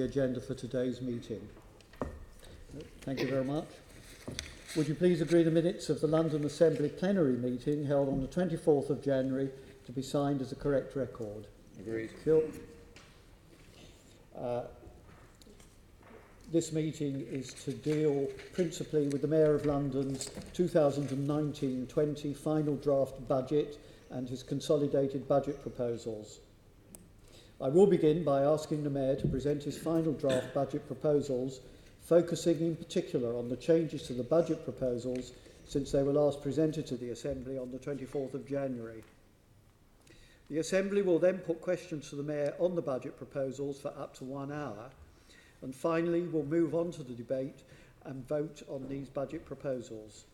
agenda for today's meeting? Thank you very much. Would you please agree the minutes of the London Assembly plenary meeting held on the 24th of January to be signed as a correct record? Agreed. This meeting is to deal principally with the Mayor of London's 2019-20 final draft budget and his consolidated budget proposals. I will begin by asking the Mayor to present his final draft budget proposals, focusing in particular on the changes to the budget proposals since they were last presented to the Assembly on the 24th of January. The Assembly will then put questions to the Mayor on the budget proposals for up to 1 hour, and finally we'll move on to the debate and vote on these budget proposals.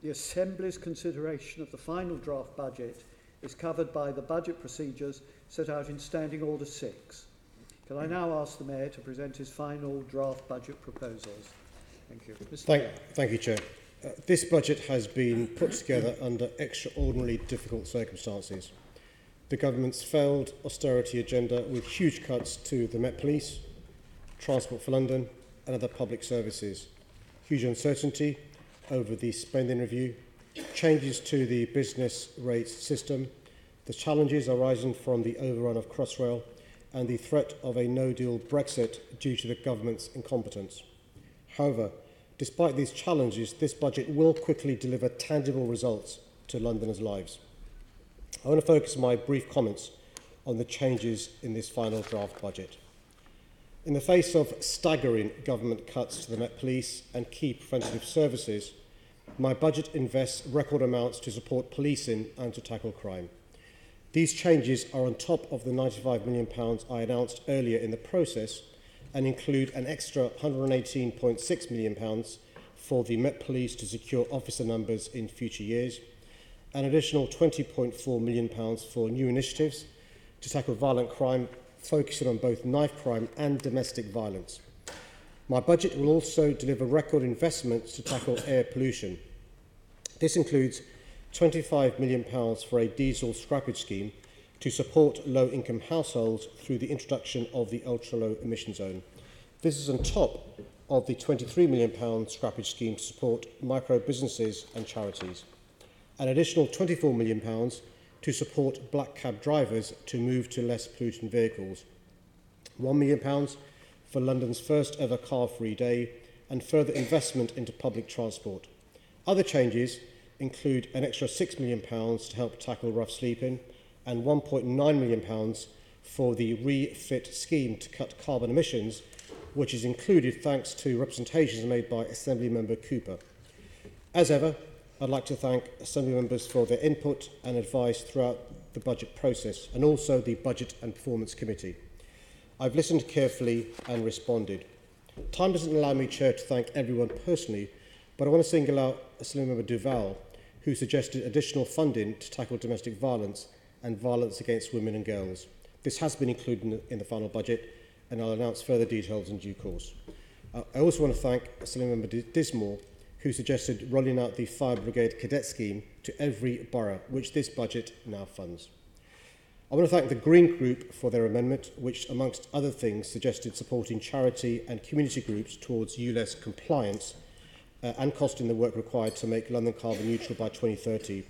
The Assembly's consideration of the final draft budget is covered by the budget procedures set out in Standing Order 6. Can I now ask the Mayor to present his final draft budget proposals? Thank you. Thank you, Chair. This budget has been put together under extraordinarily difficult circumstances. The government's failed austerity agenda with huge cuts to the Met Police, Transport for London and other public services, huge uncertainty over the spending review, changes to the business rates system, the challenges arising from the overrun of Crossrail and the threat of a no-deal Brexit due to the government's incompetence. However, despite these challenges, this budget will quickly deliver tangible results to Londoners' lives. I want to focus my brief comments on the changes in this final draft budget. In the face of staggering government cuts to the Met Police and key preventative services, my budget invests record amounts to support policing and to tackle crime. These changes are on top of the £95 million I announced earlier in the process and include an extra £118.6 million for the Met Police to secure officer numbers in future years, an additional £20.4 million for new initiatives to tackle violent crime, focusing on both knife crime and domestic violence. My budget will also deliver record investments to tackle air pollution. This includes £25 million for a diesel scrappage scheme to support low-income households through the introduction of the ultra-low emission zone. This is on top of the £23 million scrappage scheme to support micro-businesses and charities. An additional £24 million to support black cab drivers to move to less polluting vehicles. £1 million for London's first ever car-free day and further investment into public transport. Other changes include an extra £6 million to help tackle rough sleeping and £1.9 million for the refit scheme to cut carbon emissions, which is included thanks to representations made by Assembly Member Cooper. As ever, I'd like to thank Assembly members for their input and advice throughout the budget process and also the Budget and Performance Committee. I've listened carefully and responded. Time doesn't allow me, Chair, to thank everyone personally, but I want to single out Assembly Member Duval, who suggested additional funding to tackle domestic violence and violence against women and girls. This has been included in the final budget, and I'll announce further details in due course. I also want to thank Assembly Member Dismore, who suggested rolling out the Fire Brigade Cadet Scheme to every borough, which this budget now funds. I want to thank the Green Group for their amendment, which, amongst other things, suggested supporting charity and community groups towards ULEZ compliance and costing the work required to make London carbon neutral by 2030.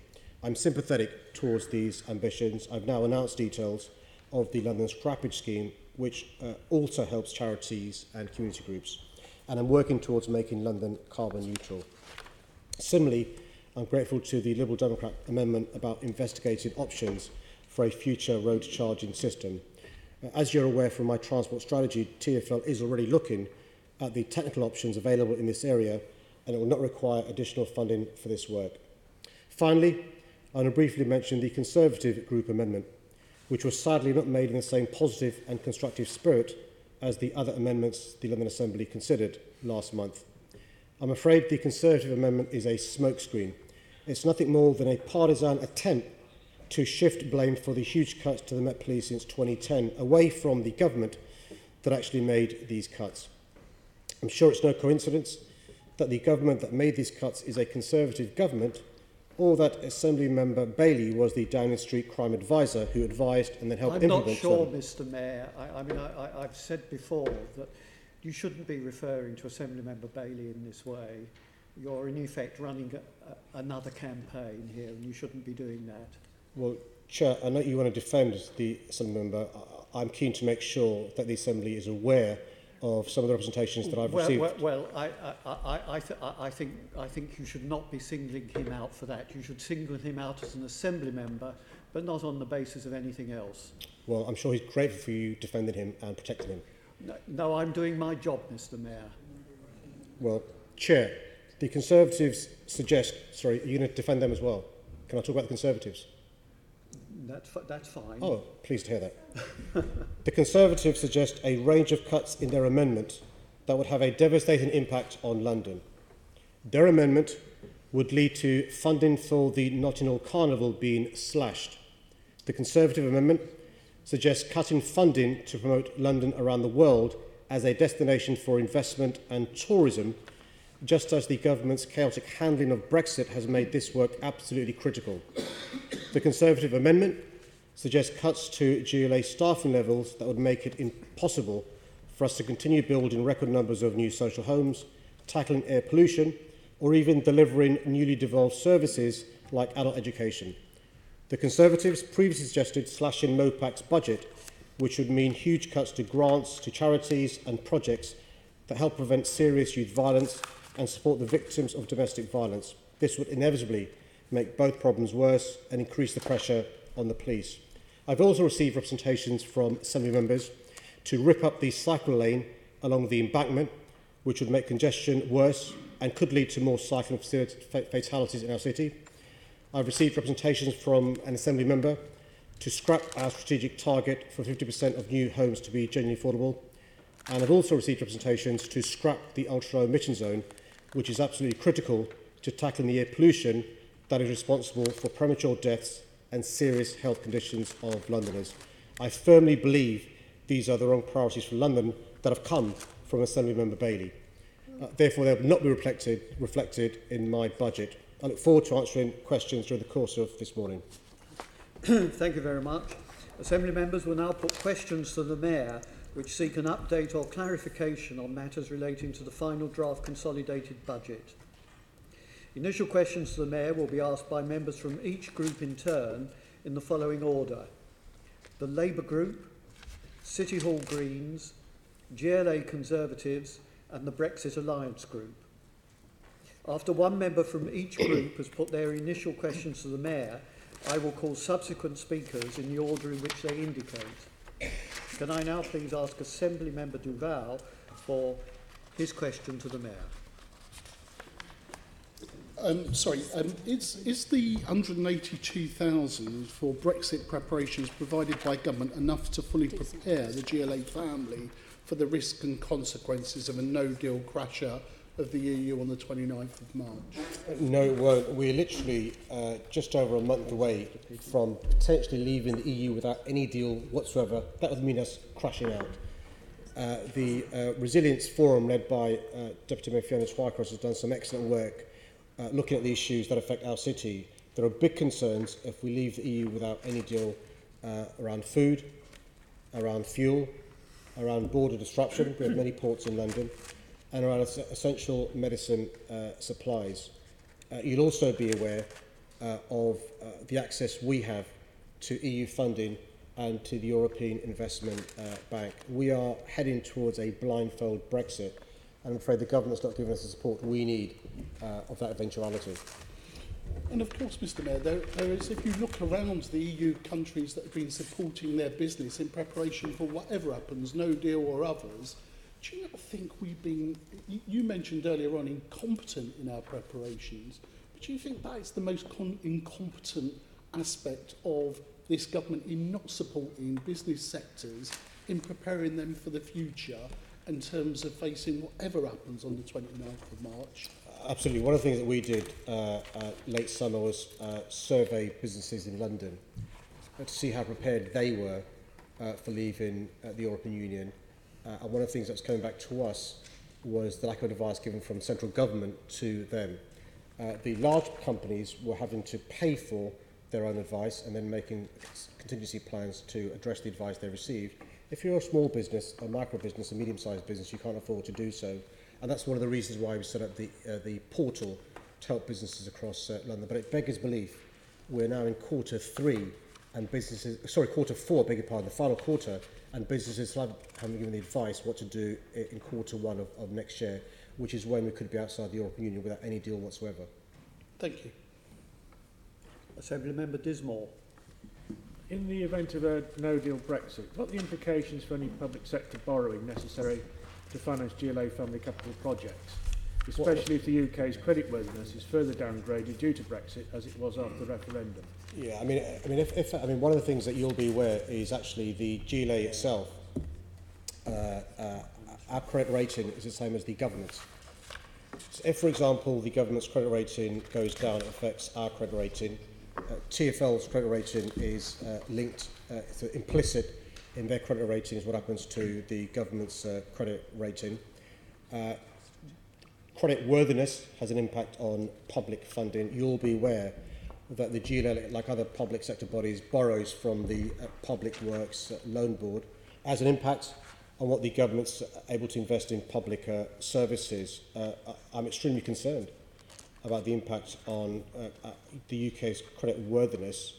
I'm sympathetic towards these ambitions. I've now announced details of the London Scrappage Scheme, which also helps charities and community groups, and I'm working towards making London carbon neutral. Similarly, I'm grateful to the Liberal Democrat amendment about investigating options for a future road charging system. As you're aware from my transport strategy, TfL is already looking at the technical options available in this area, and it will not require additional funding for this work. Finally, I want to briefly mention the Conservative Group amendment, which was sadly not made in the same positive and constructive spirit as the other amendments the London Assembly considered last month. I'm afraid the Conservative amendment is a smokescreen. It's nothing more than a partisan attempt to shift blame for the huge cuts to the Met Police since 2010 away from the government that actually made these cuts. I'm sure it's no coincidence that the government that made these cuts is a Conservative government or that Assembly Member Bailey was the Downing Street crime advisor who advised and then helped I'm implement not sure, them? Mr Mayor. I've said before that you shouldn't be referring to Assemblymember Bailey in this way. You're in effect running another campaign here, and you shouldn't be doing that. Well, Chair, I know you want to defend the Assembly Member. I'm keen to make sure that the Assembly is aware of some of the representations that I've received. I think you should not be singling him out for that. You should single him out as an Assembly member, but not on the basis of anything else. Well, I'm sure he's grateful for you defending him and protecting him. No, I'm doing my job, Mr Mayor. Well, Chair, the Conservatives suggest... Sorry, are you going to defend them as well? Can I talk about the Conservatives? That's fine. Oh, pleased to hear that. The Conservatives suggest a range of cuts in their amendment that would have a devastating impact on London. Their amendment would lead to funding for the Notting Hill Carnival being slashed. The Conservative amendment suggests cutting funding to promote London around the world as a destination for investment and tourism, just as the government's chaotic handling of Brexit has made this work absolutely critical. The Conservative amendment suggests cuts to GLA staffing levels that would make it impossible for us to continue building record numbers of new social homes, tackling air pollution, or even delivering newly devolved services like adult education. The Conservatives previously suggested slashing MOPAC's budget, which would mean huge cuts to grants to charities and projects that help prevent serious youth violence and support the victims of domestic violence. This would inevitably make both problems worse and increase the pressure on the police. I've also received representations from Assembly members to rip up the cycle lane along the embankment, which would make congestion worse and could lead to more cycling fatalities in our city. I've received representations from an Assembly member to scrap our strategic target for 50% of new homes to be genuinely affordable. And I've also received representations to scrap the ultra-low emission zone, which is absolutely critical to tackling the air pollution that is responsible for premature deaths and serious health conditions of Londoners. I firmly believe these are the wrong priorities for London that have come from Assembly Member Bailey. Therefore, they will not be reflected in my budget. I look forward to answering questions during the course of this morning. Thank you very much. Assembly members will now put questions to the Mayor which seek an update or clarification on matters relating to the final draft consolidated budget. Initial questions to the Mayor will be asked by members from each group in turn in the following order: the Labour Group, City Hall Greens, GLA Conservatives and the Brexit Alliance Group. After one member from each group has put their initial questions to the Mayor, I will call subsequent speakers in the order in which they indicate. Can I now please ask Assembly Member Duval for his question to the Mayor? Is the 182,000 for Brexit preparations provided by government enough to fully prepare the GLA family for the risk and consequences of a no-deal crasher of the EU on the 29th of March? No, it won't. We're literally just over a month away from potentially leaving the EU without any deal whatsoever. That would mean us crashing out. The Resilience Forum, led by Deputy Mayor Fiona Twycross, has done some excellent work looking at the issues that affect our city. There are big concerns if we leave the EU without any deal around food, around fuel, around border disruption. We have many ports in London, and around essential medicine supplies. You'll also be aware of the access we have to EU funding and to the European Investment Bank. We are heading towards a blindfold Brexit, and I'm afraid the government's not giving us the support we need of that eventuality. And of course, Mr Mayor, there is, if you look around the EU countries that have been supporting their business in preparation for whatever happens, no deal or others, do you not think we've been, you mentioned earlier on, incompetent in our preparations, but do you think that is the most incompetent aspect of this government in not supporting business sectors, in preparing them for the future in terms of facing whatever happens on the 29th of March? Absolutely. One of the things that we did late summer was survey businesses in London to see how prepared they were for leaving the European Union. And one of the things that's coming back to us was the lack of advice given from central government to them. the large companies were having to pay for their own advice and then making contingency plans to address the advice they received. If you're a small business, a micro business, a medium-sized business, you can't afford to do so. And that's one of the reasons why we set up the portal to help businesses across London. But it beggars belief, we're now in quarter four, beg your pardon, the final quarter, and businesses haven't given the advice what to do in quarter one of next year, which is when we could be outside the European Union without any deal whatsoever. Thank you. Assembly Member Dismore. In the event of a no-deal Brexit, what are the implications for any public sector borrowing necessary to finance GLA family capital projects, especially if the UK's creditworthiness is further downgraded due to Brexit, as it was after the referendum? Yeah, I mean, one of the things that you'll be aware is actually the GLA itself. Our credit rating is the same as the government's. So if, for example, the government's credit rating goes down, it affects our credit rating. TfL's credit rating is linked, so implicit in their credit rating is what happens to the government's credit rating. Credit worthiness has an impact on public funding. You'll be aware that the GLA, like other public sector bodies, borrows from the Public Works Loan Board, has an impact on what the government's able to invest in public services. I'm extremely concerned about the impact on the UK's credit worthiness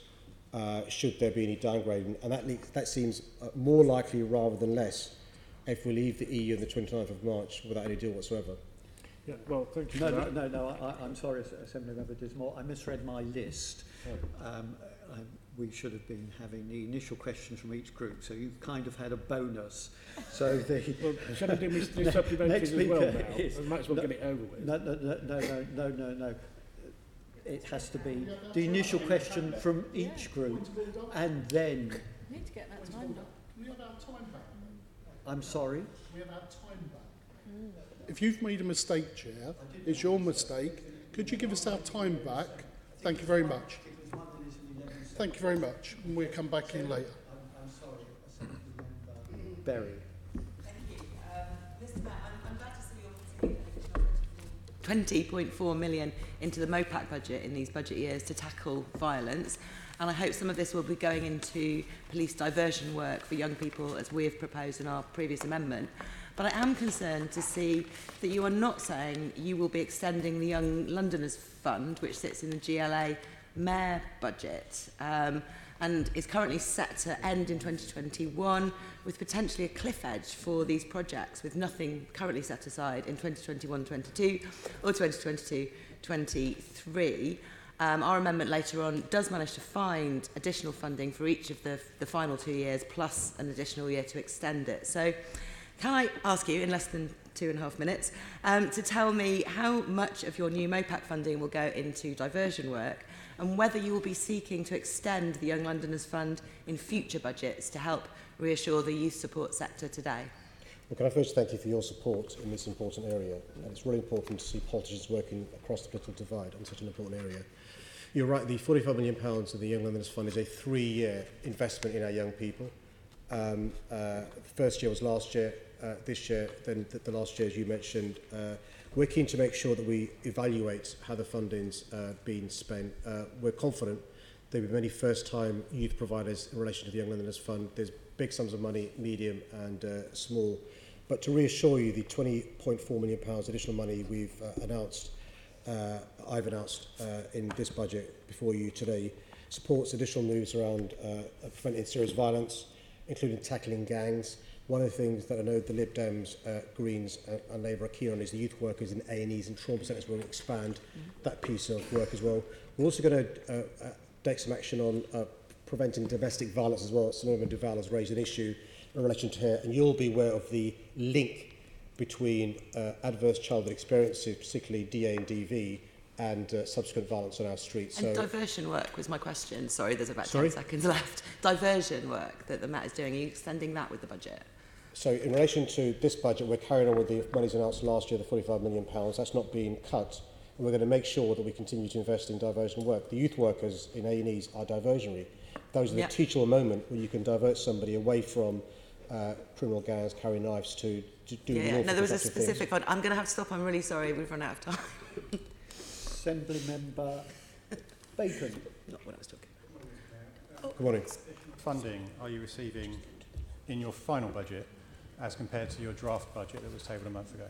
should there be any downgrading, and that seems more likely rather than less if we leave the EU on the 29th of March without any deal whatsoever. Yeah, well, thank you for that. I'm sorry, Assembly Member Dismore. I misread my list. We should have been having the initial questions from each group, so you've kind of had a bonus. So Well, shall I do my supplementary as well now? I might as well get it over with. No. It has to be the initial question from each group, and then... We need to get that time done. Can we have our time back? I'm sorry? We have our time back. If you've made a mistake, Chair, it's your mistake. Could you give us our time back? Thank you very much. Thank you very much. And we'll come back in later. I'm sorry, Assembly Member Berry. Thank you. Mr Mayor, I'm glad to see you're putting 20.4 million into the MOPAC budget in these budget years to tackle violence. And I hope some of this will be going into police diversion work for young people, as we have proposed in our previous amendment. But I am concerned to see that you are not saying you will be extending the Young Londoners Fund, which sits in the GLA Mayor budget, and is currently set to end in 2021, with potentially a cliff edge for these projects, with nothing currently set aside in 2021-22 or 2022-23. Our amendment later on does manage to find additional funding for each of the final 2 years, plus an additional year to extend it. So can I ask you, in less than 2.5 minutes, to tell me how much of your new MOPAC funding will go into diversion work, and whether you will be seeking to extend the Young Londoners Fund in future budgets to help reassure the youth support sector today? Well, can I first thank you for your support in this important area, and it's really important to see politicians working across the political divide on such an important area. You're right, the £45 million of the Young Londoners Fund is a 3-year investment in our young people. The first year was last year, this year, then the last year, as you mentioned. We're keen to make sure that we evaluate how the funding's been spent. We're confident there will be many first-time youth providers in relation to the Young Londoners Fund. There's big sums of money, medium and small. But to reassure you, the £20.4 million additional money we've announced, I've announced in this budget before you today, supports additional moves around preventing serious violence, including tackling gangs. One of the things that I know the Lib Dems, Greens and Labour are keen on is the youth workers in A&Es and trauma centres. We'll expand that piece of work as well. We're also going to take some action on preventing domestic violence as well. Simone Duval has raised an issue in relation to her, and you'll be aware of the link between adverse childhood experiences, particularly DA and DV, and subsequent violence on our streets. And diversion work was my question. Sorry, there's about 10 Sorry? seconds left. Diversion work that the Met is doing, are you extending that with the budget? So in relation to this budget, we're carrying on with the monies announced last year, the £45 million. That's not being cut. And we're going to make sure that we continue to invest in diversion work. The youth workers in A&Es are diversionary. Those are the teachable moment where you can divert somebody away from criminal gangs, carrying knives to do No, there was a specific one. I'm going to have to stop. I'm really sorry. We've run out of time. Assembly Member Bacon. Not what I was talking Good morning. Funding are you receiving in your final budget as compared to your draft budget that was tabled a month ago?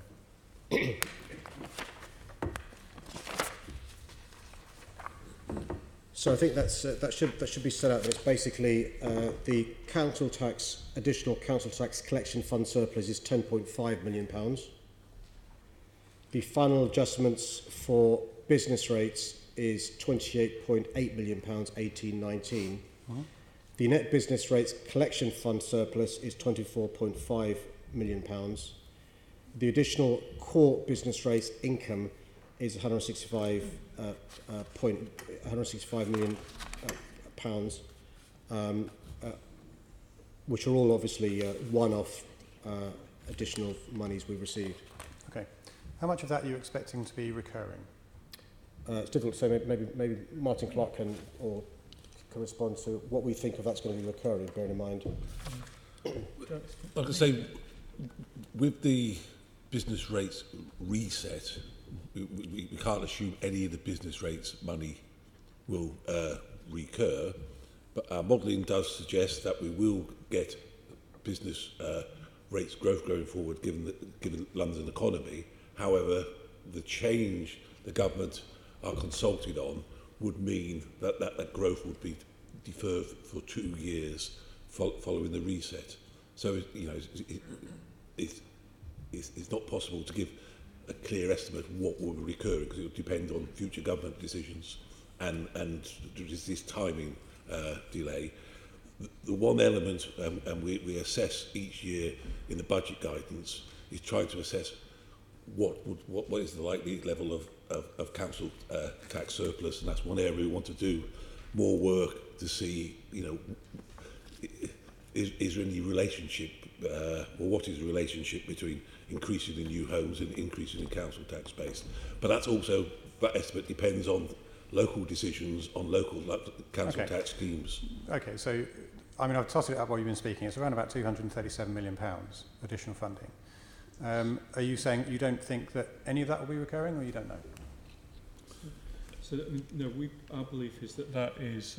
So I think that should be set out. It's basically the additional council tax collection fund surplus is £10.5 million. The final adjustments for business rates is £28.8 million, 18-19. The net business rates collection fund surplus is £24.5 million. The additional core business rates income is £165 million pounds, which are all obviously one-off additional monies we received. Okay. How much of that are you expecting to be recurring? It's difficult to say. Maybe Martin Clark can respond to what we think of that's going to be recurring, bearing in mind. Like I say, with the business rates reset, we can't assume any of the business rates money will recur, but our modelling does suggest that we will get business rates growth going forward given London economy. However, the change the government are consulted on would mean that growth would be deferred for 2 years following the reset. So it's not possible to give a clear estimate of what will be recurring, because it will depend on future government decisions and this timing delay. The one element, and we assess each year in the budget guidance, is trying to assess what is the likely level of council tax surplus, and that's one area we want to do more work to see, is there any relationship, or what is the relationship between increasing in new homes and increasing in council tax base. But that estimate depends on local decisions on local council tax schemes. Okay, so I've tossed it up while you've been speaking. It's around about £237 million additional funding. Are you saying you don't think that any of that will be recurring, or you don't know? So no, our belief is that is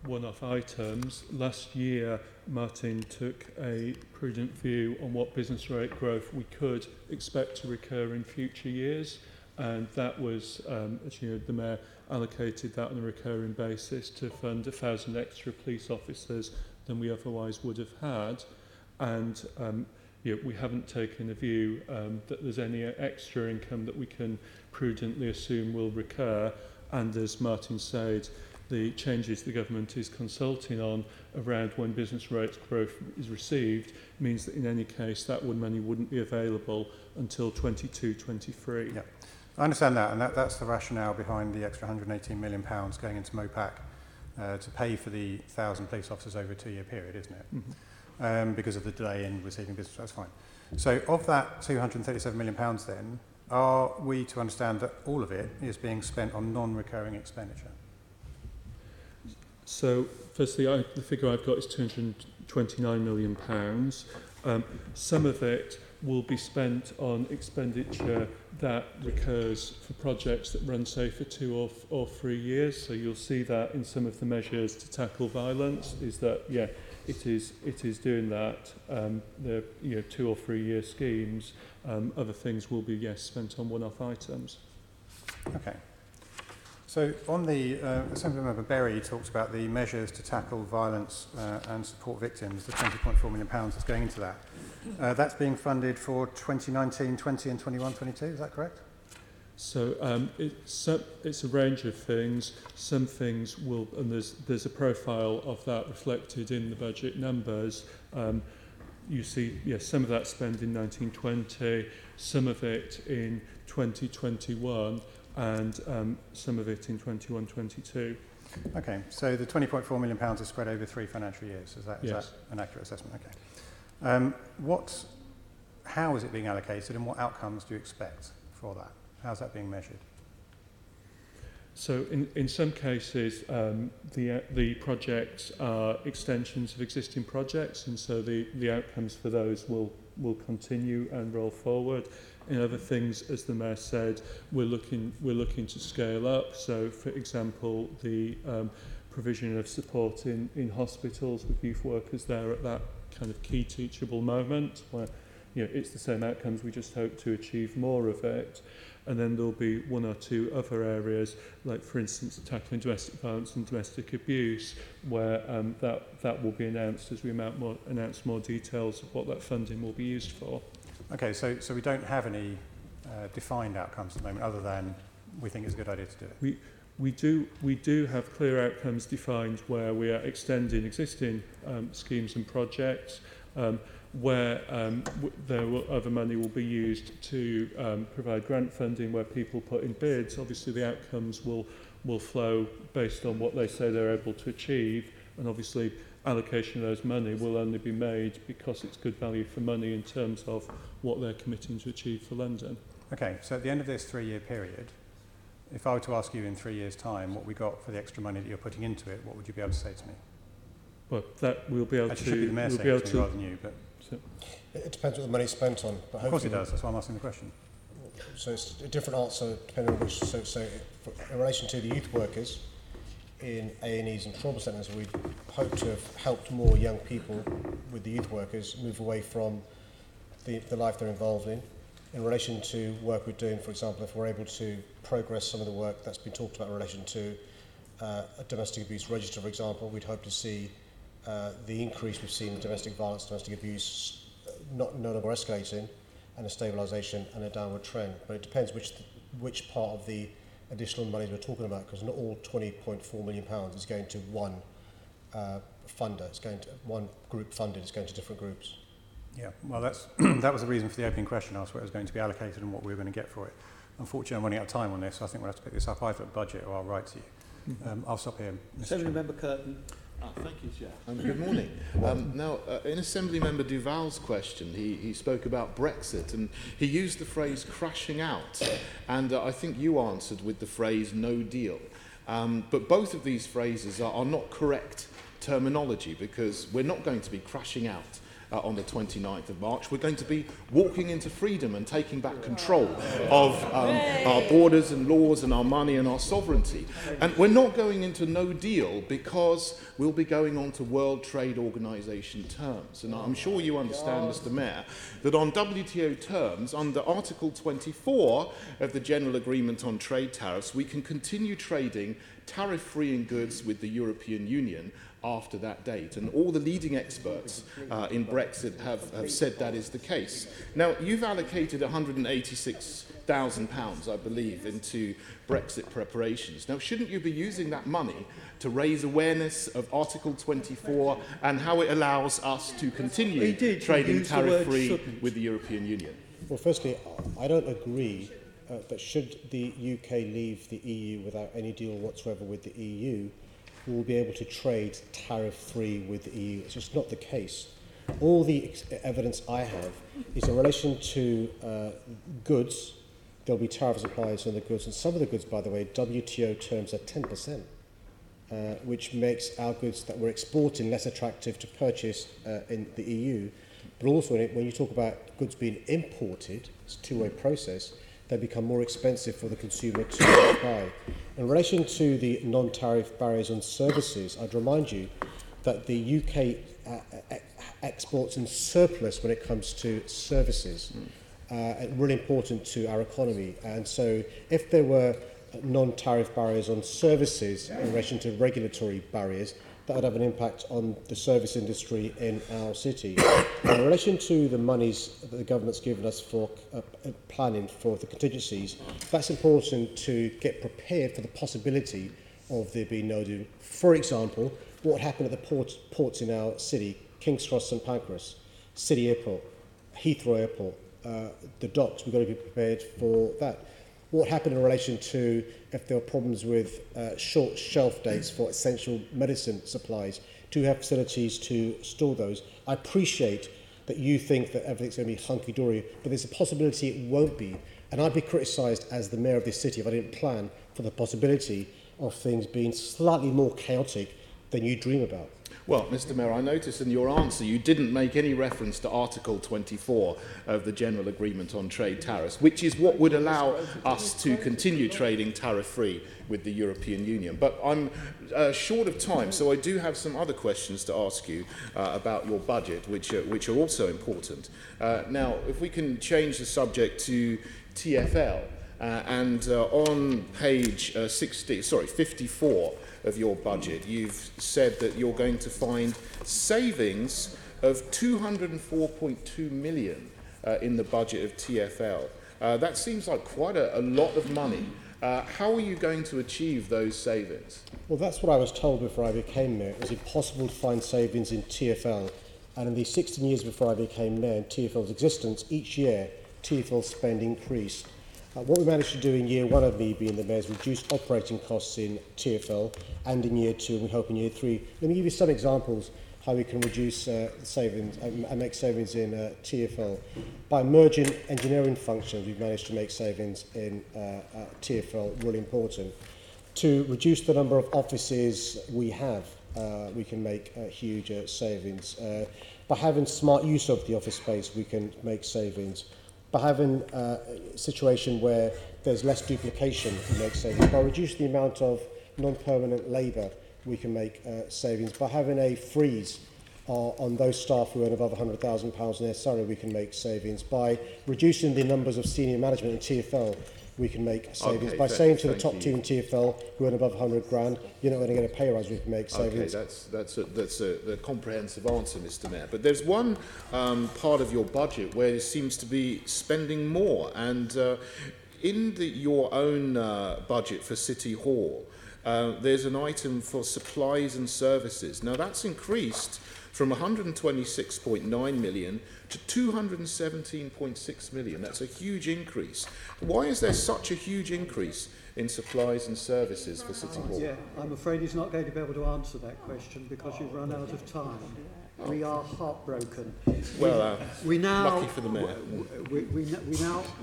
one-off items. Last year, Martin took a prudent view on what business rate growth we could expect to recur in future years, and that was, as you know, the Mayor allocated that on a recurring basis to fund 1,000 extra police officers than we otherwise would have had, and we haven't taken a view that there's any extra income that we can prudently assume will recur. And as Martin said, the changes the government is consulting on around when business rates growth is received means that in any case that money wouldn't be available until 22-23. Yeah, I understand that, and that's the rationale behind the extra £118 million going into MOPAC to pay for the 1,000 police officers over a 2-year period, isn't it? Mm-hmm. Because of the delay in receiving business. That's fine. So of that £237 million then, are we to understand that all of it is being spent on non-recurring expenditure? So firstly, the figure I've got is £229 million. Some of it will be spent on expenditure that recurs for projects that run, say, for 2 or 3 years. So you'll see that in some of the measures to tackle violence, is that, it is doing that. The 2 or 3 year schemes. Other things will be spent on one-off items. Okay. So on the Assemblymember Berry talked about the measures to tackle violence and support victims. The £20.4 million that's going into that. That's being funded for 2019-20 and 21-22. Is that correct? So it's a range of things. Some things will, and there's a profile of that reflected in the budget numbers. You see, some of that spend in 1920, some of it in 2021, and some of it in 21-22. Okay, so the £20.4 million is spread over 3 financial years. Is that an accurate assessment? Okay. How is it being allocated, and what outcomes do you expect for that? How's that being measured? So in some cases, the projects are extensions of existing projects, and so the outcomes for those will will continue and roll forward. In other things, as the Mayor said, we're looking to scale up. So, for example, the provision of support in hospitals with youth workers there at that kind of key teachable moment where, you know, it's the same outcomes, we just hope to achieve more of it. And then there'll be one or two other areas, like for instance tackling domestic violence and domestic abuse, where that will be announced as we announce more details of what that funding will be used for. Okay, so we don't have any defined outcomes at the moment, other than we think it's a good idea to do it. We do have clear outcomes defined where we are extending existing schemes and projects, where other money will be used to provide grant funding where people put in bids. Obviously the outcomes will flow based on what they say they're able to achieve, and obviously allocation of those money will only be made because it's good value for money in terms of what they're committing to achieve for London. Okay, so at the end of this 3-year period, if I were to ask you in 3 years' time what we got for the extra money that you're putting into it, what would you be able to say to me? Well, that we'll be able Actually, should be the Mayor saying it to me rather than you, but... So, It depends what the money's spent on. But of course it does, that's why I'm asking the question. So it's a different answer depending on which. So in relation to the youth workers in A&Es and trauma centres, we hope to have helped more young people with the youth workers move away from the life they're involved in. In relation to work we're doing, for example, if we're able to progress some of the work that's been talked about in relation to a domestic abuse register, for example, we'd hope to see the increase we've seen in domestic violence, domestic abuse no longer escalating, and a stabilisation and a downward trend. But it depends which part of the additional money we're talking about, because not all £20.4 million is going to one funder. It's going to one group funded. It's going to different groups. Yeah, well, that was the reason for the opening question. I asked where it was going to be allocated and what we were going to get for it. Unfortunately, I'm running out of time on this, so I think we'll have to pick this up either at budget or I'll write to you. I'll stop here. Assembly Member Curtin. Thank you, Chair. Good morning. Now, in Assembly Member Duval's question, he spoke about Brexit and he used the phrase crashing out. And I think you answered with the phrase no deal. But both of these phrases are not correct terminology, because we're not going to be crashing out on the 29th of March. We're going to be walking into freedom and taking back control of our borders and laws and our money and our sovereignty. And we're not going into no deal because we'll be going on to World Trade Organization terms. And I'm sure you understand, Mr. Mayor, that on WTO terms, under Article 24 of the General Agreement on Trade Tariffs, we can continue trading tariff-free in goods with the European Union after that date. And all the leading experts in Brexit have said that is the case. Now, you've allocated £186,000, I believe, into Brexit preparations. Now, shouldn't you be using that money to raise awareness of Article 24 and how it allows us to continue trading tariff-free with the European Union? Well, firstly, I don't agree that should the UK leave the EU without any deal whatsoever with the EU, we will be able to trade tariff-free with the EU. It's just not the case. All the evidence I have is in relation to goods. There'll be tariffs applied on the goods, and some of the goods, by the way, WTO terms are 10%, which makes our goods that we're exporting less attractive to purchase in the EU. But also, when you talk about goods being imported, it's a two-way process, they become more expensive for the consumer to buy. In relation to the non-tariff barriers on services, I'd remind you that the UK exports in surplus when it comes to services, really important to our economy. And so if there were non-tariff barriers on services in relation to regulatory barriers, that would have an impact on the service industry in our city. In relation to the monies that the government's given us for planning for the contingencies, that's important to get prepared for the possibility of there being no deal. For example, what happened at the ports in our city, King's Cross, St Pancras, City Airport, Heathrow Airport, the docks, we've got to be prepared for that. What happened in relation to if there were problems with short shelf dates for essential medicine supplies, to have facilities to store those. I appreciate that you think that everything's going to be hunky-dory, but there's a possibility it won't be. And I'd be criticised as the mayor of this city if I didn't plan for the possibility of things being slightly more chaotic than you dream about. Well, Mr Mayor, I noticed in your answer you didn't make any reference to Article 24 of the General Agreement on Trade Tariffs, which is what would allow us to continue trading tariff-free with the European Union. But I'm short of time, so I do have some other questions to ask you about your budget, which are also important. Now, if we can change the subject to TfL, and on page 54 of your budget, you've said that you're going to find savings of 204.2 million in the budget of TfL. That seems like quite a lot of money. How are you going to achieve those savings? Well, that's what I was told before I became mayor. It was impossible to find savings in TfL. And in the 16 years before I became mayor, in TfL's existence, each year, TfL's spend increased. What we managed to do in year one of me being the mayor is reduce operating costs in TfL, and in year two, and we hope in year three. Let me give you some examples how we can reduce savings and make savings in TfL. By merging engineering functions, we've managed to make savings in TfL, really important. To reduce the number of offices we have, we can make huge savings. By having smart use of the office space, we can make savings. By having a situation where there's less duplication, we make savings. By reducing the amount of non-permanent labour, we can make savings. By having a freeze on those staff who earn above £100,000 in their salary, we can make savings. By reducing the numbers of senior management in TfL, we can make savings. Okay, By saying to the top team in TfL who earn above 100 grand, you're not going to get a pay rise, we can make savings. Okay, that's a comprehensive answer, Mr Mayor. But there's one part of your budget where it seems to be spending more, and in your own budget for City Hall, there's an item for supplies and services. Now that's increased from 126.9 million to 217.6 million. That's a huge increase. Why is there such a huge increase in supplies and services for City Hall? Yeah, I'm afraid he's not going to be able to answer that question because you've run out of time. We are heartbroken. Well, we now, lucky for the mayor.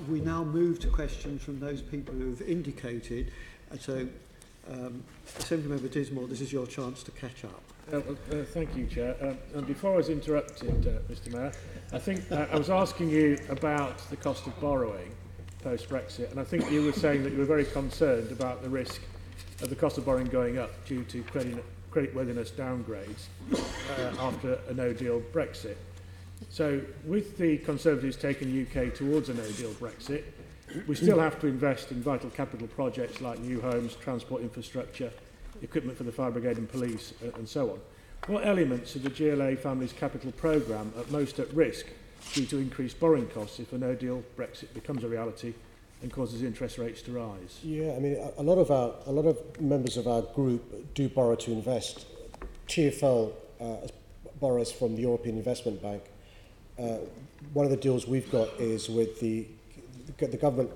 We now move to questions from those people who have indicated. So, Assemblymember Dismore, this is your chance to catch up. Thank you, Chair. And before I was interrupted, Mr Mayor, I think I was asking you about the cost of borrowing post-Brexit, and I think you were saying that you were very concerned about the risk of the cost of borrowing going up due to creditworthiness downgrades after a no-deal Brexit. So, with the Conservatives taking the UK towards a no-deal Brexit, we still have to invest in vital capital projects like new homes, transport infrastructure, equipment for the fire brigade and police, and so on. What elements of the GLA family's capital programme are most at risk due to increased borrowing costs if a no-deal Brexit becomes a reality and causes interest rates to rise? Yeah, I mean, a lot of members of our group do borrow to invest. TfL borrows from the European Investment Bank. One of the deals we've got is with the government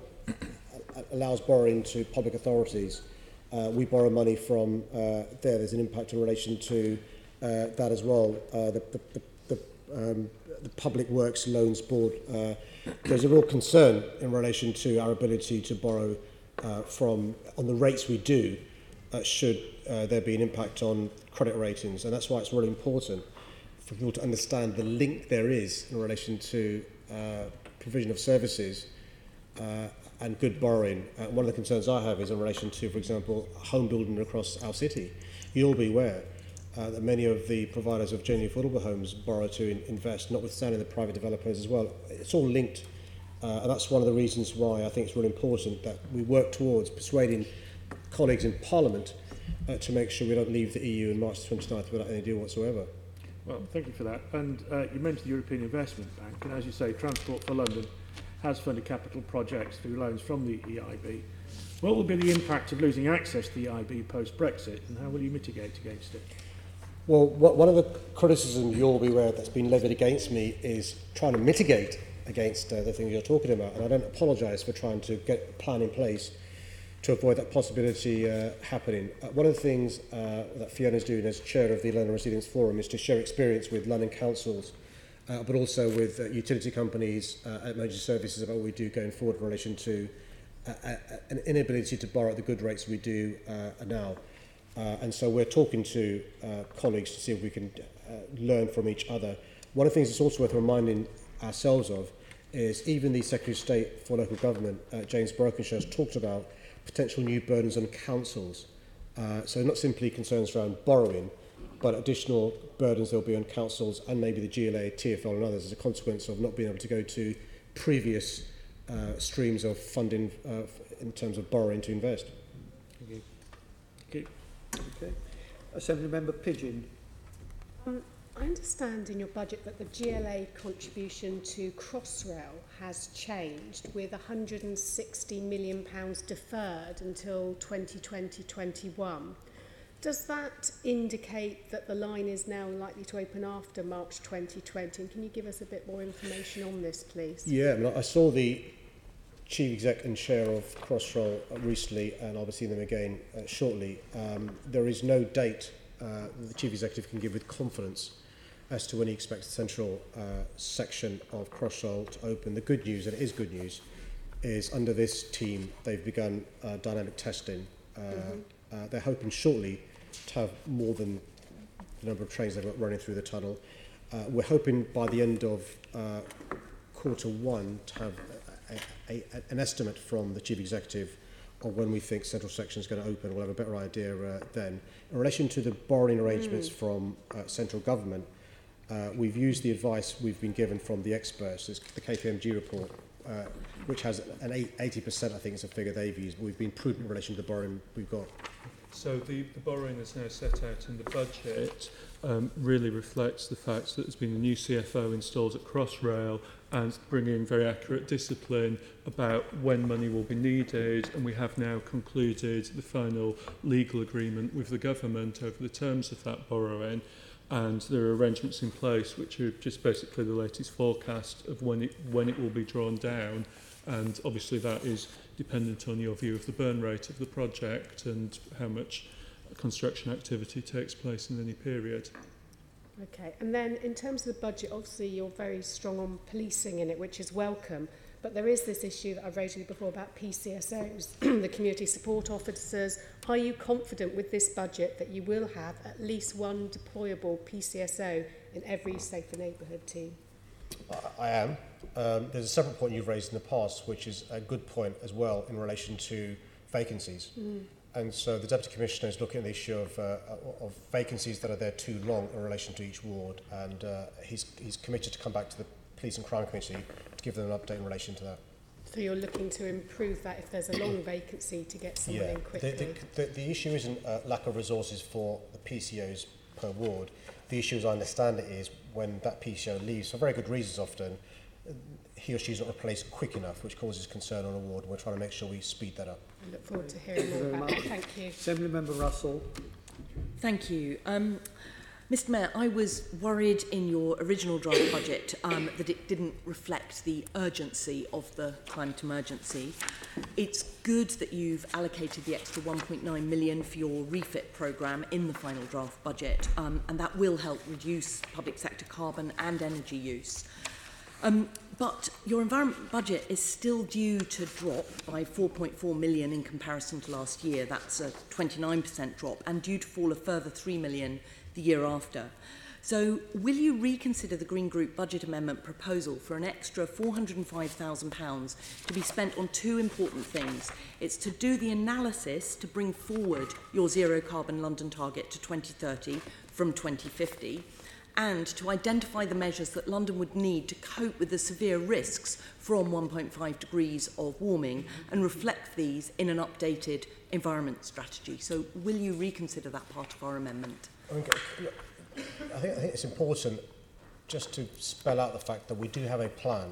allows borrowing to public authorities. We borrow money from there. There's an impact in relation to that as well. The Public Works Loans Board, there's a real concern in relation to our ability to borrow on the rates we do, should there be an impact on credit ratings. And that's why it's really important for people to understand the link there is in relation to provision of services and good borrowing. One of the concerns I have is in relation to, for example, home building across our city. You'll be aware that many of the providers of genuinely affordable homes borrow to invest, notwithstanding the private developers as well. It's all linked, and that's one of the reasons why I think it's really important that we work towards persuading colleagues in Parliament to make sure we don't leave the EU in March 29th without any deal whatsoever. Well, thank you for that. And you mentioned the European Investment Bank, and as you say, Transport for London has funded capital projects through loans from the EIB. What will be the impact of losing access to the EIB post-Brexit, and how will you mitigate against it? Well, one of the criticisms you'll be aware that's been levied against me is trying to mitigate against the things you're talking about, and I don't apologise for trying to get a plan in place to avoid that possibility happening. One of the things that Fiona's doing as chair of the London Resilience Forum is to share experience with London councils, but also with utility companies and emergency services about what we do going forward in relation to an inability to borrow at the good rates we do now. And so we're talking to colleagues to see if we can learn from each other. One of the things that's also worth reminding ourselves of is even the Secretary of State for Local Government, James Brokenshire, has talked about potential new burdens on councils. So not simply concerns around borrowing, but additional burdens there'll be on councils and maybe the GLA, TfL and others as a consequence of not being able to go to previous streams of funding in terms of borrowing to invest. Thank you. Thank you. Okay. Assembly Member Pigeon. I understand in your budget that the GLA contribution to Crossrail has changed with £160 million deferred until 2020-21. Does that indicate that the line is now likely to open after March 2020? And can you give us a bit more information on this, please? Yeah, I mean, I saw the Chief Exec and Chair of Crossrail recently, and I'll be seeing them again shortly. There is no date that the Chief Executive can give with confidence as to when he expects the central section of Crossrail to open. The good news, and it is good news, is under this team they've begun dynamic testing. They're hoping shortly to have more than the number of trains they've got running through the tunnel. We're hoping by the end of Q1 to have an estimate from the Chief Executive of when we think central section is going to open. We'll have a better idea then. In relation to the borrowing arrangements from central government, we've used the advice we've been given from the experts. It's the KPMG report, which has an 80%, I think is a figure they've used. But we've been prudent in relation to the borrowing we've got. So the borrowing that's now set out in the budget really reflects the fact that there's been a new CFO installed at Crossrail and bringing very accurate discipline about when money will be needed, and we have now concluded the final legal agreement with the government over the terms of that borrowing, and there are arrangements in place which are just basically the latest forecast of when it will be drawn down, and obviously that is dependent on your view of the burn rate of the project and how much construction activity takes place in any period. Okay, and then in terms of the budget, obviously you're very strong on policing in it, which is welcome, but there is this issue that I've raised with you before about PCSOs, the community support officers. Are you confident with this budget that you will have at least one deployable PCSO in every safer neighbourhood team? I am. There's a separate point you've raised in the past, which is a good point as well in relation to vacancies. And so the Deputy Commissioner is looking at the issue of vacancies that are there too long in relation to each ward, and he's committed to come back to the Police and Crime Committee to give them an update in relation to that. So you're looking to improve that if there's a long vacancy to get someone in quickly? The issue isn't lack of resources for the PCOs per ward. The issue, as I understand it, is when that PCO leaves, for very good reasons often, he or she is not replaced quick enough, which causes concern on a ward. We're trying to make sure we speed that up. I look forward to hearing more about it. Thank you. Assembly Member Russell. Thank you. Mr Mayor, I was worried in your original draft budget that it didn't reflect the urgency of the climate emergency. It's good that you've allocated the extra 1.9 million for your refit programme in the final draft budget, and that will help reduce public sector carbon and energy use. But your environment budget is still due to drop by 4.4 million in comparison to last year. That's a 29% drop, and due to fall a further 3 million the year after. So will you reconsider the Green Group budget amendment proposal for an extra £405,000 to be spent on two important things? It's to do the analysis to bring forward your zero carbon London target to 2030 from 2050, and to identify the measures that London would need to cope with the severe risks from 1.5 degrees of warming and reflect these in an updated environment strategy. So will you reconsider that part of our amendment? I think it's important just to spell out the fact that we do have a plan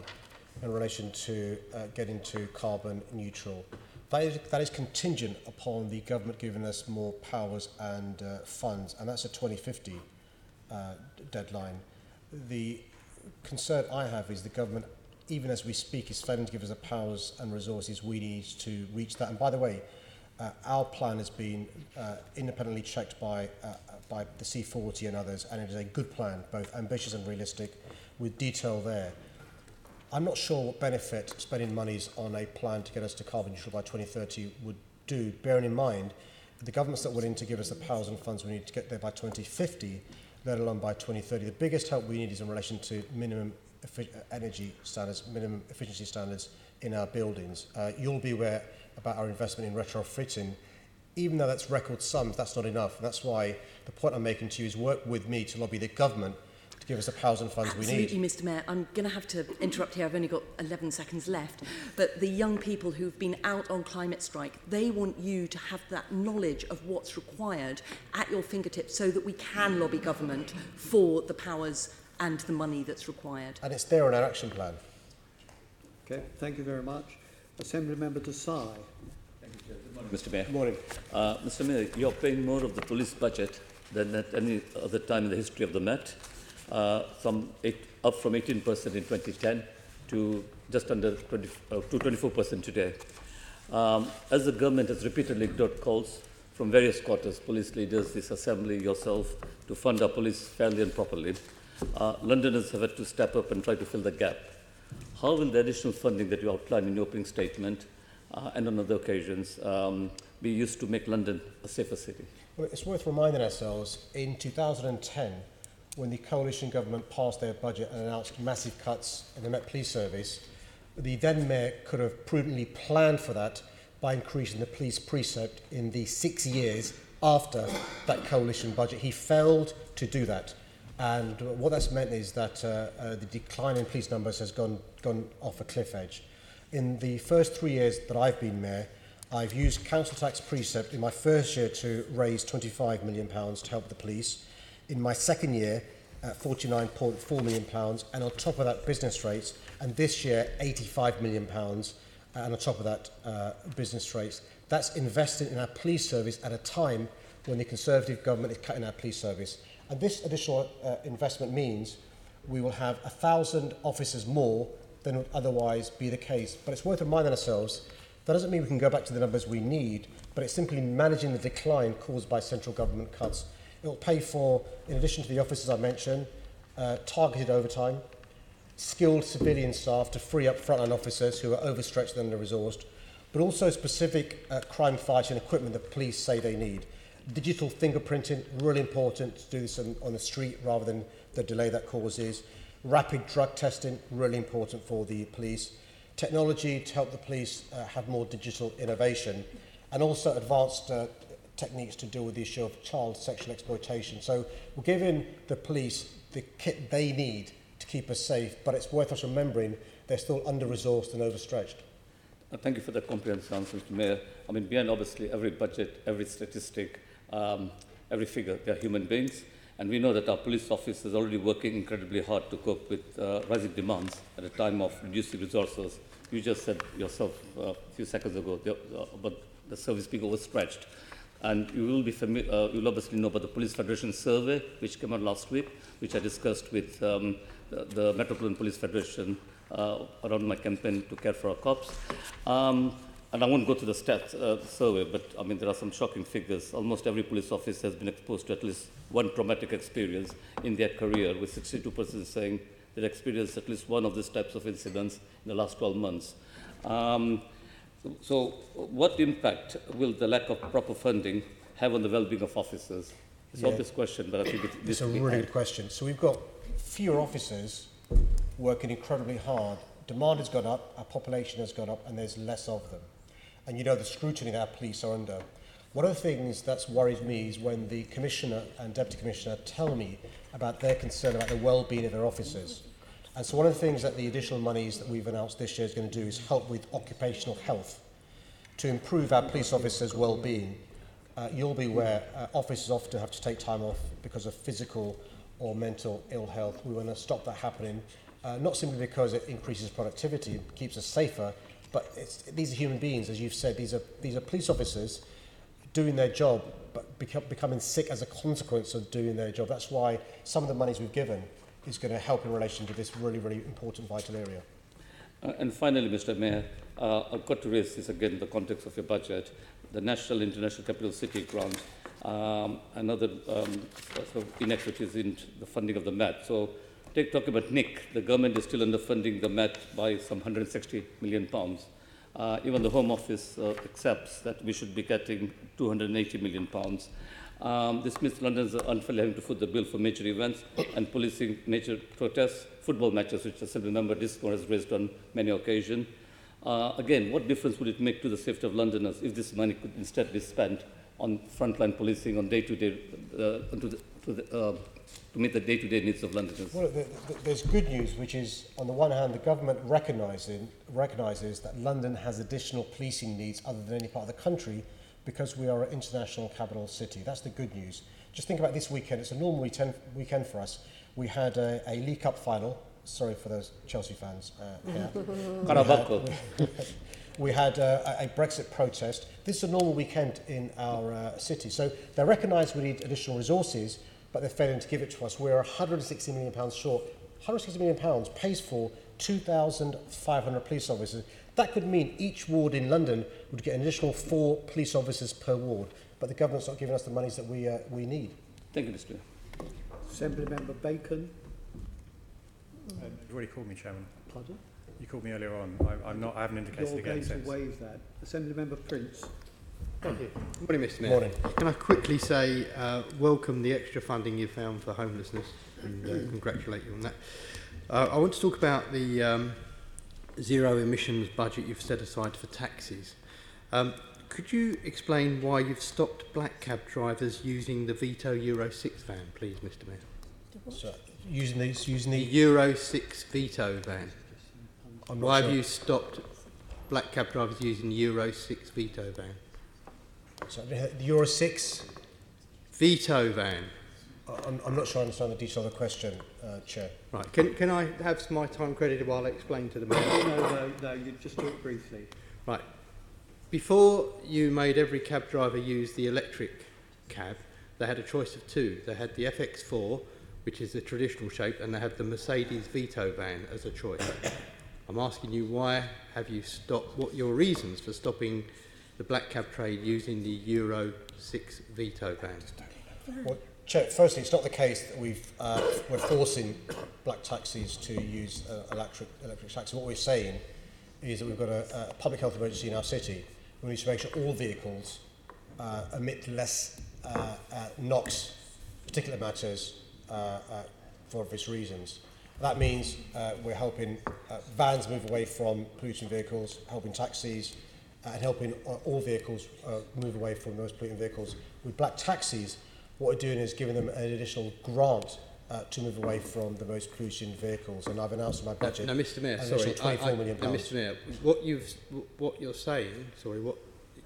in relation to getting to carbon neutral. That is contingent upon the government giving us more powers and funds, and that's a 2050 deadline. The concern I have is the government, even as we speak, is failing to give us the powers and resources we need to reach that. And by the way, our plan has been independently checked by the C40 and others, and it is a good plan, both ambitious and realistic, with detail there. I'm not sure what benefit spending monies on a plan to get us to carbon neutral by 2030 would do, bearing in mind The government's not willing to give us the powers and funds we need to get there by 2050, let alone by 2030. The biggest help we need is in relation to minimum energy standards, minimum efficiency standards in our buildings. You'll be aware about our investment in retrofitting. Even though that's record sums, that's not enough. And that's why the point I'm making to you is work with me to lobby the government to give us the powers and funds we need. Absolutely, Mr Mayor. I'm going to have to interrupt here. I've only got 11 seconds left. But the young people who've been out on climate strike, they want you to have that knowledge of what's required at your fingertips so that we can lobby government for the powers and the money that's required. And it's there in our action plan. Okay, thank you very much. Assembly Member Desai. Mr. Mayor. Good morning. Mr. Mayor, you're paying more of the police budget than at any other time in the history of the Met, up from 18% in 2010 to just under 24% today. As the government has repeatedly ignored calls from various quarters, police leaders, this assembly, yourself, to fund our police fairly and properly, Londoners have had to step up and try to fill the gap. How will the additional funding that you outlined in your opening statement and on other occasions be used to make London a safer city? Well, it's worth reminding ourselves, in 2010, when the coalition government passed their budget and announced massive cuts in the Met Police Service, the then Mayor could have prudently planned for that by increasing the police precept in the 6 years after that coalition budget. He failed to do that. And what that's meant is that the decline in police numbers has gone off a cliff edge. In the first 3 years that I've been Mayor, I've used council tax precept in my first year to raise £25 million to help the police. In my second year, £49.4 million, and on top of that, business rates. And this year, £85 million, and on top of that, business rates. That's invested in our police service at a time when the Conservative government is cutting our police service. And this additional investment means we will have 1,000 officers more than would otherwise be the case. But it's worth reminding ourselves, that doesn't mean we can go back to the numbers we need, but it's simply managing the decline caused by central government cuts. It will pay for, in addition to the officers I mentioned, targeted overtime, skilled civilian staff to free up frontline officers who are overstretched and under-resourced, but also specific crime-fighting equipment that police say they need. Digital fingerprinting, really important to do this on the street rather than the delay that causes. Rapid drug testing, really important for the police. Technology to help the police have more digital innovation, and also advanced techniques to deal with the issue of child sexual exploitation. So we're giving the police the kit they need to keep us safe, but it's worth us remembering they're still under-resourced and overstretched. Thank you for that comprehensive answer, Mr. Mayor. I mean, beyond obviously every budget, every statistic, every figure, they are human beings. And we know that our police officers are already working incredibly hard to cope with rising demands at a time of reducing resources. You just said yourself a few seconds ago about the service being overstretched. And you will be you'll obviously know about the Police Federation survey, which came out last week, which I discussed with the Metropolitan Police Federation around my campaign to care for our cops. And I won't go to the stats survey, but I mean, there are some shocking figures. Almost every police officer has been exposed to at least one traumatic experience in their career, with 62% saying they've experienced at least one of these types of incidents in the last 12 months. So what impact will the lack of proper funding have on the well-being of officers? It's an obvious question, but I think it's a really good question. So we've got fewer officers working incredibly hard. Demand has gone up, our population has gone up, and there's less of them. And you know the scrutiny that our police are under. One of the things that's worried me is when the Commissioner and Deputy Commissioner tell me about their concern about the well-being of their officers. And so one of the things that the additional monies that we've announced this year is going to do is help with occupational health to improve our police officers' well-being. You'll be aware officers often have to take time off because of physical or mental ill health. We want to stop that happening, not simply because it increases productivity, keeps us safer, but these are human beings, as you've said. These are police officers doing their job, but becoming sick as a consequence of doing their job. That's why some of the monies we've given is going to help in relation to this really, really important, vital area. And finally, Mr. Mayor, I've got to raise this again in the context of your budget, the National International Capital City grant, and other sort of inequities in the funding of the Met. So talking about NIC, the government is still underfunding the Met by some £160 million. Even the Home Office accepts that we should be getting £280 million. This means London is unfairly having to foot the bill for major events and policing major protests, football matches, which Assembly Member Disco has raised on many occasions. Again, what difference would it make to the safety of Londoners if this money could instead be spent on frontline policing, on day-to-day, to meet the day-to-day needs of Londoners? Well, there's good news, which is, on the one hand, the government recognises that London has additional policing needs other than any part of the country because we are an international capital city. That's the good news. Just think about this weekend. It's a normal weekend for us. We had a League Cup final. Sorry for those Chelsea fans. We had a Brexit protest. This is a normal weekend in our city. So they recognise we need additional resources, but they're failing to give it to us. We're £160 million short. £160 million pays for 2,500 police officers. That could mean each ward in London would get an additional 4 police officers per ward, but the government's not giving us the monies that we need. Thank you, Mr. Assembly Member Bacon. You've already called me, Chairman. Pardon? You called me earlier on. I haven't indicated You're again going since. to waive that. Assembly Member Prince. Thank you. Good morning, Mr. Mayor. Morning. Can I quickly say welcome the extra funding you found for homelessness and congratulate you on that. I want to talk about the zero emissions budget you've set aside for taxis. Could you explain why you've stopped black cab drivers using the Vito Euro 6 van, please, Mr. Mayor? So, using the Euro 6 Vito van. Why have you stopped black cab drivers using the Euro 6 Vito van? So, the Euro 6? Vito van. I'm not sure I understand the detail of the question, Chair. Right. Can I have my time credited while I explain to the Mayor? No, you just talk briefly. Right. Before you made every cab driver use the electric cab, they had a choice of 2. They had the FX4, which is the traditional shape, and they have the Mercedes Vito van as a choice. I'm asking you, why have you stopped, what are your reasons for stopping the black cab trade using the Euro 6 Vito van? Well, Chair, firstly, it's not the case that we're forcing black taxis to use electric taxis. What we're saying is that we've got a public health emergency in our city. We need to make sure all vehicles emit less NOx, particulate matters, for obvious reasons. That means we're helping vans move away from polluting vehicles, helping taxis, and helping all vehicles move away from those polluting vehicles. With black taxis, what we're doing is giving them an additional grant to move away from the most polluting vehicles, and I've announced in my budget. Now, Mr. Mayor, an sorry, additional £24 million. Now, Mr. Mayor, what you're saying, what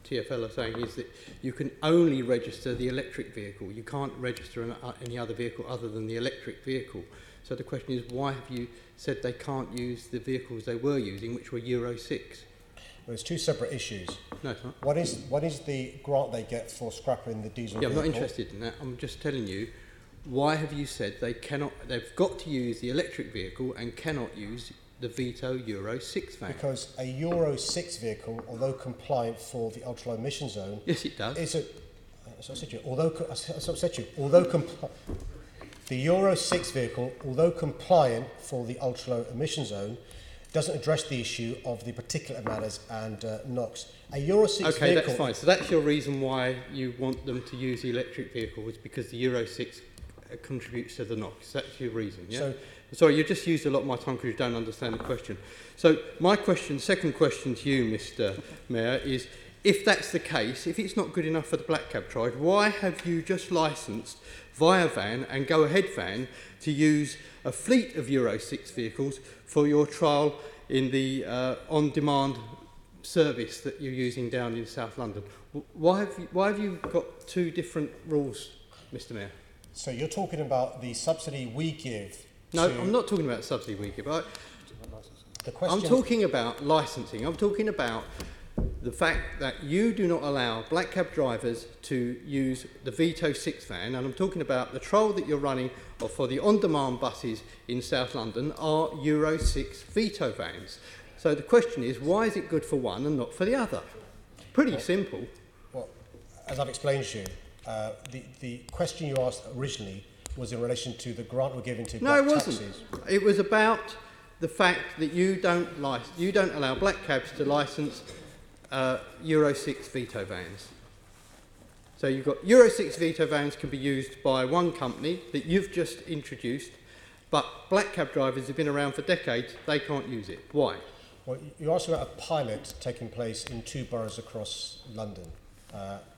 TfL are saying is that you can only register the electric vehicle. You can't register any other vehicle other than the electric vehicle. So the question is, why have you said they can't use the vehicles they were using, which were Euro 6? Well, there's 2 separate issues. No, it's not. What is the grant they get for scrapping the diesel Yeah, I'm vehicle? not interested in that. I'm just telling you, why have you said they've got to use the electric vehicle and cannot use the Vito Euro 6 van? Because a Euro 6 vehicle, although compliant for the ultra-low emission zone... Yes, it does. Is the Euro 6 vehicle, although compliant for the ultra-low emission zone, doesn't address the issue of the particulate matters and NOx. A Euro 6 okay, vehicle... that's fine. So that's your reason why you want them to use the electric vehicle, is because the Euro 6 contributes to the NOx. That's your reason, yeah? So, sorry, you just used a lot of my time because you don't understand the question. So my second question to you, Mr. Mayor, is if that's the case, if it's not good enough for the black cab trade, why have you just licensed Via Van and Go Ahead Van to use a fleet of Euro 6 vehicles for your trial in the on-demand service that you're using down in South London? Why have you got 2 different rules, Mr. Mayor? So you're talking about the subsidy we give No, I'm not talking about subsidy we give. The question... I'm talking about licensing. I'm talking about the fact that you do not allow black cab drivers to use the Vito 6 van, and I'm talking about the trial that you're running for the on-demand buses in South London are Euro 6 Vito vans. So the question is, why is it good for one and not for the other? Pretty simple. Well, as I've explained to you, the question you asked originally was in relation to the grant we're giving to black taxis. No, it wasn't. It was about the fact that you don't allow black cabs to licence Euro 6 veto vans. So you've got Euro 6 veto vans can be used by one company that you've just introduced, but black cab drivers have been around for decades, they can't use it. Why? Well, you asked about a pilot taking place in 2 boroughs across London,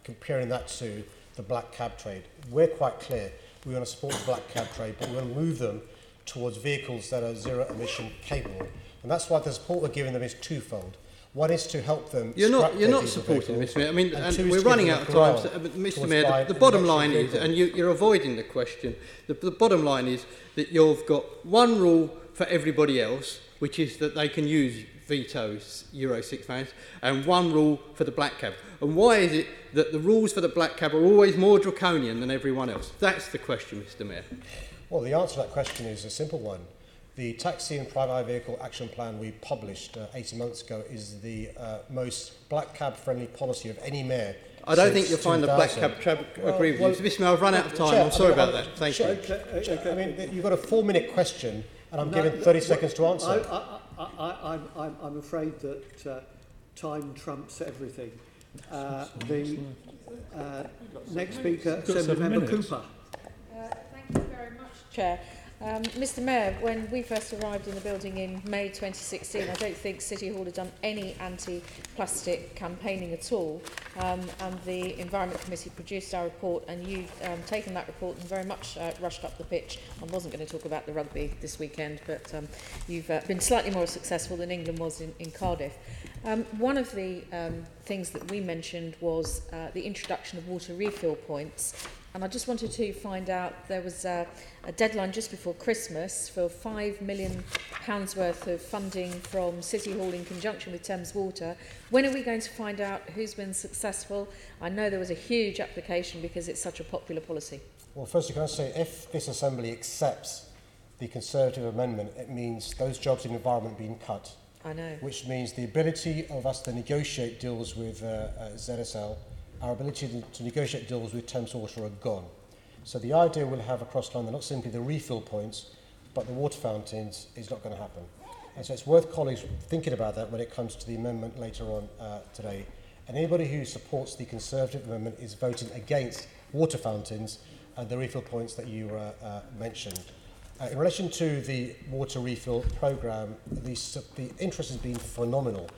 comparing that to the black cab trade. We're quite clear. We want to support the black cab trade, but we want to move them towards vehicles that are zero emission capable. And that's why the support we're giving them is twofold. One is to help them. You're not supporting, Mr. Mayor. I mean, and we're running out of time, so, Mr. Mayor. The bottom line is, and you're avoiding the question. The bottom line is that you've got one rule for everybody else, which is that they can use vetoes Euro 6 vans, and one rule for the black cab. And why is it that the rules for the black cab are always more draconian than everyone else? That's the question, Mr. Mayor. Well, the answer to that question is a simple one. The Taxi and Private Hire Vehicle Action Plan we published 18 months ago is the most black cab friendly policy of any mayor. I don't think you'll find the black cab agree with you. Mr. Mayor, I've run out of time. Chair, I'm sorry about that. Thank you. Okay. I mean, you've got a 4-minute question, and I'm given 30 seconds to answer. I'm afraid that time trumps everything. The next speaker, Assemblymember Cooper. Thank you very much, Chair. Mr. Mayor, when we first arrived in the building in May 2016, I don't think City Hall had done any anti-plastic campaigning at all. And the Environment Committee produced our report, and you've taken that report and very much rushed up the pitch. I wasn't going to talk about the rugby this weekend, but you've been slightly more successful than England was in Cardiff. One of the things that we mentioned was the introduction of water refill points. And I just wanted to find out, there was a deadline just before Christmas for £5 million worth of funding from City Hall in conjunction with Thames Water. When are we going to find out who's been successful? I know there was a huge application because it's such a popular policy. Well, firstly, can I say, if this Assembly accepts the Conservative amendment, it means those jobs in the environment being cut. I know. Which means the ability of us to negotiate deals with ZSL, our ability to negotiate deals with Thames Water are gone. So the idea we'll have across London, not simply the refill points, but the water fountains, is not going to happen. And so it's worth colleagues thinking about that when it comes to the amendment later on today. And anybody who supports the Conservative amendment is voting against water fountains and the refill points that you mentioned. In relation to the water refill programme, the interest has been phenomenal.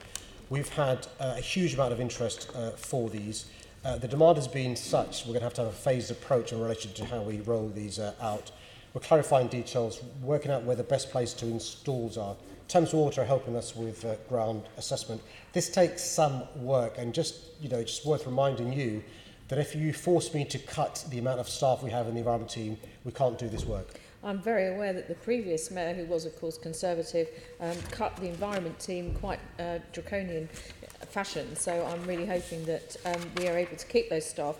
We've had a huge amount of interest for these. The demand has been such, we're going to have a phased approach in relation to how we roll these out. We're clarifying details, working out where the best place to installs are. Thames Water are helping us with ground assessment. This takes some work, and just worth reminding you that if you force me to cut the amount of staff we have in the environment team, we can't do this work. I'm very aware that the previous mayor, who was of course Conservative, cut the environment team quite draconian fashion, so I'm really hoping that we are able to keep those staff.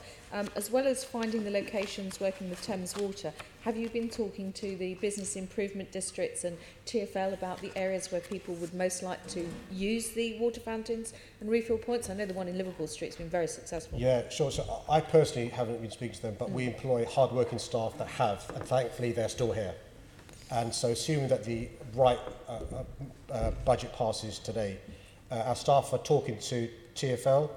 As well as finding the locations working with Thames Water, have you been talking to the business improvement districts and TfL about the areas where people would most like to use the water fountains and refill points? I know the one in Liverpool Street has been very successful. Yeah, sure. So I personally haven't been speaking to them, but we employ hard-working staff that have, and thankfully they're still here. And so assuming that the right budget passes today, our staff are talking to TfL,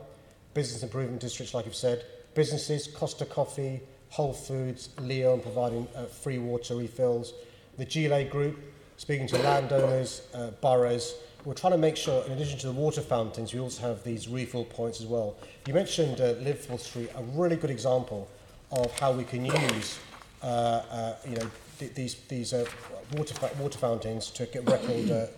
business improvement districts, like you've said, businesses, Costa Coffee, Whole Foods, Leo, providing free water refills. The GLA group, speaking to landowners, boroughs. We're trying to make sure, in addition to the water fountains, we also have these refill points as well. You mentioned Liverpool Street, a really good example of how we can use these water fountains to get record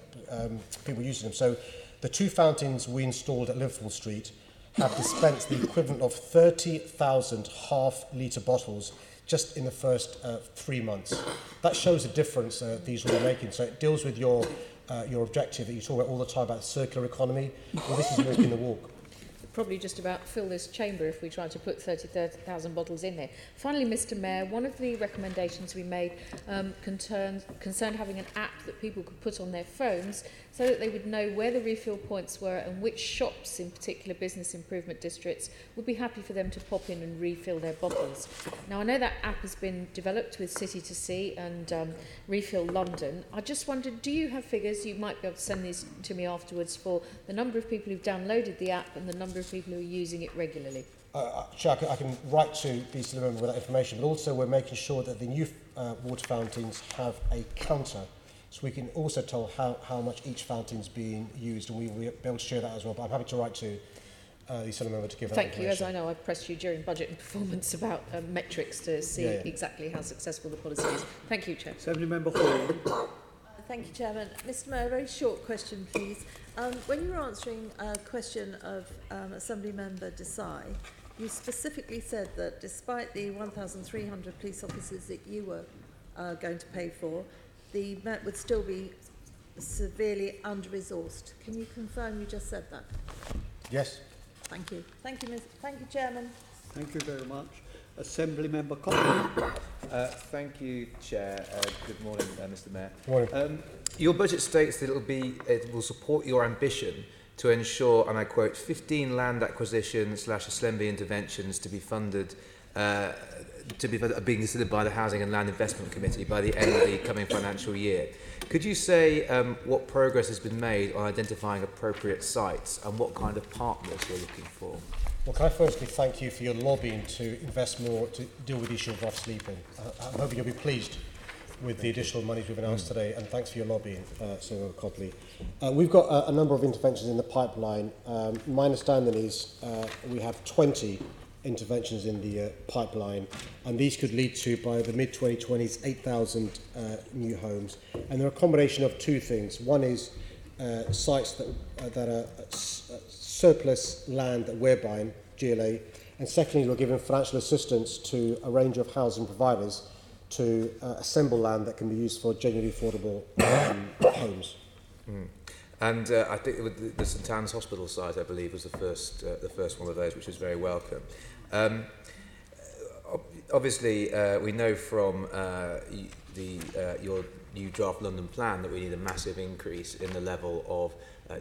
people using them. So the 2 fountains we installed at Liverpool Street have dispensed the equivalent of 30,000 half-litre bottles just in the first 3 months. That shows the difference these will be making. So it deals with your objective that you talk about all the time about the circular economy. Well, this is walking the walk. probably just about fill this chamber if we try to put 30,000 bottles in there. Finally, Mr Mayor, one of the recommendations we made concerned having an app that people could put on their phones so that they would know where the refill points were and which shops in particular business improvement districts would be happy for them to pop in and refill their bottles. Now, I know that app has been developed with City to Sea and Refill London. I just wondered, do you have figures? You might be able to send these to me afterwards for the number of people who've downloaded the app and the number of people who are using it regularly. Chair, I can write to the City member with that information, but also we're making sure that the new water fountains have a counter, so we can also tell how much each fountain's being used, and we will be able to share that as well. But I'm happy to write to the City member to give that Thank you. As information. I know, I pressed you during budget and performance about metrics to see exactly how successful the policy is. Thank you, Chair. Assembly Member Hall. Thank you, Chairman. Mr Mayor, a very short question, please. When you were answering a question of Assembly Member Desai, you specifically said that despite the 1,300 police officers that you were going to pay for, the Met would still be severely under-resourced. Can you confirm you just said that? Yes. Thank you. Thank you, Thank you, Chairman. Thank you very much. Assembly Member Copley. Thank you, Chair. Good morning, Mr Mayor. Good morning. Your budget states that it will support your ambition to ensure, and I quote, 15 land acquisitions / assembly interventions to be funded, being considered by the Housing and Land Investment Committee by the end of the coming financial year. Could you say what progress has been made on identifying appropriate sites and what kind of partners you're looking for? Well, can I firstly thank you for your lobbying to invest more to deal with the issue of rough sleeping. I'm hoping you'll be pleased with the additional monies we've announced today, and thanks for your lobbying, Senator Copley. We've got a number of interventions in the pipeline. My understanding is we have 20 interventions in the pipeline, and these could lead to, by the mid-2020s, 8,000 new homes. And they're a combination of two things. One is sites that are surplus land that we're buying, GLA, and secondly, we're giving financial assistance to a range of housing providers to assemble land that can be used for genuinely affordable homes. Mm. And I think the St Anne's Hospital site, I believe, was the first one of those, which is very welcome. Obviously, we know from your new draft London plan that we need a massive increase in the level of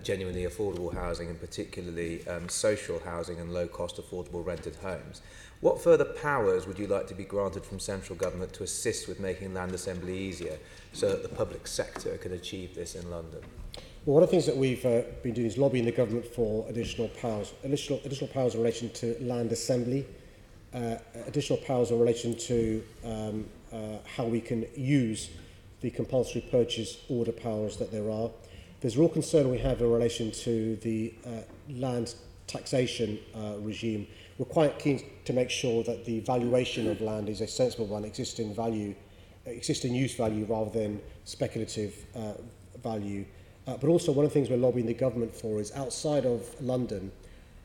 genuinely affordable housing, and particularly social housing and low-cost affordable rented homes. What further powers would you like to be granted from central government to assist with making land assembly easier so that the public sector can achieve this in London? Well, one of the things that we've been doing is lobbying the government for additional powers in relation to land assembly, additional powers in relation to how we can use the compulsory purchase order powers that there are. There's real concern we have in relation to the land taxation regime. We're quite keen to make sure that the valuation of land is a sensible one, existing use value rather than speculative value. But also one of the things we're lobbying the government for is outside of London,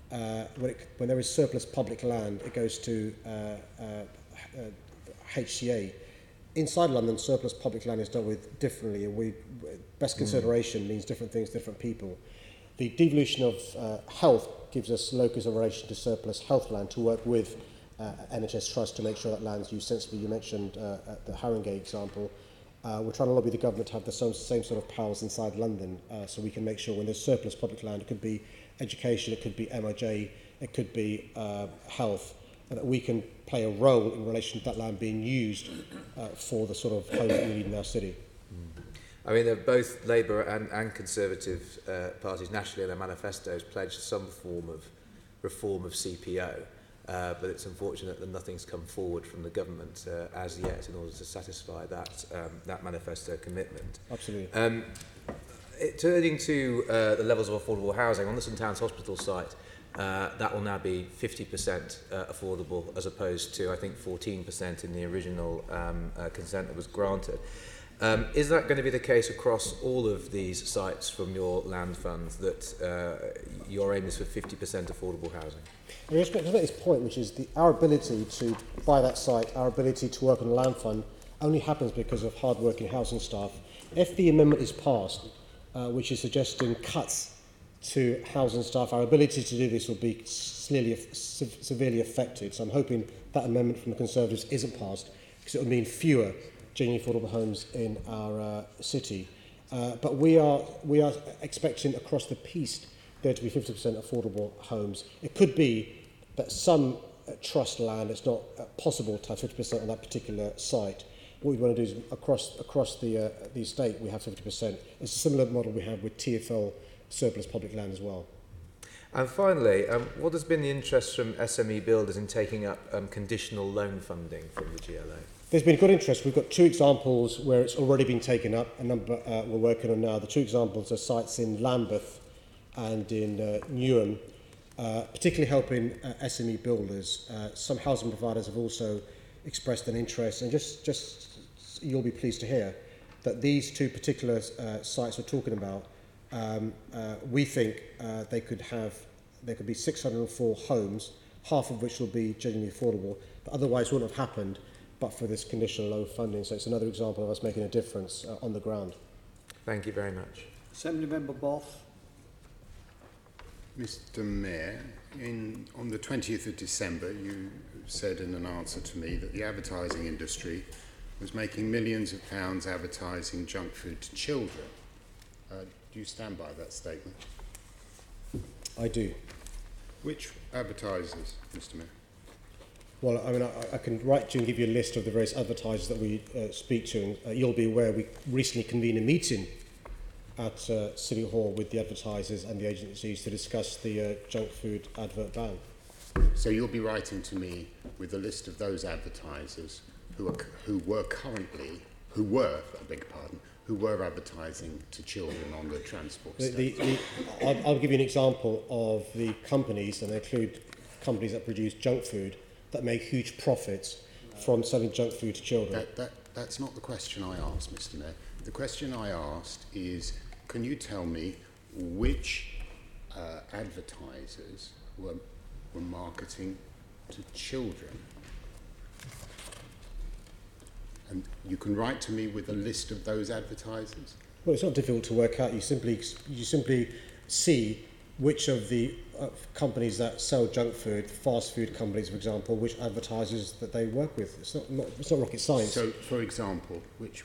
when there is surplus public land, it goes to HCA. Inside London, surplus public land is dealt with differently, and best consideration means different things to different people. The devolution of health gives us locus in relation to surplus health land to work with NHS Trust to make sure that land's used sensibly. You mentioned the Haringey example. We're trying to lobby the government to have the same sort of powers inside London, so we can make sure when there's surplus public land, it could be education, it could be MOJ, it could be health, and that we can play a role in relation to that land being used for the sort of homes that we need in our city. I mean, both Labour and Conservative parties nationally in their manifestos pledged some form of reform of CPO, but it's unfortunate that nothing's come forward from the government as yet in order to satisfy that manifesto commitment. Absolutely. Turning to the levels of affordable housing, on the St Anne's Hospital site, that will now be 50% affordable as opposed to, I think, 14% in the original consent that was granted. Is that going to be the case across all of these sites from your land funds, that your aim is for 50% affordable housing? I mean, to make this point, which is our ability to buy that site, our ability to work on the land fund, only happens because of hard-working housing staff. If the amendment is passed, which is suggesting cuts to housing staff, our ability to do this will be severely affected. So I'm hoping that amendment from the Conservatives isn't passed, because it would mean fewer genuinely affordable homes in our city. But we are expecting across the piece there to be 50% affordable homes. It could be that some trust land, it's not possible to have 50% on that particular site. What we want to do is across the estate we have 50%. It's a similar model we have with TfL surplus public land as well. And finally, what has been the interest from SME builders in taking up conditional loan funding from the GLA? There's been good interest. We've got 2 examples where it's already been taken up, a number we're working on now. The 2 examples are sites in Lambeth and in Newham, particularly helping SME builders. Some housing providers have also expressed an interest, and just you'll be pleased to hear that these 2 particular sites we're talking about, we think there could be 604 homes, half of which will be genuinely affordable, but otherwise wouldn't have happened but for this conditional loan funding. So it's another example of us making a difference on the ground. Thank you very much. Assembly Member Boff. Mr. Mayor, on the 20th of December, you said in an answer to me that the advertising industry was making millions of pounds advertising junk food to children. Do you stand by that statement? I do. Which advertisers, Mr. Mayor? Well, I mean, I can write to you and give you a list of the various advertisers that we speak to. And, you'll be aware we recently convened a meeting at City Hall with the advertisers and the agencies to discuss the junk food advert ban. So you'll be writing to me with a list of those advertisers who were advertising to children on the transport station. I'll give you an example of the companies, and they include companies that produce junk food that make huge profits from selling junk food to children. That's not the question I asked, Mr. Mayor. The question I asked is, can you tell me which advertisers were marketing to children? And you can write to me with a list of those advertisers? Well, it's not difficult to work out. You simply see which of the companies that sell junk food, fast food companies, for example, which advertisers that they work with. It's not rocket science. So, for example, which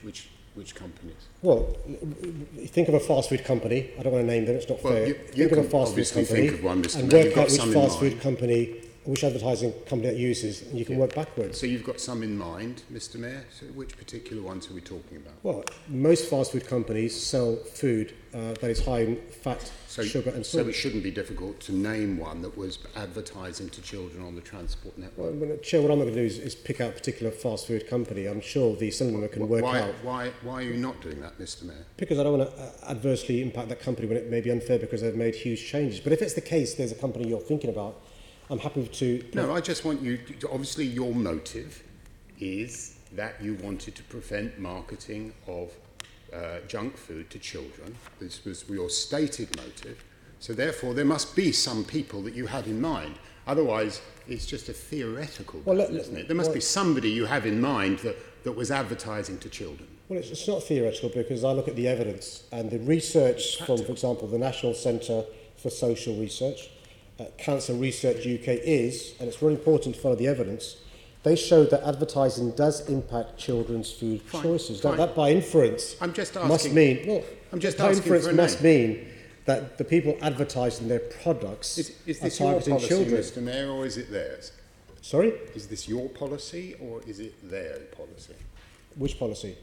companies? Well, think of a fast food company. I don't want to name them. It's not fair. Think of a fast food company think of one, Mr. and work out which fast food company, which advertising company that uses, and you can work backwards. So you've got some in mind, Mr. Mayor. So which particular ones are we talking about? Well, most fast food companies sell food that is high in fat, sugar and salt. So it shouldn't be difficult to name one that was advertising to children on the transport network. Well, Chair, what I'm going to do is pick out a particular fast food company. I'm sure the Assemblyman can work out. Why are you not doing that, Mr. Mayor? Because I don't want to adversely impact that company when it may be unfair because they've made huge changes. But if it's the case, there's a company you're thinking about, I'm happy to... No, I just want you... Obviously, your motive is that you wanted to prevent marketing of junk food to children. This was your stated motive. So therefore, there must be some people that you had in mind. Otherwise, it's just a theoretical ban, isn't it? There must be somebody you have in mind that was advertising to children. Well, it's not theoretical because I look at the evidence and the research from, for example, the National Centre for Social Research, Cancer Research UK is, and it's really important to follow the evidence, they show that advertising does impact children's food choices. Fine. That by inference must mean that the people advertising their products is this are targeting your policy, children. Mr. Mayor, or is it theirs? Sorry? Is this your policy or is it their policy? Which policy?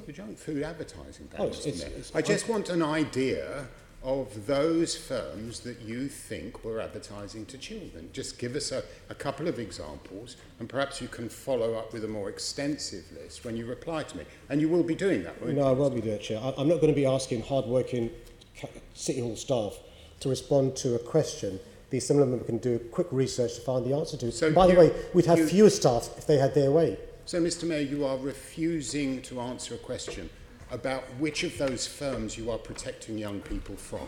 The junk food advertising ban, Mr. Mayor. I just want an idea of those firms that you think were advertising to children. Just give us a couple of examples, and perhaps you can follow up with a more extensive list when you reply to me. And you will be doing that, won't you? No, I won't be doing it, Chair. I'm not going to be asking hard-working City Hall staff to respond to a question the Assemblyman can do quick research to find the answer to. So by the way, we'd have fewer staff if they had their way. So, Mr. Mayor, you are refusing to answer a question about which of those firms you are protecting young people from.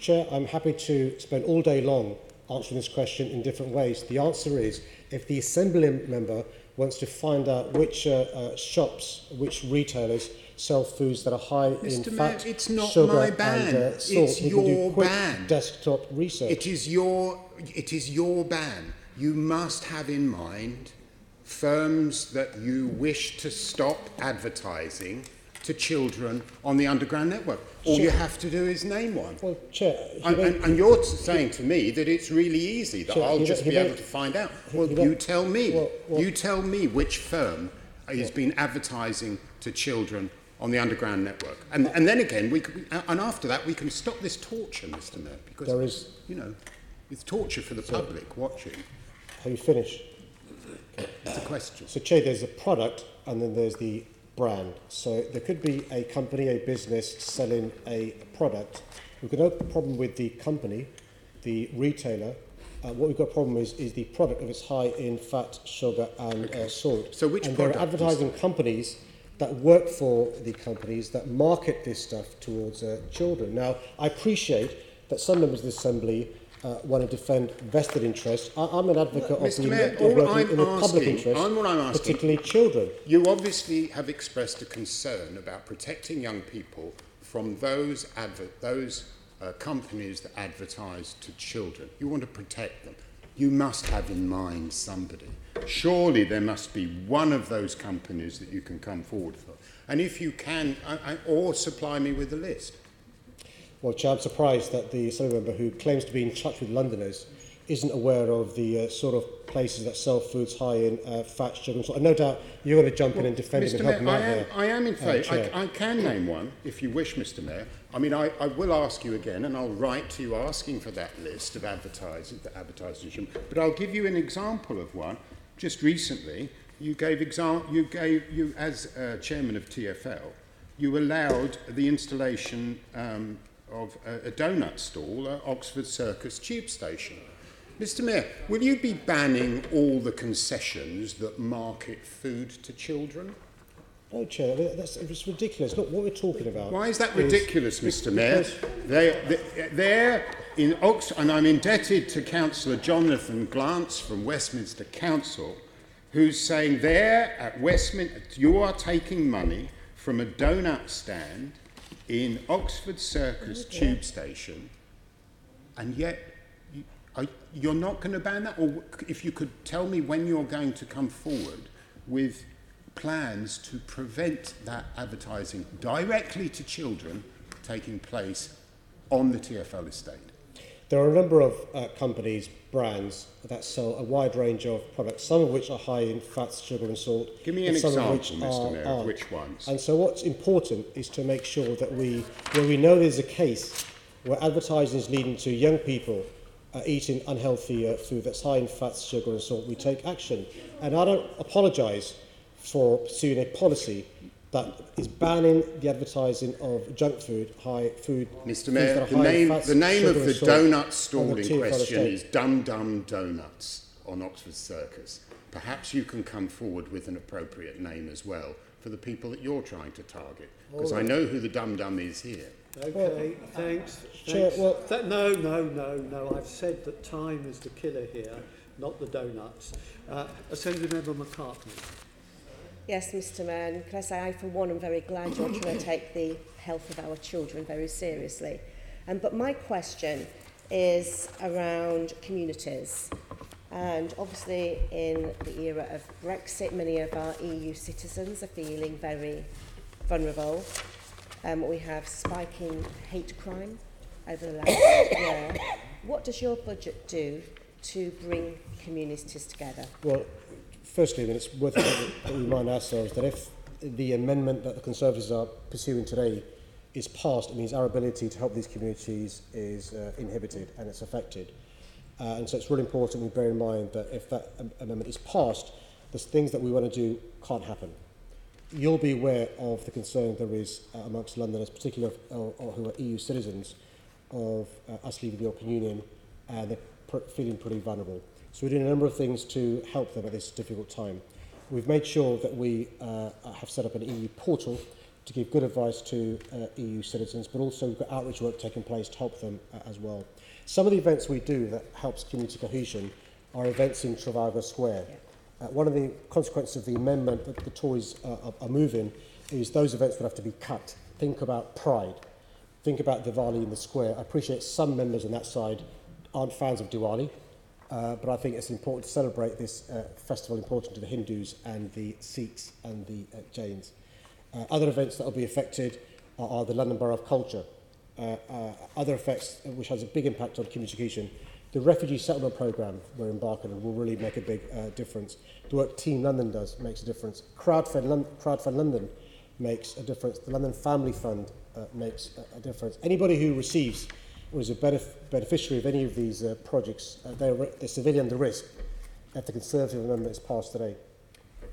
Chair, I'm happy to spend all day long answering this question in different ways. The answer is, if the Assembly member wants to find out which shops, which retailers sell foods that are high in Mr. fat, Mayor, it's not sugar my ban. and salt. It's You can do your quick ban. desktop research. It is your ban. You must have in mind firms that you wish to stop advertising to children on the underground network. All you have to do is name one. Well, Chair, and you're saying to me that it's really easy, that Chair, I'll just be able to find out. Well, you tell me. You tell me which firm has been advertising to children on the underground network. And then again, and after that, we can stop this torture, Mr. Mayor, because there is, it's torture for the public watching. Have you finished? Okay. It's a question. So, Chair, there's a product and then there's the brand. So there could be a company, a business selling a product. We've got no problem with the company, the retailer. What we've got a problem is the product, if it's high in fat, sugar and salt. So which and product? there are advertising companies that work for the companies that market this stuff towards children. Now, I appreciate that some members of the Assembly want to defend vested interests. I'm an advocate of Mr. the Mayor, in the public interest, particularly children. You obviously have expressed a concern about protecting young people from those companies that advertise to children. You want to protect them. You must have in mind somebody. Surely there must be one of those companies that you can come forward for. And if you can, or supply me with a list. Well, Chair, I'm surprised that the Assembly member who claims to be in touch with Londoners isn't aware of the sort of places that sell foods high in fat, sugar and salt. And no doubt you're going to jump in and defend him and help him out here. I am in favour. I can name one, if you wish, Mr. Mayor. I mean, I will ask you again, and I'll write to you asking for that list of advertisers, but I'll give you an example of one. Just recently, you as chairman of TfL, you allowed the installation of a donut stall at Oxford Circus tube station. Mr. Mayor, will you be banning all the concessions that market food to children? No, Chair, it's ridiculous. Look, what we're talking about... Why is that ridiculous, Mr. Mayor? They're in Oxford, and I'm indebted to Councillor Jonathan Glance from Westminster Council, who's saying there at Westminster, you are taking money from a donut stand in Oxford Circus tube station, and yet you're not going to ban that? Or if you could tell me when you're going to come forward with plans to prevent that advertising directly to children taking place on the TfL estate. There are a number of companies, brands, that sell a wide range of products, some of which are high in fats, sugar and salt. Give me an example, Mr. Mayor, of which ones. And so what's important is to make sure that where we know there's a case where advertising is leading to young people eating unhealthy food that's high in fats, sugar and salt, we take action. And I don't apologise for pursuing a policy that is banning the advertising of junk food, high food. Mr. Mayor, the name of the donut stall in question is Dum Dum Donuts on Oxford Circus. Perhaps you can come forward with an appropriate name as well for the people that you're trying to target, because I know who the Dum Dum is here. Okay, thanks. Chair, No. I've said that time is the killer here, not the donuts. Assembly Member McCartney. Yes, Mr. Mayor, and can I say I, for one, am very glad you're trying to take the health of our children very seriously. But my question is around communities. And obviously, in the era of Brexit, many of our EU citizens are feeling very vulnerable. We have spiking hate crime over the last year. What does your budget do to bring communities together? Well, firstly, then it's worth it that we remind ourselves that if the amendment that the Conservatives are pursuing today is passed, it means our ability to help these communities is inhibited and it's affected. And so it's really important we bear in mind that if that amendment is passed, the things that we want to do can't happen. You'll be aware of the concern there is amongst Londoners, particularly who are EU citizens, of us leaving the European Union, and they're feeling pretty vulnerable. So we're doing a number of things to help them at this difficult time. We've made sure that we have set up an EU portal to give good advice to EU citizens, but also we've got outreach work taking place to help them as well. Some of the events we do that helps community cohesion are events in Trafalgar Square. One of the consequences of the amendment that the Tories are moving is those events would have to be cut. Think about Pride. Think about Diwali in the square. I appreciate some members on that side aren't fans of Diwali, but I think it's important to celebrate this festival important to the Hindus and the Sikhs and the Jains. Other events that will be affected are the London Borough of Culture. Other effects which has a big impact on communication. The refugee settlement programme we're embarking on will really make a big difference. The work Team London does makes a difference. Crowdfund London makes a difference. The London Family Fund makes a difference. Anybody who receives or is a beneficiary of any of these projects, they're severely under risk if the Conservative amendment is passed today.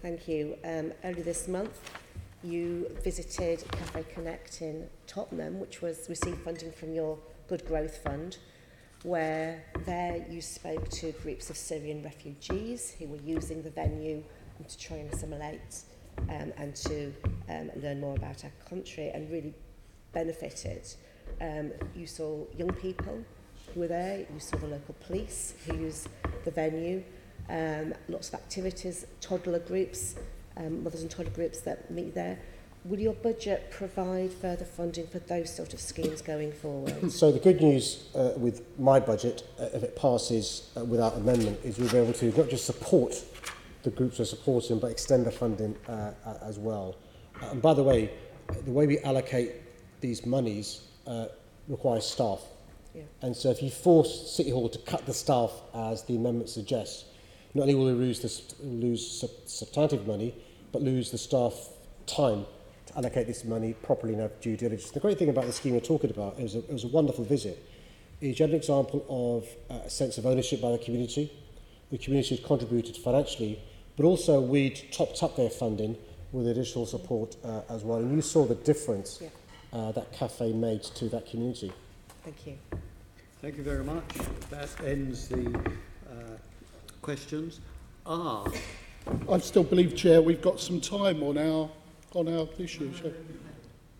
Thank you. Earlier this month, you visited Cafe Connect in Tottenham, which received funding from your Good Growth Fund, where there you spoke to groups of Syrian refugees who were using the venue to try and assimilate and to learn more about our country and really benefited. You saw young people who were there, you saw the local police who use the venue, lots of activities, toddler groups, mothers and toddler groups that meet there. Will your budget provide further funding for those sort of schemes going forward? So the good news with my budget, if it passes without amendment, is we'll be able to not just support the groups we're supporting, but extend the funding as well. And by the way we allocate these monies requires staff. Yeah. And so if you force City Hall to cut the staff, as the amendment suggests, not only will we lose substantive money, but lose the staff time to allocate this money properly and have due diligence. The great thing about the scheme we're talking about, it was a wonderful visit, is yet an example of a sense of ownership by the community. The community has contributed financially, but also we'd topped up their funding with additional support as well. And you saw the difference that cafe made to that community. Thank you. Thank you very much. That ends the questions. I still believe, Chair, we've got some time on our issue.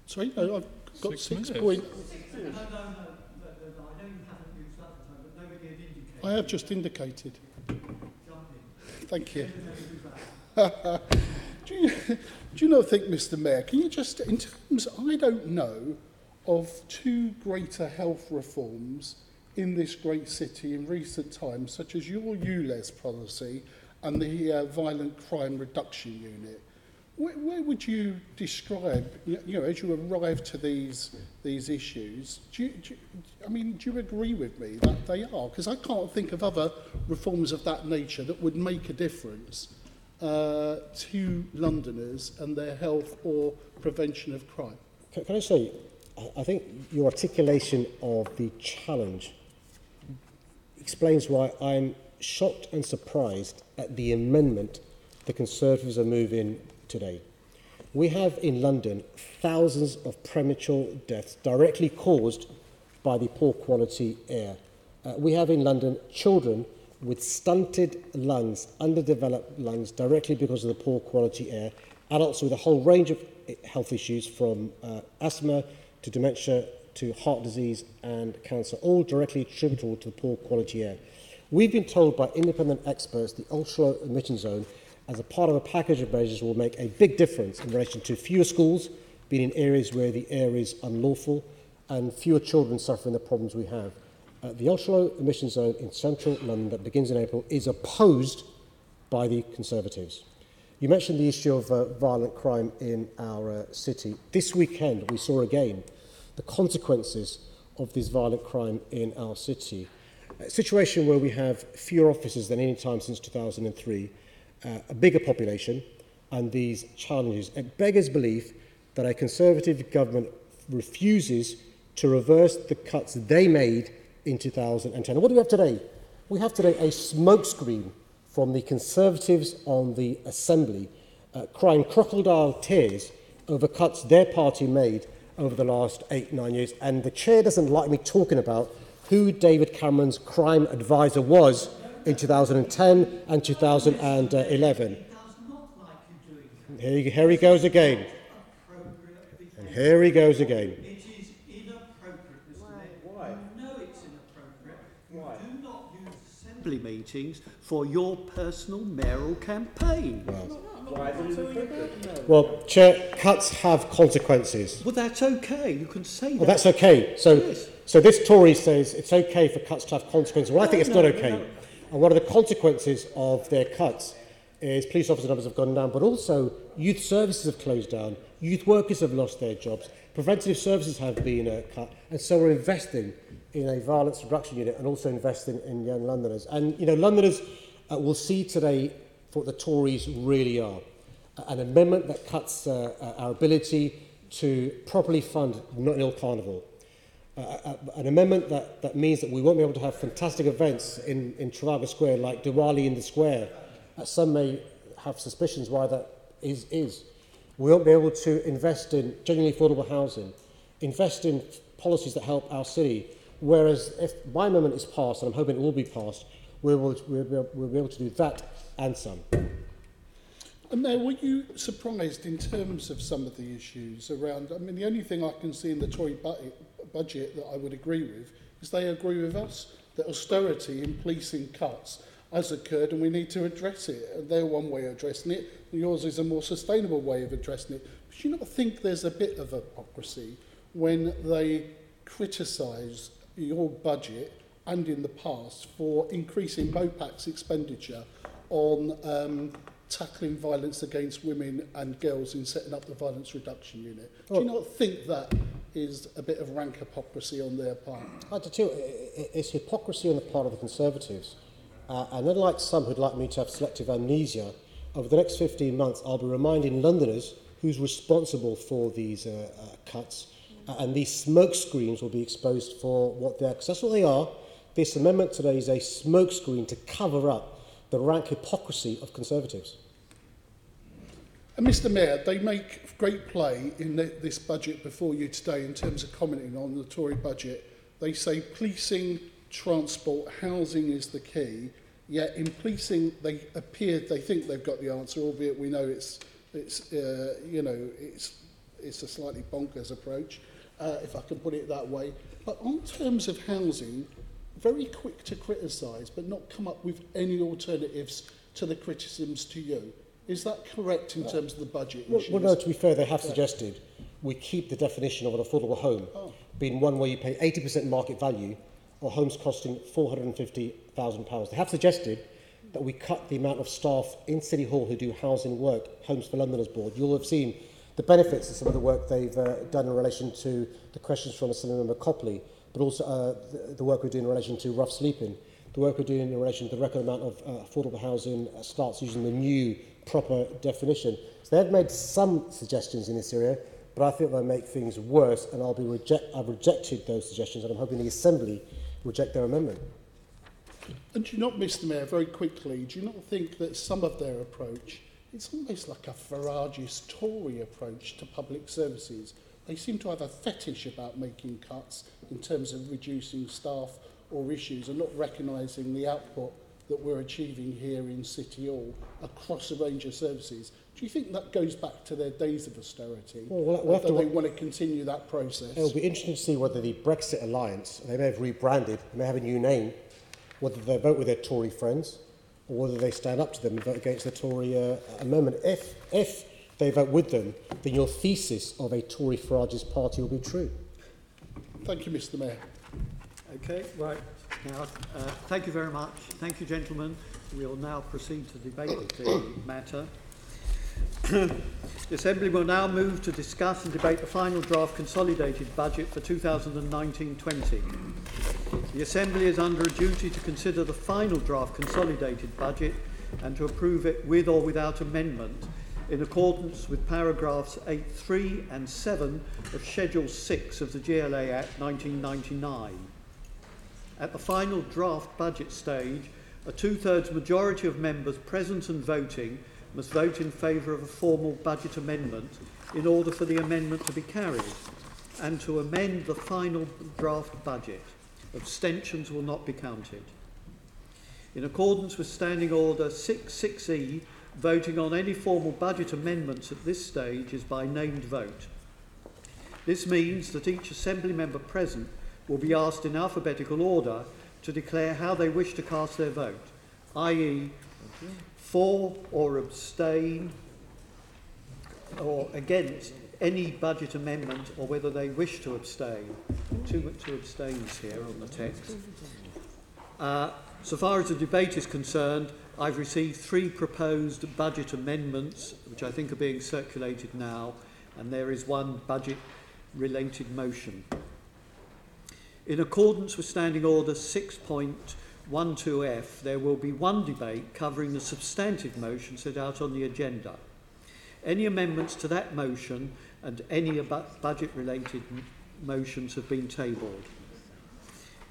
Sorry, no, I've got 6 points. I have just indicated. Thank you. Do you not think, Mr. Mayor, can you just, in terms, I don't know of 2 greater health reforms in this great city in recent times, such as your ULEZ policy and the Violent Crime Reduction Unit. Where would you describe, as you arrive to these issues, do you agree with me that they are? Because I can't think of other reforms of that nature that would make a difference to Londoners and their health or prevention of crime. Can I say, I think your articulation of the challenge explains why I'm shocked and surprised at the amendment the Conservatives are moving today. We have in London thousands of premature deaths directly caused by the poor quality air. We have in London children with stunted lungs, underdeveloped lungs, directly because of the poor quality air. Adults with a whole range of health issues, from asthma to dementia to heart disease and cancer, all directly attributable to the poor quality air. We've been told by independent experts the ultra-low emission zone, as a part of a package of measures, will make a big difference in relation to fewer schools being in areas where the air is unlawful and fewer children suffering the problems we have. The ultra-low emission zone in central London that begins in April is opposed by the Conservatives. You mentioned the issue of violent crime in our city. This weekend we saw again the consequences of this violent crime in our city. A situation where we have fewer officers than any time since 2003, a bigger population, and these challenges. It beggars belief that a Conservative government refuses to reverse the cuts they made in 2010. And what do we have today? We have today a smokescreen from the Conservatives on the Assembly, crying crocodile tears over cuts their party made over the last 8-9 years. And the chair doesn't like me talking about who David Cameron's crime advisor was in 2010 and 2011. Here he goes again. And here he goes again. It is inappropriate, Mr. Mayor. Why? You know it's inappropriate. Why? You do not use assembly meetings for your personal mayoral campaign. Well, Why is it inappropriate? No. Well, Chair, cuts have consequences. Well, that's okay. You can say that. Well, that's okay. So, Yes. so this Tory says it's okay for cuts to have consequences. Well, I think it's not okay. No. And one of the consequences of their cuts is police officer numbers have gone down, but also youth services have closed down, youth workers have lost their jobs, preventative services have been cut, and so we're investing in a violence reduction unit and also investing in young Londoners. And, you know, Londoners will see today what the Tories really are. An amendment that cuts our ability to properly fund Notting Hill Carnival. An amendment that means that we won't be able to have fantastic events in Trafalgar Square like Diwali in the Square. Some may have suspicions why that is. We won't be able to invest in genuinely affordable housing, invest in policies that help our city. Whereas if my amendment is passed, and I'm hoping it will be passed, we'll be able to do that and some. And now, were you surprised in terms of some of the issues around? I mean, the only thing I can see in the Tory budget that I would agree with is they agree with us that austerity in policing cuts has occurred and we need to address it. And they're one way of addressing it, and yours is a more sustainable way of addressing it. But do you not think there's a bit of hypocrisy when they criticise your budget and in the past for increasing MOPAC's expenditure on tackling violence against women and girls in setting up the violence reduction unit? Do you not think that is a bit of rank hypocrisy on their part? I do too. It's hypocrisy on the part of the Conservatives. And unlike some who'd like me to have selective amnesia, over the next 15 months I'll be reminding Londoners who's responsible for these cuts, and these smoke screens will be exposed for what they are, because that's what they are. This amendment today is a smoke screen to cover up the rank hypocrisy of Conservatives. And Mr Mayor, they make great play in this budget before you today in terms of commenting on the Tory budget. They say policing, transport, housing is the key, yet in policing they think they've got the answer, albeit we know it's a slightly bonkers approach, if I can put it that way. But on terms of housing, very quick to criticise, but not come up with any alternatives to the criticisms to you. Is that correct in terms of the budget issues? Well, no, to be fair, they have suggested we keep the definition of an affordable home, being one where you pay 80% market value or homes costing £450,000. They have suggested that we cut the amount of staff in City Hall who do housing work, Homes for Londoners Board. You'll have seen the benefits of some of the work they've done in relation to the questions from Assembly-Member Copley, but also the work we're doing in relation to rough sleeping, the work we're doing in relation to the record amount of affordable housing starts using the new proper definition. So they've made some suggestions in this area, but I think they'll make things worse, and I've rejected those suggestions, and I'm hoping the Assembly reject their amendment. And do you not, Mr Mayor, very quickly, do you not think that some of their approach, it's almost like a Farage's Tory approach to public services? They seem to have a fetish about making cuts in terms of reducing staff or issues and not recognising the output that we're achieving here in City Hall across a range of services. Do you think that goes back to their days of austerity? Well, they want to continue that process? It'll be interesting to see whether the Brexit alliance, they may have rebranded, they may have a new name, whether they vote with their Tory friends or whether they stand up to them and vote against the Tory amendment. If they vote with them, then your thesis of a Tory Farage's party will be true. Thank you, Mr Mayor. Okay, right. Now, thank you very much. Thank you, gentlemen. We'll now proceed to debate the matter. The Assembly will now move to discuss and debate the final draft consolidated budget for 2019-20. The Assembly is under a duty to consider the final draft consolidated budget and to approve it with or without amendment in accordance with paragraphs 8.3 and 7 of Schedule 6 of the GLA Act 1999. At the final draft budget stage, a two-thirds majority of members present and voting must vote in favour of a formal budget amendment in order for the amendment to be carried and to amend the final draft budget. Abstentions will not be counted. In accordance with Standing Order 6.6e, voting on any formal budget amendments at this stage is by named vote. This means that each Assembly member present will be asked in alphabetical order to declare how they wish to cast their vote, i.e. for or abstain, or against any budget amendment, or whether they wish to abstain. Two abstains here on the text. So far as the debate is concerned, I've received 3 proposed budget amendments, which I think are being circulated now, and there is 1 budget-related motion. In accordance with Standing Order 6.12F, there will be 1 debate covering the substantive motion set out on the agenda. Any amendments to that motion and any budget-related motions have been tabled.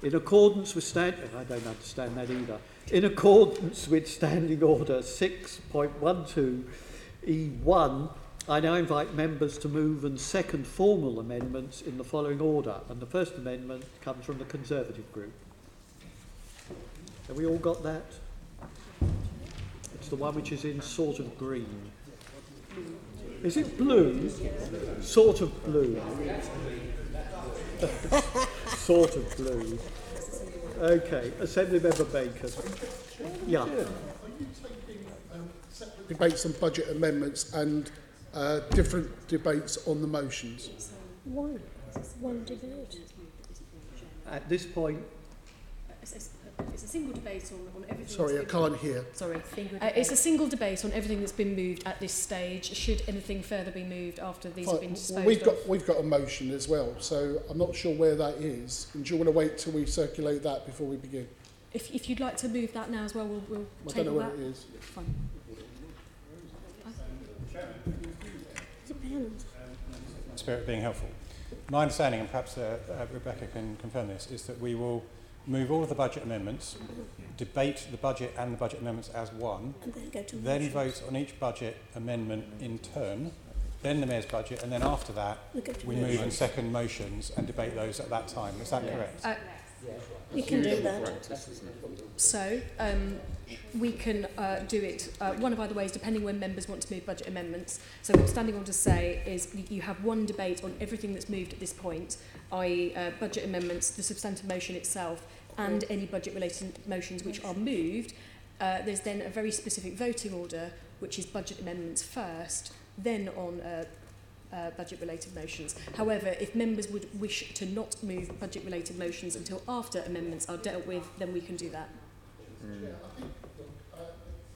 In accordance with I don't understand that either. In accordance with Standing Order 6.12E1, I now invite members to move and second formal amendments in the following order. And the first amendment comes from the Conservative group. Have we all got that? It's the one which is in sort of green. Is it blue? Sort of blue. Sort of blue. Okay, Assembly Member Bacon. Yeah. Are you taking separate debates on budget amendments and different debates on the motions? One debate. At this point, it's a single debate on everything. Sorry, I can't hear. Sorry. It's a single debate on everything that's been moved at this stage. Should anything further be moved after these have been disposed of? We've got a motion as well, so I'm not sure where that is. And do you want to wait till we circulate that before we begin? If you'd like to move that now as well, we'll I table don't know where that. it is. Fine. Spirit being helpful. My understanding, and perhaps Rebecca can confirm this, is that we will move all of the budget amendments, debate the budget and the budget amendments as one, then vote on each budget amendment in turn, then the Mayor's budget, and then after that we move and second motions and debate those at that time. Is that correct? You can do that. So we can do it one of either ways, depending when members want to move budget amendments. So what Standing Orders say is you have 1 debate on everything that's moved at this point, i.e. budget amendments, the substantive motion itself, and any budget-related motions which are moved. There's then a very specific voting order, which is budget amendments first, then on budget-related motions. However, if members would wish to not move budget-related motions until after amendments are dealt with, then we can do that.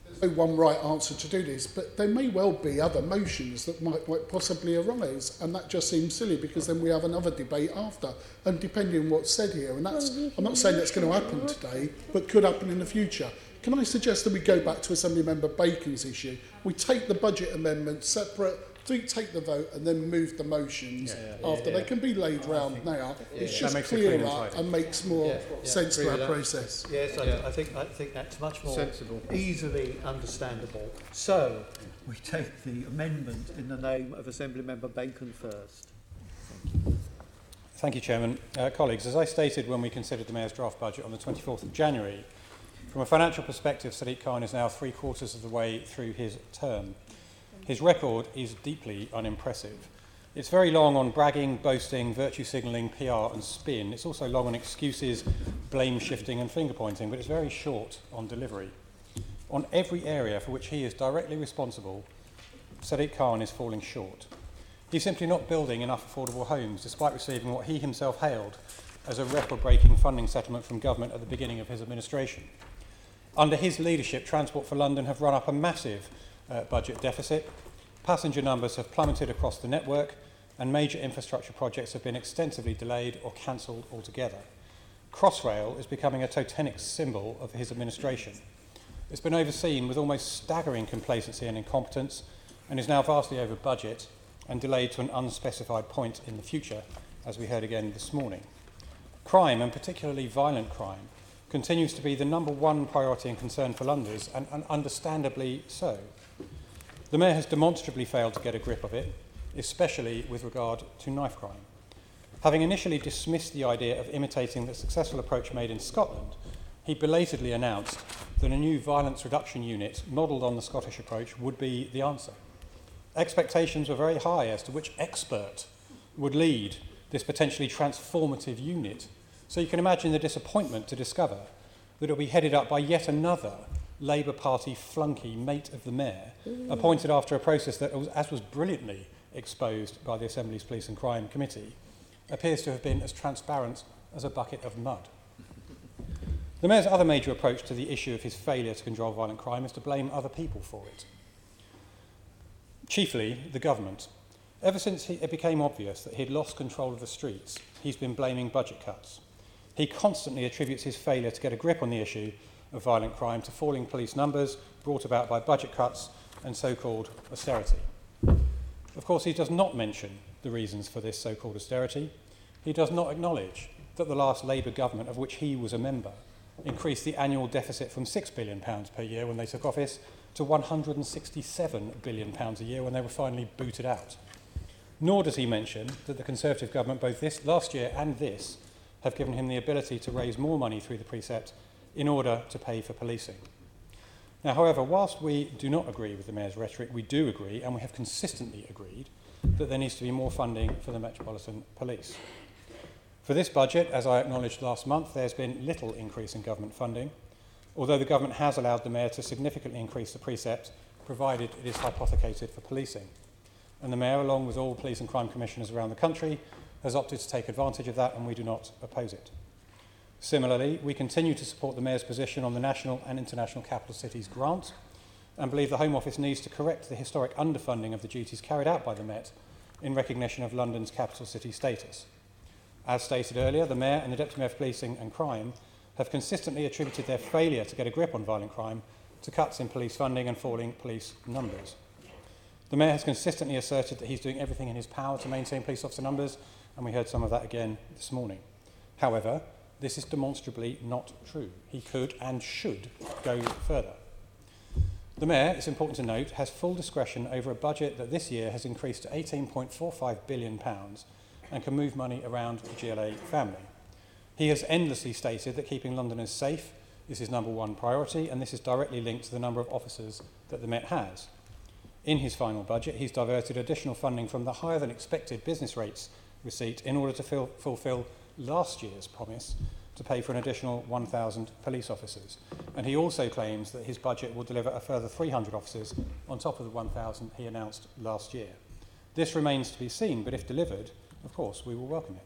There's no one right answer to do this, but there may well be other motions that might possibly arise, and that just seems silly because then we have another debate after, and depending on what's said here, and that's, I'm not saying that's going to happen today, but could happen in the future. Can I suggest that we go back to Assembly Member Bacon's issue? We take the budget amendment separate, take the vote and then move the motions after. They can be laid round now. It's just clearer and makes more sense to our process. Yes, I think that's much more sensible, easily understandable. So we take the amendment in the name of Assembly Member Bacon first. Thank you, Chairman. Colleagues, as I stated when we considered the Mayor's draft budget on the 24th of January, from a financial perspective, Sadiq Khan is now 3/4 of the way through his term. His record is deeply unimpressive. It's very long on bragging, boasting, virtue signalling, PR and spin. It's also long on excuses, blame shifting and finger pointing, but it's very short on delivery. On every area for which he is directly responsible, Sadiq Khan is falling short. He's simply not building enough affordable homes, despite receiving what he himself hailed as a record-breaking funding settlement from government at the beginning of his administration. Under his leadership, Transport for London have run up a massive budget deficit, passenger numbers have plummeted across the network, and major infrastructure projects have been extensively delayed or cancelled altogether. Crossrail is becoming a totemic symbol of his administration. It's been overseen with almost staggering complacency and incompetence, and is now vastly over budget and delayed to an unspecified point in the future, as we heard again this morning. Crime, and particularly violent crime, continues to be the #1 priority and concern for Londoners, and understandably so. The Mayor has demonstrably failed to get a grip of it, especially with regard to knife crime. Having initially dismissed the idea of imitating the successful approach made in Scotland, he belatedly announced that a new violence reduction unit modelled on the Scottish approach would be the answer. Expectations were very high as to which expert would lead this potentially transformative unit. So you can imagine the disappointment to discover that it will be headed up by yet another Labour Party flunky mate of the mayor, appointed after a process that, as was brilliantly exposed by the Assembly's Police and Crime Committee, appears to have been as transparent as a bucket of mud. The mayor's other major approach to the issue of his failure to control violent crime is to blame other people for it. Chiefly the government. Ever since it became obvious that he'd lost control of the streets, he's been blaming budget cuts. He constantly attributes his failure to get a grip on the issue of violent crime to falling police numbers brought about by budget cuts and so-called austerity. Of course, he does not mention the reasons for this so-called austerity. He does not acknowledge that the last Labour government, of which he was a member, increased the annual deficit from £6 billion per year when they took office to £167 billion a year when they were finally booted out. Nor does he mention that the Conservative government, both this last year and this, have given him the ability to raise more money through the precept in order to pay for policing. Now, however, whilst we do not agree with the Mayor's rhetoric, we do agree, and we have consistently agreed, that there needs to be more funding for the Metropolitan Police. For this budget, as I acknowledged last month, there's been little increase in government funding, although the government has allowed the Mayor to significantly increase the precept, provided it is hypothecated for policing. And the Mayor, along with all police and crime commissioners around the country, has opted to take advantage of that, and we do not oppose it. Similarly, we continue to support the Mayor's position on the National and International Capital Cities grant, and believe the Home Office needs to correct the historic underfunding of the duties carried out by the Met in recognition of London's capital city status. As stated earlier, the Mayor and the Deputy Mayor for Policing and Crime have consistently attributed their failure to get a grip on violent crime to cuts in police funding and falling police numbers. The Mayor has consistently asserted that he's doing everything in his power to maintain police officer numbers, and we heard some of that again this morning. However, this is demonstrably not true. He could and should go further. The Mayor, it's important to note, has full discretion over a budget that this year has increased to £18.45 billion and can move money around the GLA family. He has endlessly stated that keeping Londoners safe is his number one priority, and this is directly linked to the number of officers that the Met has. In his final budget, he's diverted additional funding from the higher than expected business rates receipt in order to fulfil last year's promise to pay for an additional 1,000 police officers. And he also claims that his budget will deliver a further 300 officers on top of the 1,000 he announced last year. This remains to be seen, but if delivered, of course, we will welcome it.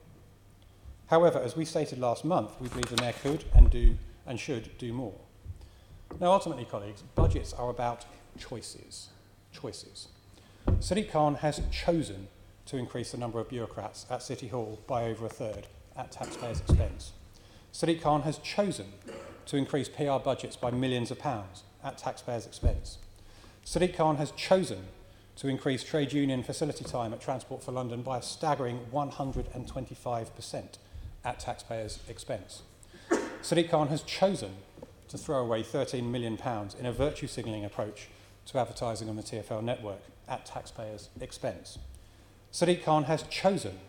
However, as we stated last month, we believe the Mayor could and should do more. Now, ultimately, colleagues, budgets are about choices. Sadiq Khan has chosen to increase the number of bureaucrats at City Hall by over a third at taxpayers' expense. Sadiq Khan has chosen to increase PR budgets by millions of pounds at taxpayers' expense. Sadiq Khan has chosen to increase trade union facility time at Transport for London by a staggering 125% at taxpayers' expense. Sadiq Khan has chosen to throw away £13 million in a virtue signalling approach to advertising on the TfL network at taxpayers' expense. Sadiq Khan has chosen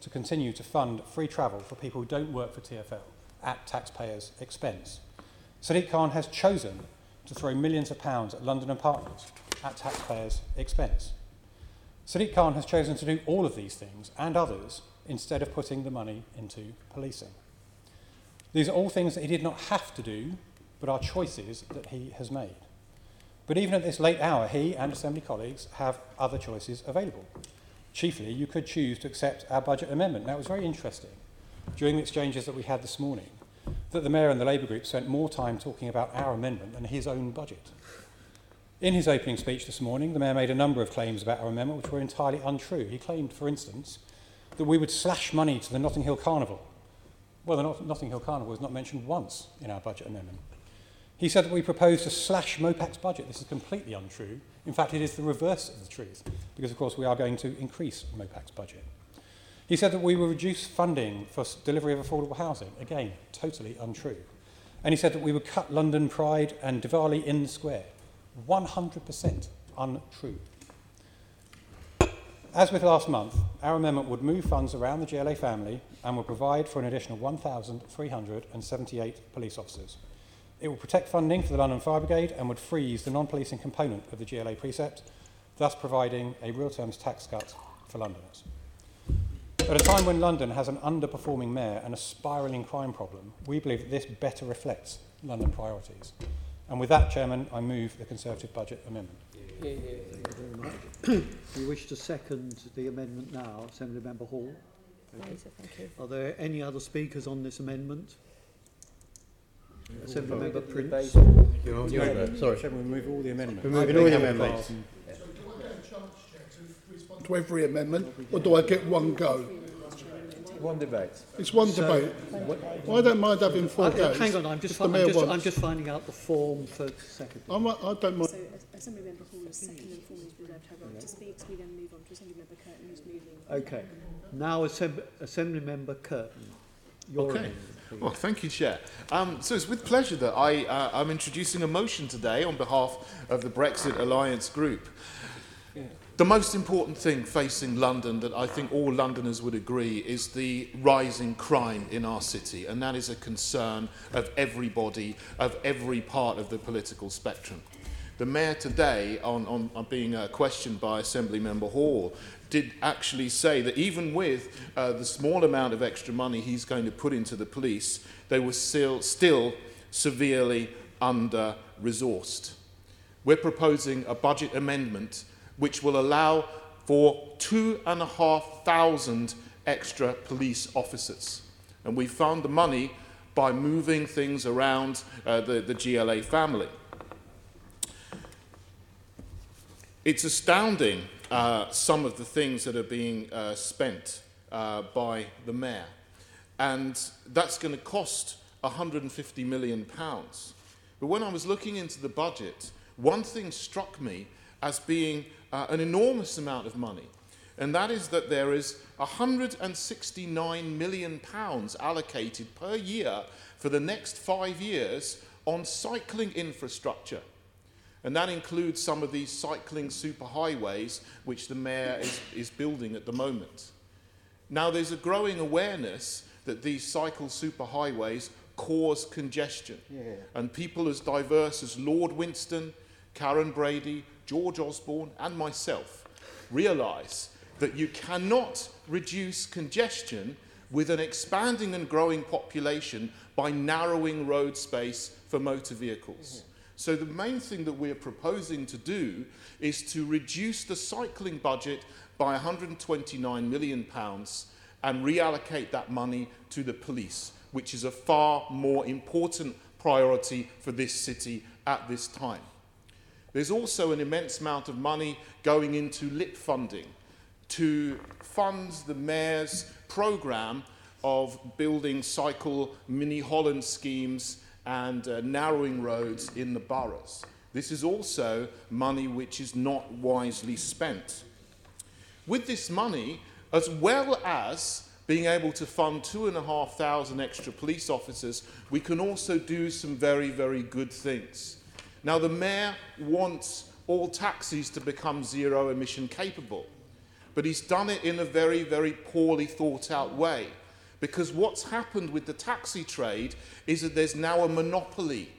to continue to fund free travel for people who don't work for TfL at taxpayers' expense. Sadiq Khan has chosen to throw millions of pounds at London and Partners at taxpayers' expense. Sadiq Khan has chosen to do all of these things and others instead of putting the money into policing. These are all things that he did not have to do, but are choices that he has made. But even at this late hour, he and Assembly colleagues have other choices available. Chiefly, you could choose to accept our budget amendment. Now, it was very interesting, during the exchanges that we had this morning, that the Mayor and the Labour group spent more time talking about our amendment than his own budget. In his opening speech this morning, the Mayor made a number of claims about our amendment which were entirely untrue. He claimed, for instance, that we would slash money to the Notting Hill Carnival. Well, the Notting Hill Carnival is not mentioned once in our budget amendment. He said that we proposed to slash MOPAC's budget. This is completely untrue. In fact, it is the reverse of the truth, because, of course, we are going to increase MOPAC's budget. He said that we will reduce funding for delivery of affordable housing. Again, totally untrue. And he said that we would cut London Pride and Diwali in the square. 100% untrue. As with last month, our amendment would move funds around the GLA family and would provide for an additional 1,378 police officers. It will protect funding for the London Fire Brigade and would freeze the non-policing component of the GLA precept, thus providing a real terms tax cut for Londoners. At a time when London has an underperforming mayor and a spiralling crime problem, we believe that this better reflects London priorities. And with that, Chairman, I move the Conservative budget amendment. Thank you very much. Do you wish to second the amendment now, Assembly Member Hall? Okay. Thank you. Are there any other speakers on this amendment? Assembly Member Prince. Sorry. Chairman, we move all the amendments. We're moving all the amendments. To every amendment, or do I get one go? One debate. It's one debate. Well, I don't mind having four goes. Hang on, I'm just finding out the form for second. I don't mind. So, Assembly Member Hall is second and form is reserved her right to speak. So we then move on to Assembly Member Curtin, who's moving. Okay. Now, Assembly Member Curtin. Okay. Well, thank you, Chair. So it's with pleasure that I'm introducing a motion today on behalf of the Brexit Alliance Group. The most important thing facing London that I think all Londoners would agree is the rising crime in our city, and that is a concern of everybody, of every part of the political spectrum. The Mayor today, on being questioned by Assembly Member Hall, did actually say that even with the small amount of extra money he's going to put into the police, they were still severely under-resourced. We're proposing a budget amendment which will allow for 2,500 extra police officers. And we found the money by moving things around the GLA family. It's astounding some of the things that are being spent by the Mayor. And that's going to cost £150 million. But when I was looking into the budget, one thing struck me as being an enormous amount of money, and that is that there is £169 million allocated per year for the next 5 years on cycling infrastructure. And that includes some of these cycling superhighways which the Mayor is building at the moment. Now, there's a growing awareness that these cycle superhighways cause congestion. And people as diverse as Lord Winston, Karen Brady, George Osborne and myself realise that you cannot reduce congestion with an expanding and growing population by narrowing road space for motor vehicles. So the main thing that we're proposing to do is to reduce the cycling budget by £129 million and reallocate that money to the police, which is a far more important priority for this city at this time. There's also an immense amount of money going into LIP funding to fund the Mayor's programme of building cycle mini Holland schemes and narrowing roads in the boroughs. This is also money which is not wisely spent. With this money, as well as being able to fund 2,500 extra police officers, we can also do some very, very good things. Now, the Mayor wants all taxis to become zero emission capable, but he's done it in a very, very poorly thought out way. Because what's happened with the taxi trade is that there's now a monopoly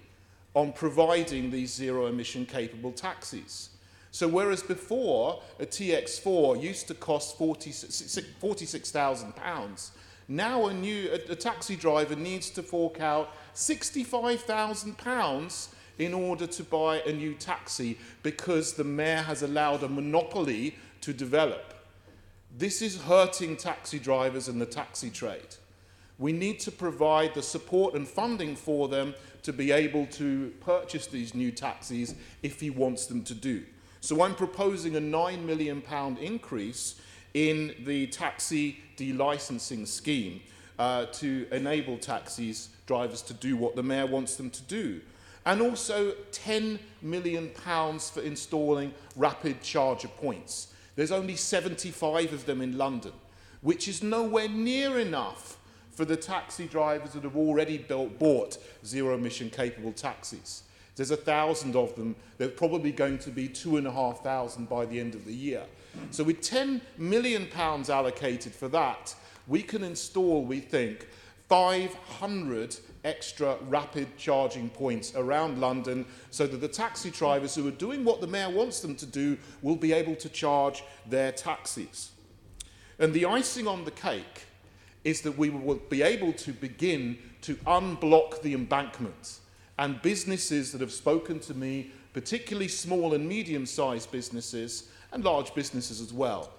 on providing these zero emission capable taxis. So whereas before a TX4 used to cost £46,000, now a taxi driver needs to fork out £65,000 in order to buy a new taxi because the Mayor has allowed a monopoly to develop. This is hurting taxi drivers and the taxi trade. We need to provide the support and funding for them to be able to purchase these new taxis if he wants them to do. So I'm proposing a £9 million increase in the taxi delicensing scheme to enable taxis drivers to do what the Mayor wants them to do. And also £10 million for installing rapid charger points. There's only 75 of them in London, which is nowhere near enough for the taxi drivers that have already bought zero-emission capable taxis. There's 1,000 of them. There's probably going to be 2,500 by the end of the year. So with £10 million allocated for that, we can install, we think, 500 extra rapid charging points around London so that the taxi drivers who are doing what the Mayor wants them to do will be able to charge their taxis. And the icing on the cake is that we will be able to begin to unblock the embankment And businesses that have spoken to me, particularly small and medium-sized businesses and large businesses as well,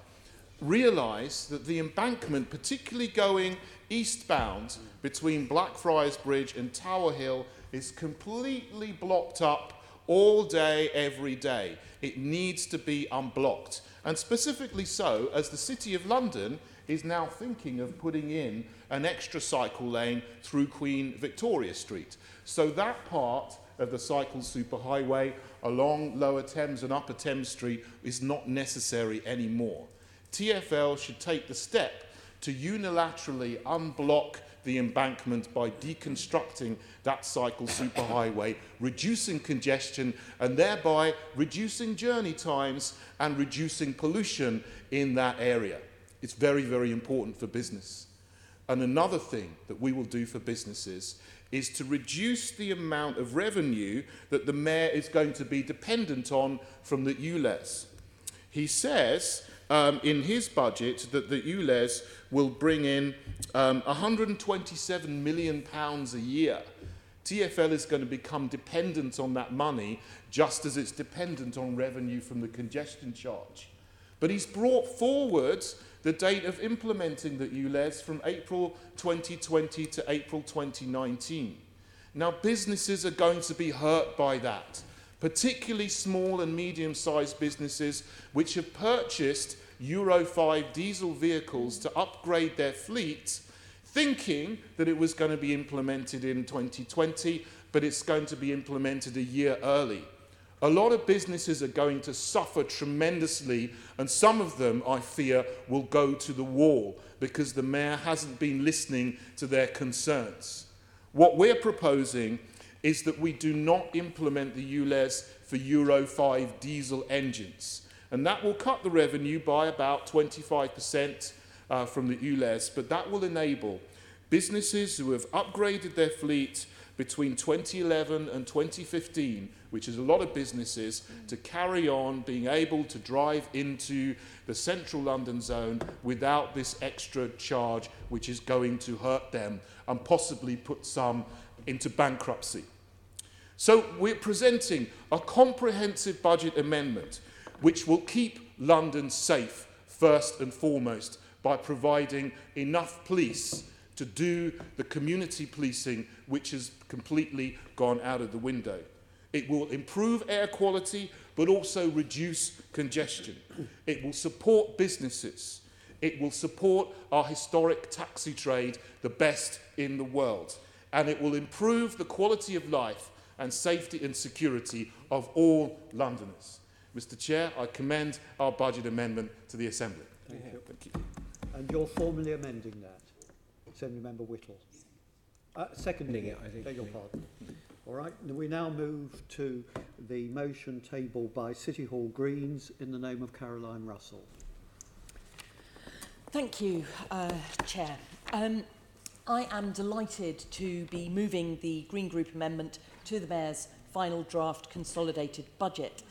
realise that the embankment, particularly going eastbound between Blackfriars Bridge and Tower Hill, is completely blocked up all day, every day. It needs to be unblocked. And specifically so, as the City of London is now thinking of putting in an extra cycle lane through Queen Victoria Street. So that part of the cycle superhighway along Lower Thames and Upper Thames Street is not necessary anymore. TfL should take the step to unilaterally unblock the embankment by deconstructing that cycle superhighway, reducing congestion and thereby reducing journey times and reducing pollution in that area. It's very, very important for business. And another thing that we will do for businesses is to reduce the amount of revenue that the Mayor is going to be dependent on from the ULEZ. He says in his budget that the ULEZ will bring in £127 million a year. TfL is going to become dependent on that money just as it's dependent on revenue from the congestion charge. But he's brought forward the date of implementing the ULEZ from April 2020 to April 2019. Now, businesses are going to be hurt by that, particularly small and medium-sized businesses which have purchased Euro 5 diesel vehicles to upgrade their fleet, thinking that it was going to be implemented in 2020, but it's going to be implemented a year early. A lot of businesses are going to suffer tremendously, and some of them, I fear, will go to the wall because the Mayor hasn't been listening to their concerns. What we're proposing is that we do not implement the ULEZ for Euro 5 diesel engines, and that will cut the revenue by about 25% from the ULEZ, but that will enable businesses who have upgraded their fleet between 2011 and 2015, which is a lot of businesses, to carry on being able to drive into the central London zone without this extra charge, which is going to hurt them and possibly put some into bankruptcy. So we're presenting a comprehensive budget amendment which will keep London safe first and foremost by providing enough police to do the community policing which has completely gone out of the window. It will improve air quality but also reduce congestion. It will support businesses. It will support our historic taxi trade, the best in the world. And it will improve the quality of life and safety and security of all Londoners. Mr. Chair, I commend our budget amendment to the Assembly. Thank you. And you're formally amending that, Assembly Member Whittle. Seconding it, I think. Beg your pardon. All right. We now move to the motion tabled by City Hall Greens in the name of Caroline Russell. Thank you, Chair. I am delighted to be moving the Green Group amendment to the Mayor's final draft consolidated budget.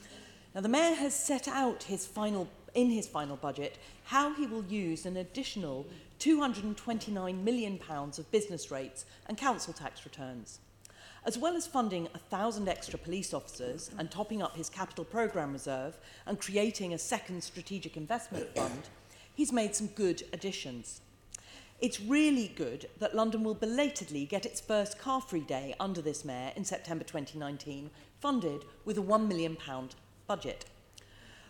Now, the Mayor has set out in his final budget how he will use an additional £229 million of business rates and council tax returns. As well as funding 1,000 extra police officers and topping up his capital programme reserve and creating a second strategic investment fund, he's made some good additions. It's really good that London will belatedly get its first car-free day under this Mayor in September 2019, funded with a £1 million budget.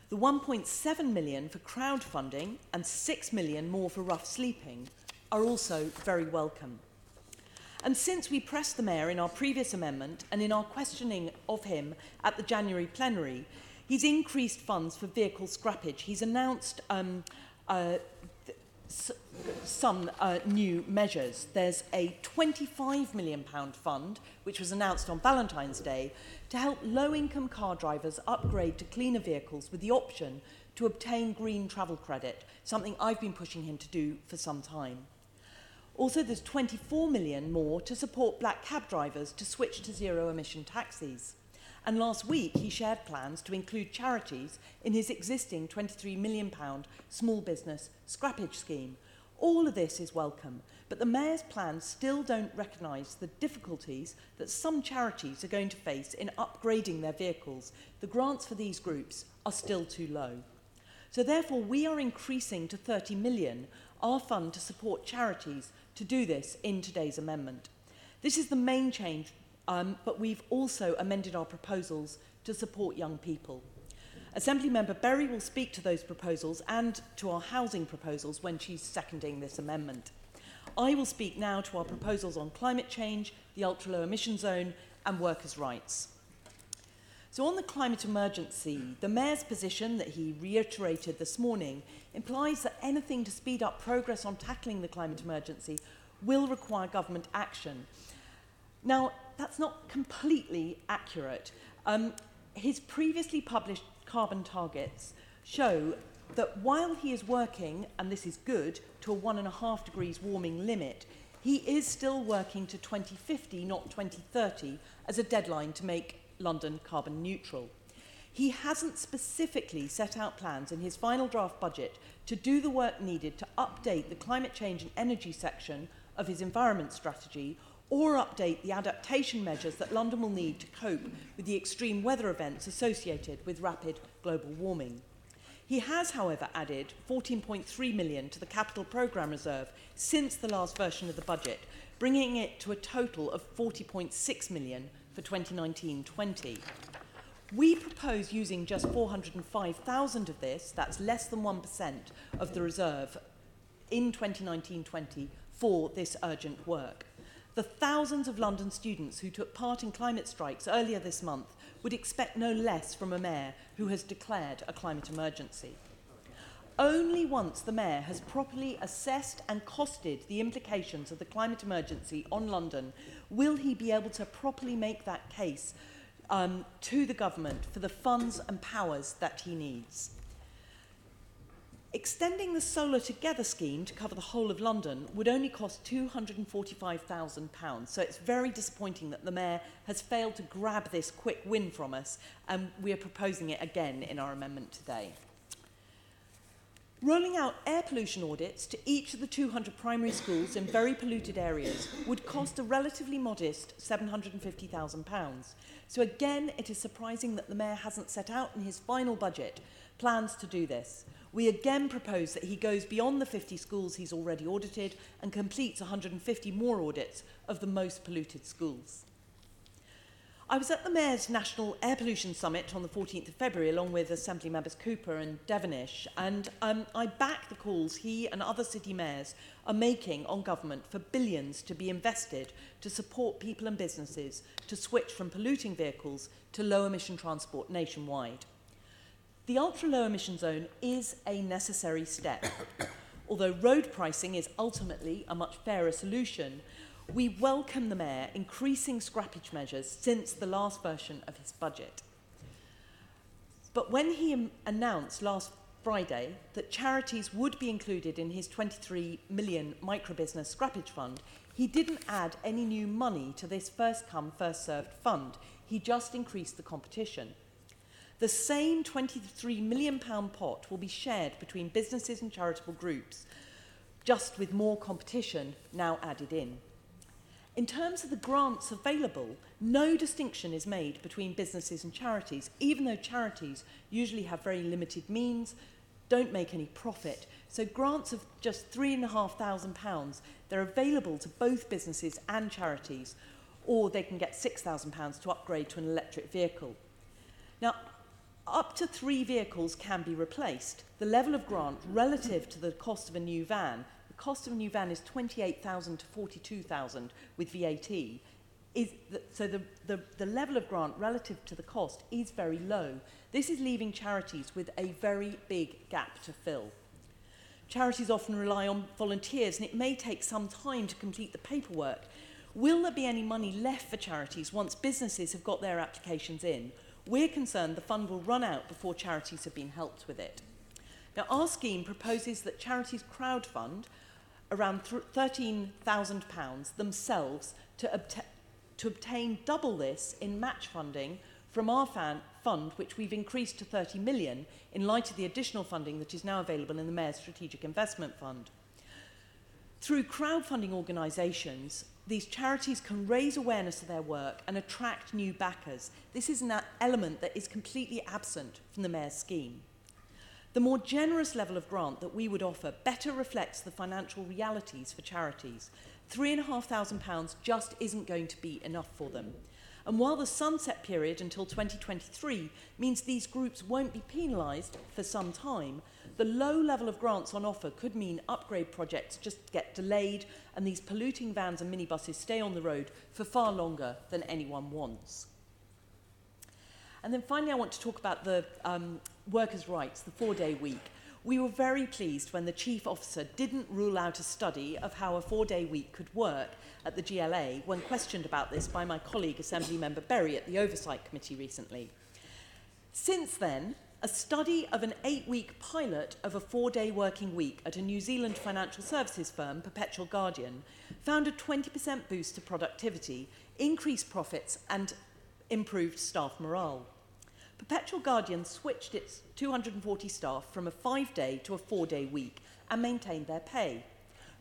The 1.7 million for crowdfunding and 6 million more for rough sleeping are also very welcome. And since we pressed the Mayor in our previous amendment and in our questioning of him at the January plenary, he's increased funds for vehicle scrappage. He's announced some new measures. There's a £25 million fund, which was announced on Valentine's Day, to help low-income car drivers upgrade to cleaner vehicles with the option to obtain green travel credit, something I've been pushing him to do for some time. Also, there's 24 million more to support black cab drivers to switch to zero-emission taxis. And last week, he shared plans to include charities in his existing £23 million small business scrappage scheme, All of this is welcome, but the Mayor's plans still don't recognise the difficulties that some charities are going to face in upgrading their vehicles. The grants for these groups are still too low. So therefore, we are increasing to 30 million our fund to support charities to do this in today's amendment. This is the main change, but we've also amended our proposals to support young people. Assembly Member Berry will speak to those proposals and to our housing proposals when she's seconding this amendment. I will speak now to our proposals on climate change, the ultra-low emission zone and workers' rights. So on the climate emergency, the Mayor's position that he reiterated this morning implies that anything to speed up progress on tackling the climate emergency will require government action. Now, that's not completely accurate. His previously published carbon targets show that while he is working, and this is good, to a 1.5 degrees warming limit, he is still working to 2050, not 2030, as a deadline to make London carbon neutral. He hasn't specifically set out plans in his final draft budget to do the work needed to update the climate change and energy section of his environment strategy or update the adaptation measures that London will need to cope with the extreme weather events associated with rapid global warming. He has, however, added 14.3 million to the capital programme reserve since the last version of the budget, bringing it to a total of 40.6 million for 2019-20. We propose using just 405,000 of this, that's less than 1% of the reserve, in 2019-20 for this urgent work. The thousands of London students who took part in climate strikes earlier this month would expect no less from a mayor who has declared a climate emergency. Only once the Mayor has properly assessed and costed the implications of the climate emergency on London will he be able to properly make that case to the government for the funds and powers that he needs. Extending the Solar Together scheme to cover the whole of London would only cost £245,000, so it's very disappointing that the Mayor has failed to grab this quick win from us, and we are proposing it again in our amendment today. Rolling out air pollution audits to each of the 200 primary schools in very polluted areas would cost a relatively modest £750,000. So again, it is surprising that the Mayor hasn't set out in his final budget plans to do this. We again propose that he goes beyond the 50 schools he's already audited and completes 150 more audits of the most polluted schools. I was at the Mayor's National Air Pollution Summit on the 14th of February along with Assembly Members Cooper and Devonish, and I back the calls he and other city mayors are making on government for billions to be invested to support people and businesses to switch from polluting vehicles to low-emission transport nationwide. The ultra-low emission zone is a necessary step. Although road pricing is ultimately a much fairer solution, we welcome the Mayor increasing scrappage measures since the last version of his budget. But when he announced last Friday that charities would be included in his 23 million microbusiness scrappage fund, he didn't add any new money to this first-come, first-served fund. He just increased the competition. The same £23 million pot will be shared between businesses and charitable groups, just with more competition now added in. In terms of the grants available, no distinction is made between businesses and charities, even though charities usually have very limited means, don't make any profit. So grants of just £3,500, they're available to both businesses and charities, or they can get £6,000 to upgrade to an electric vehicle. Now, up to 3 vehicles can be replaced. The level of grant relative to the cost of a new van, the cost of a new van is £28,000 to £42,000 with VAT. So the level of grant relative to the cost is very low. This is leaving charities with a very big gap to fill. Charities often rely on volunteers, and it may take some time to complete the paperwork. Will there be any money left for charities once businesses have got their applications in? We're concerned the fund will run out before charities have been helped with it. Now, our scheme proposes that charities crowdfund around £13,000 themselves to obtain double this in match funding from our fund, which we've increased to 30 million in light of the additional funding that is now available in the Mayor's Strategic Investment Fund. Through crowdfunding organisations, these charities can raise awareness of their work and attract new backers. This is an element that is completely absent from the Mayor's scheme. The more generous level of grant that we would offer better reflects the financial realities for charities. £3,500 just isn't going to be enough for them. And while the sunset period until 2023 means these groups won't be penalised for some time, the low level of grants on offer could mean upgrade projects just get delayed and these polluting vans and minibuses stay on the road for far longer than anyone wants. And then finally, I want to talk about the workers' rights, the 4-day week. We were very pleased when the Chief Officer didn't rule out a study of how a 4-day week could work at the GLA when questioned about this by my colleague, Assembly Member Berry, at the Oversight Committee recently. Since then, a study of an 8-week pilot of a 4-day working week at a New Zealand financial services firm, Perpetual Guardian, found a 20% boost to productivity, increased profits and improved staff morale. Perpetual Guardian switched its 240 staff from a 5-day to a 4-day week and maintained their pay.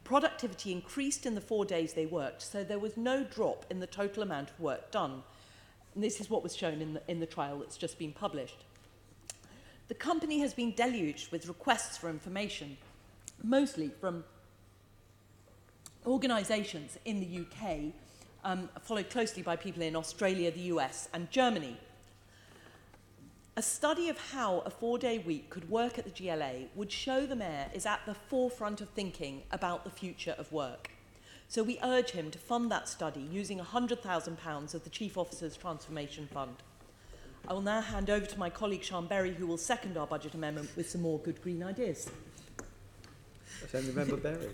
Productivity increased in the 4 days they worked, so there was no drop in the total amount of work done. And this is what was shown in the trial that's just been published. The company has been deluged with requests for information, mostly from organisations in the UK, followed closely by people in Australia, the US and Germany. A study of how a 4-day week could work at the GLA would show the Mayor is at the forefront of thinking about the future of work. So we urge him to fund that study using £100,000 of the Chief Officer's Transformation Fund. I will now hand over to my colleague Sian Berry, who will second our budget amendment with some more good green ideas. Assembly Member Berry.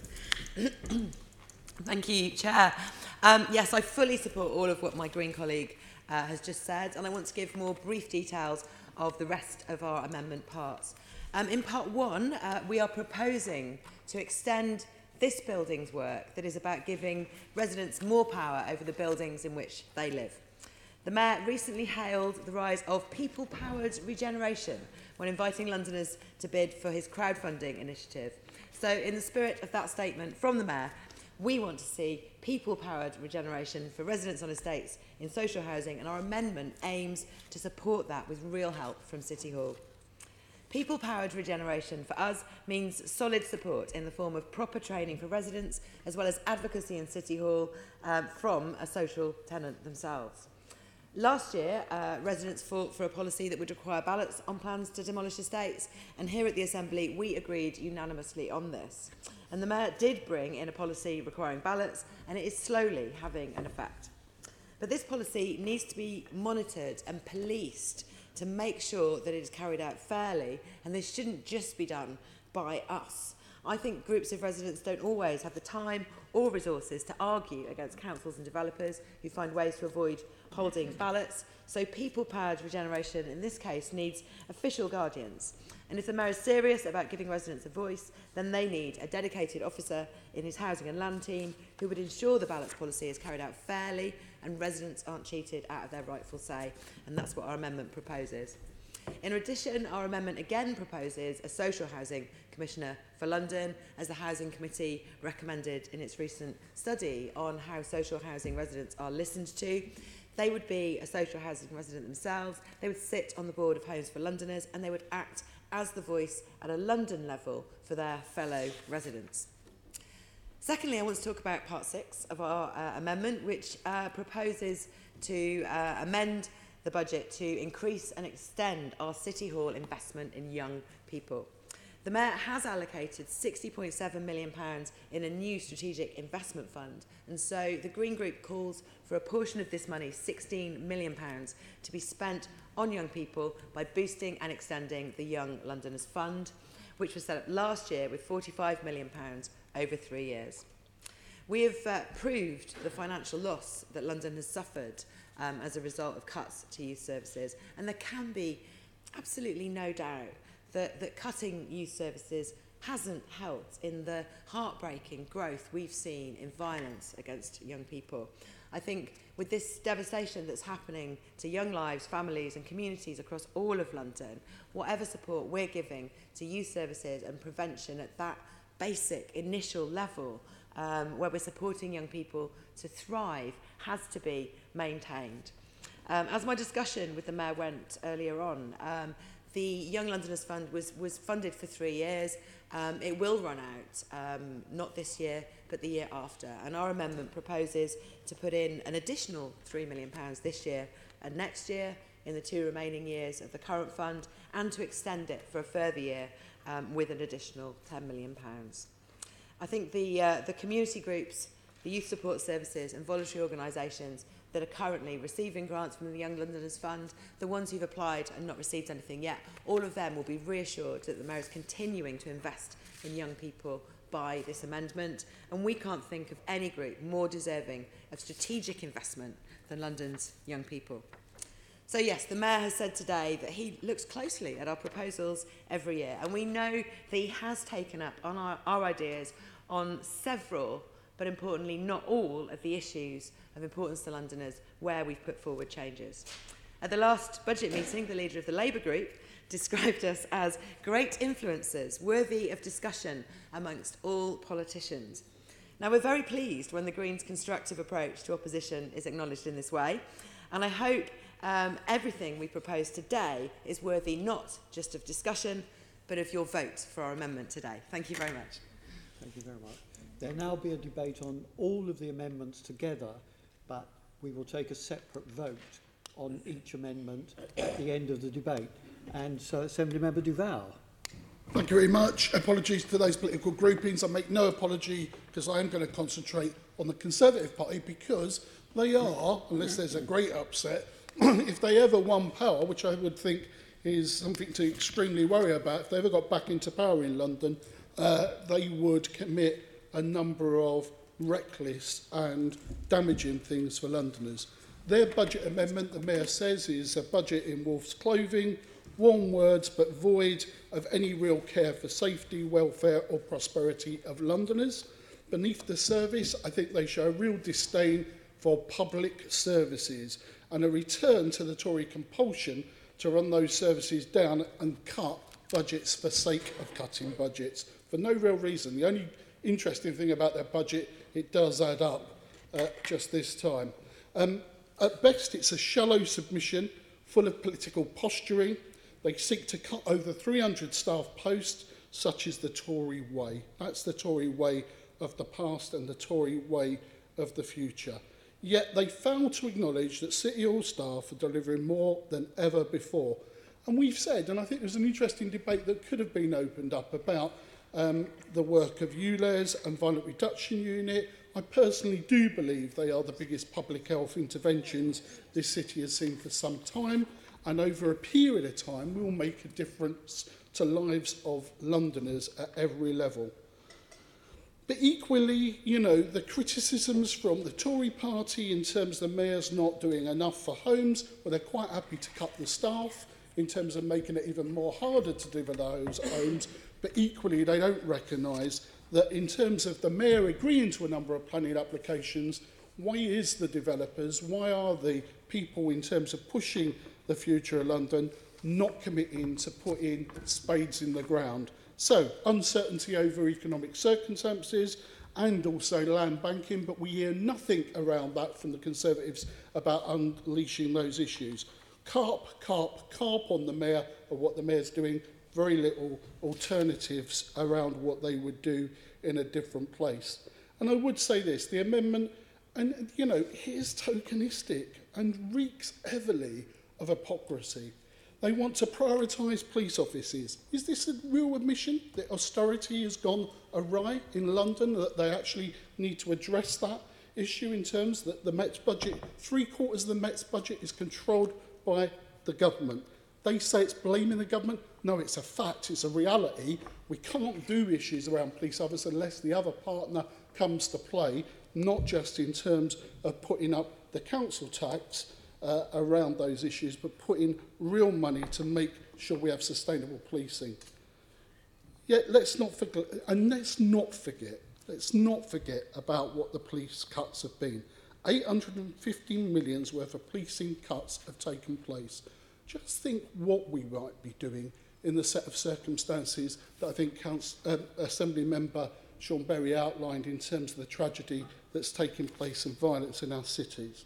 Thank you, Chair. Yes, I fully support all of what my Green colleague has just said, and I want to give more brief details of the rest of our amendment parts. In part 1, we are proposing to extend this building's work that is about giving residents more power over the buildings in which they live. The Mayor recently hailed the rise of people-powered regeneration when inviting Londoners to bid for his crowdfunding initiative. So in the spirit of that statement from the Mayor, we want to see people-powered regeneration for residents on estates in social housing, and our amendment aims to support that with real help from City Hall. People-powered regeneration for us means solid support in the form of proper training for residents, as well as advocacy in City Hall from a social tenant themselves. Last year, residents fought for a policy that would require ballots on plans to demolish estates, and here at the Assembly we agreed unanimously on this. And the Mayor did bring in a policy requiring ballots, and it is slowly having an effect. But this policy needs to be monitored and policed to make sure that it is carried out fairly, and this shouldn't just be done by us. I think groups of residents don't always have the time or resources to argue against councils and developers who find ways to avoid holding ballots. So people-powered regeneration in this case needs official guardians. And if the Mayor is serious about giving residents a voice, then they need a dedicated officer in his housing and land team who would ensure the ballots policy is carried out fairly and residents aren't cheated out of their rightful say. And that's what our amendment proposes. In addition, our amendment again proposes a social housing commissioner for London, as the Housing Committee recommended in its recent study on how social housing residents are listened to. They would be a social housing resident themselves, they would sit on the board of Homes for Londoners, and they would act as the voice at a London level for their fellow residents. Secondly, I want to talk about part 6 of our amendment, which proposes to amend the budget to increase and extend our City Hall investment in young people. The Mayor has allocated £60.7 million in a new strategic investment fund, and so the Green Group calls for a portion of this money, £16 million, to be spent on young people by boosting and extending the Young Londoners Fund, which was set up last year with £45 million over 3 years. We have proved the financial loss that London has suffered as a result of cuts to youth services, and there can be absolutely no doubt that cutting youth services hasn't helped in the heartbreaking growth we've seen in violence against young people. I think with this devastation that's happening to young lives, families and communities across all of London, whatever support we're giving to youth services and prevention at that basic initial level where we're supporting young people to thrive, has to be maintained. As my discussion with the Mayor went earlier on, the Young Londoners Fund was funded for 3 years. It will run out, not this year, but the year after. And our amendment proposes to put in an additional £3 million this year and next year in the 2 remaining years of the current fund, and to extend it for a further year with an additional £10 million. I think the community groups, the youth support services and voluntary organisations that are currently receiving grants from the Young Londoners Fund, the ones who've applied and not received anything yet, all of them will be reassured that the Mayor is continuing to invest in young people by this amendment, and we can't think of any group more deserving of strategic investment than London's young people. So yes, the Mayor has said today that he looks closely at our proposals every year, and we know that he has taken up on our ideas on several, but importantly not all, of the issues of importance to Londoners where we've put forward changes. At the last budget meeting, the leader of the Labour group described us as great influencers, worthy of discussion amongst all politicians. Now, we're very pleased when the Greens' constructive approach to opposition is acknowledged in this way, and I hope everything we propose today is worthy not just of discussion, but of your vote for our amendment today. Thank you very much. Thank you very much. There'll now be a debate on all of the amendments together, but we will take a separate vote on each amendment at the end of the debate. And so, Assemblymember Duval. Thank you very much. Apologies to those political groupings. I make no apology because I am going to concentrate on the Conservative Party, because they are, unless there's a great upset, if they ever won power, which I would think is something to extremely worry about, if they ever got back into power in London, they would commit a number of reckless and damaging things for Londoners. Their budget amendment, the Mayor says, is a budget in wolf's clothing, warm words but void of any real care for safety, welfare or prosperity of Londoners. Beneath the surface, I think they show a real disdain for public services and a return to the Tory compulsion to run those services down and cut budgets for sake of cutting budgets for no real reason. The only interesting thing about their budget, it does add up just this time. At best, it's a shallow submission full of political posturing. They seek to cut over 300 staff posts, such is the Tory way. That's the Tory way of the past and the Tory way of the future. Yet they fail to acknowledge that City Hall staff are delivering more than ever before. And we've said, and I think there's an interesting debate that could have been opened up about the work of ULEZ and Violent Reduction Unit. I personally do believe they are the biggest public health interventions this city has seen for some time, and over a period of time will make a difference to lives of Londoners at every level. But equally, you know, the criticisms from the Tory party in terms of the Mayor's not doing enough for homes, well, they're quite happy to cut the staff in terms of making it even more harder to deliver those homes, but equally they don't recognise that in terms of the Mayor agreeing to a number of planning applications, why is the developers, why are the people in terms of pushing the future of London not committing to put in spades in the ground? So, uncertainty over economic circumstances and also land banking, but we hear nothing around that from the Conservatives about unleashing those issues. Carp on the Mayor of what the Mayor's doing, very little alternatives around what they would do in a different place. And I would say this, the amendment, and you know, it is tokenistic and reeks heavily of hypocrisy. They want to prioritise police offices. Is this a real admission that austerity has gone awry in London, that they actually need to address that issue in terms that the Met's budget, 3/4 of the Met's budget is controlled by the government? They say it's blaming the government. No, it's a fact, it's a reality. We can't do issues around police officers unless the other partner comes to play, not just in terms of putting up the council tax around those issues, but putting real money to make sure we have sustainable policing. Yet let's not forget, and let's not forget about what the police cuts have been. 815 million's worth of policing cuts have taken place. Just think what we might be doing in the set of circumstances that I think Assembly Member Sean Berry outlined in terms of the tragedy that's taking place and violence in our cities.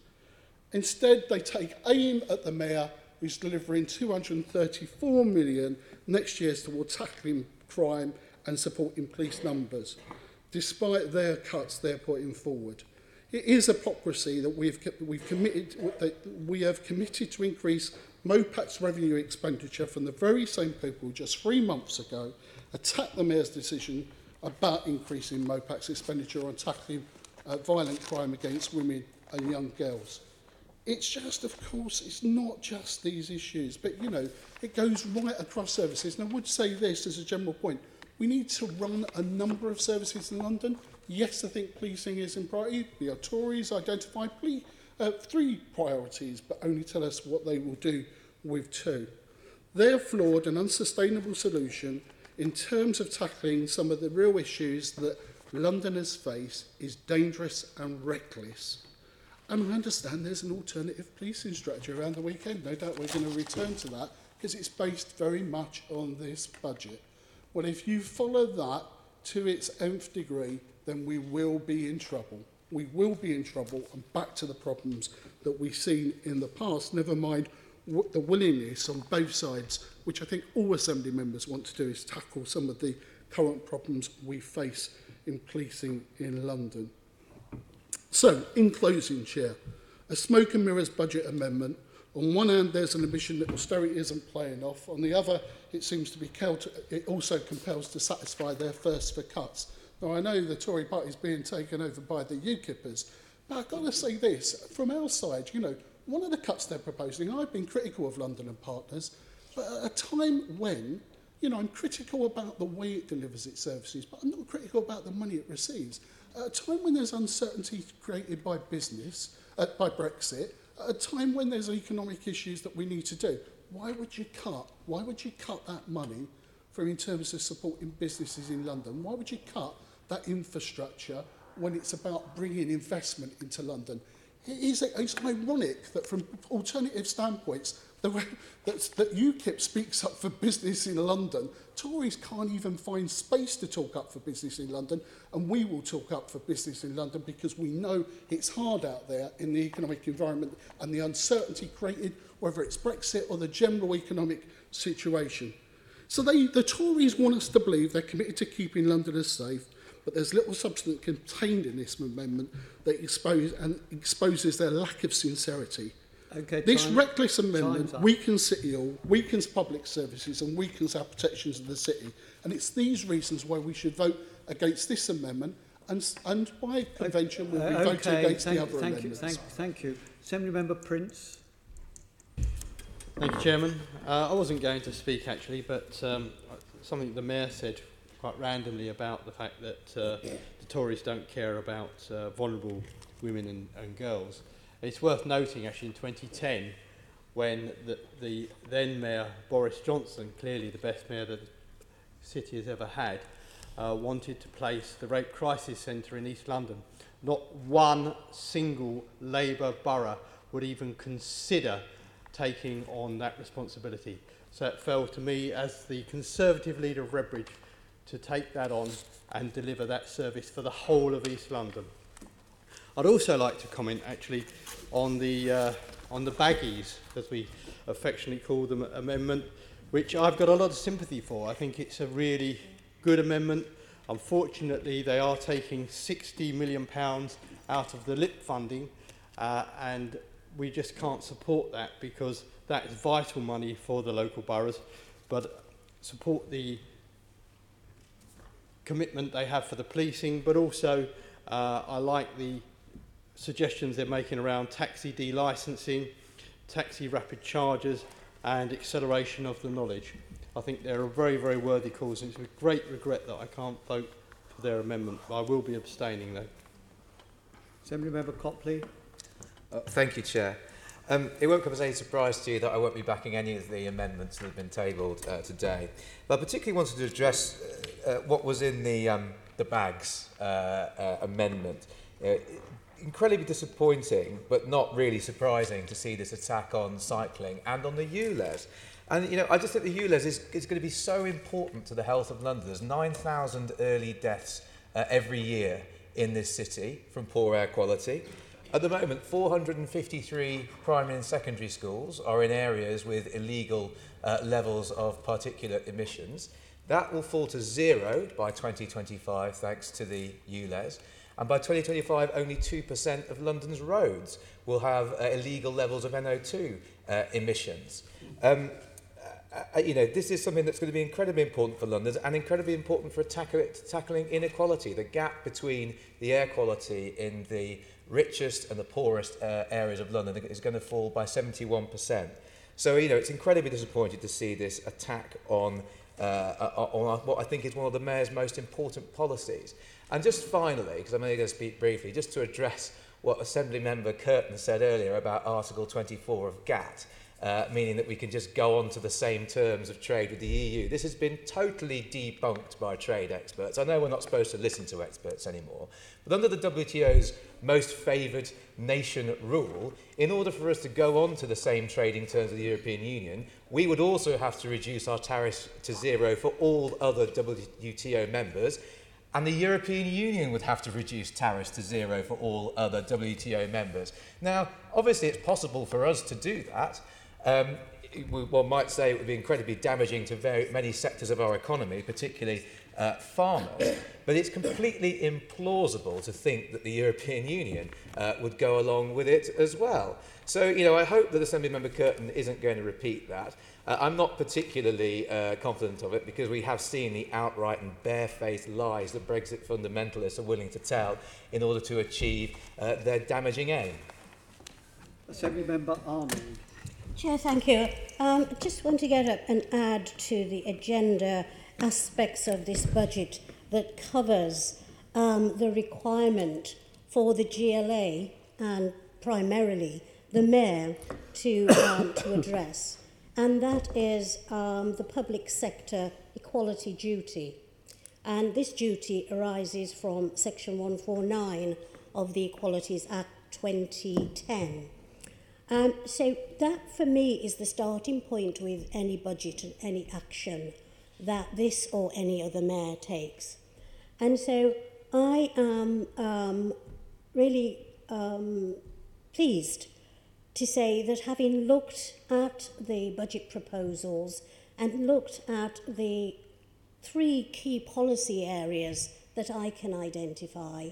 Instead, they take aim at the Mayor, who's delivering 234 million next year towards tackling crime and supporting police numbers, despite their cuts they're putting forward. It is hypocrisy that we have committed to increase MOPAC's revenue expenditure from the very same people who just 3 months ago attacked the Mayor's decision about increasing MOPAC's expenditure on tackling violent crime against women and young girls. It's just, of course, it's not just these issues, but, you know, it goes right across services. And I would say this as a general point. We need to run a number of services in London. Yes, I think policing is in priority. The Tories identified 3 priorities, but only tell us what they will do with 2. Their flawed and unsustainable solution in terms of tackling some of the real issues that Londoners face is dangerous and reckless. And I understand there's an alternative policing strategy around the weekend. No doubt we're going to return to that because it's based very much on this budget. Well, if you follow that to its nth degree, then we will be in trouble. We will be in trouble and back to the problems that we've seen in the past, never mind what the willingness on both sides, which I think all Assembly members want to do, is tackle some of the current problems we face in policing in London. So, in closing, Chair, a smoke and mirrors budget amendment. On one hand, there's an admission that austerity isn't playing off. On the other, it seems to be it also compels to satisfy their thirst for cuts. Now, I know the Tory party is being taken over by the UKIPers, but I've got to say this, from our side, you know, one of the cuts they're proposing, I've been critical of London and Partners, but at a time when, you know, I'm critical about the way it delivers its services, but I'm not critical about the money it receives. At a time when there's uncertainty created by business, by Brexit, at a time when there's economic issues that we need to do, why would you cut that money from in terms of supporting businesses in London? Why would you cut that infrastructure when it's about bringing investment into London? It's ironic that from alternative standpoints, that UKIP speaks up for business in London. Tories can't even find space to talk up for business in London, and we will talk up for business in London because we know it's hard out there in the economic environment and the uncertainty created, whether it's Brexit or the general economic situation. So the Tories want us to believe they're committed to keeping Londoners safe, but there's little substance contained in this amendment that exposes their lack of sincerity. Okay, this reckless amendment weakens City Hall, weakens public services and weakens our protections of the city. And it's these reasons why we should vote against this amendment and by convention we'll be voting against the other amendments. Thank you. Assembly Member Prince. Thank you, Chairman. I wasn't going to speak actually, but something the Mayor said quite randomly about the fact that the Tories don't care about vulnerable women and girls. It's worth noting, actually, in 2010, when the then Mayor, Boris Johnson, clearly the best Mayor that the city has ever had, wanted to place the Rape Crisis Centre in East London. Not one single Labour borough would even consider taking on that responsibility. So it fell to me, as the Conservative leader of Redbridge, to take that on and deliver that service for the whole of East London. I'd also like to comment actually on the baggies, as we affectionately call them, amendment, which I've got a lot of sympathy for. I think it's a really good amendment. Unfortunately, they are taking £60 million out of the LIP funding, and we just can't support that because that is vital money for the local boroughs, but support the commitment they have for the policing, but also I like the suggestions they're making around taxi delicensing, taxi rapid charges and acceleration of the knowledge. I think they're a very, very worthy cause, and it's with great regret that I can't vote for their amendment. I will be abstaining though. Assembly Member Copley. Thank you, Chair. It won't come as any surprise to you that I won't be backing any of the amendments that have been tabled today. But I particularly wanted to address what was in the bags amendment. Incredibly disappointing, but not really surprising to see this attack on cycling and on the ULEZ. And, you know, I just think the ULEZ is going to be so important to the health of London. There's 9,000 early deaths every year in this city from poor air quality. At the moment, 453 primary and secondary schools are in areas with illegal levels of particulate emissions. That will fall to 0 by 2025 thanks to the ULEZ. And by 2025, only 2% of London's roads will have illegal levels of NO2 emissions. This is something that's going to be incredibly important for Londoners and incredibly important for tackling inequality. The gap between the air quality in the richest and the poorest areas of London is going to fall by 71%. So, it's incredibly disappointing to see this attack on what I think is one of the Mayor's most important policies. And just finally, because I'm only going to speak briefly, just to address what Assembly Member Curtin said earlier about Article 24 of GATT, meaning that we can just go on to the same terms of trade with the EU. This has been totally debunked by trade experts. I know we're not supposed to listen to experts anymore, but under the WTO's most favoured nation rule, in order for us to go on to the same trading terms of the European Union, we would also have to reduce our tariffs to 0 for all other WTO members, and the European Union would have to reduce tariffs to 0 for all other WTO members. Now, obviously, it's possible for us to do that. One might say it would be incredibly damaging to very many sectors of our economy, particularly farmers, but it's completely implausible to think that the European Union would go along with it as well. So, I hope that Assembly Member Curtin isn't going to repeat that. I'm not particularly confident of it because we have seen the outright and barefaced lies that Brexit fundamentalists are willing to tell in order to achieve their damaging aim. Assembly Member Arnold. Chair, thank you. Just want to get up and add to the agenda aspects of this budget that covers the requirement for the GLA and primarily the Mayor to address, and that is the public sector equality duty. And this duty arises from Section 149 of the Equalities Act 2010. So that, for me, is the starting point with any budget and any action that this or any other mayor takes. And so I am really pleased to say that having looked at the budget proposals and looked at the 3 key policy areas that I can identify,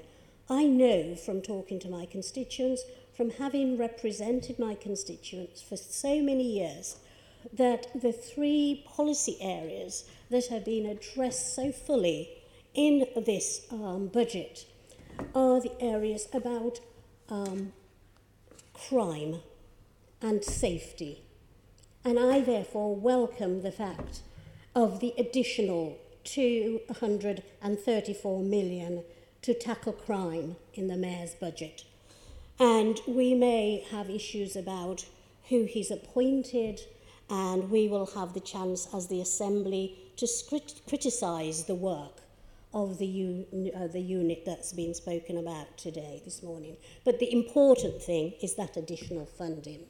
I know from talking to my constituents, from having represented my constituents for so many years, that the 3 policy areas that have been addressed so fully in this budget are the areas about crime and safety. And I therefore welcome the fact of the additional 234 million to tackle crime in the Mayor's budget. And we may have issues about who he's appointed, and we will have the chance as the Assembly to criticise the work of the unit that's been spoken about today, this morning. But the important thing is that additional funding.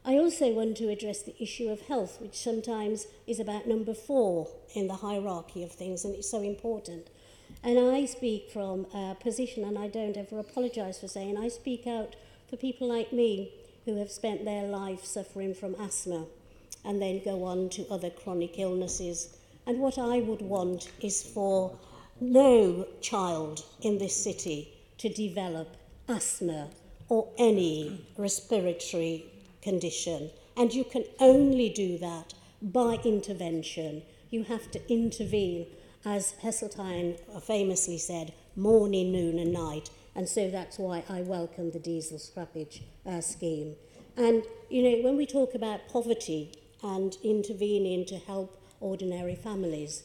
I also want to address the issue of health, which sometimes is about number 4 in the hierarchy of things, and it's so important. And I speak from a position, and I don't ever apologise for saying, I speak out for people like me who have spent their life suffering from asthma and then go on to other chronic illnesses. And what I would want is for no child in this city to develop asthma or any respiratory condition. And you can only do that by intervention. You have to intervene, as Heseltine famously said, morning, noon and night. And so that's why I welcome the diesel scrappage scheme. And, when we talk about poverty and intervening to help ordinary families,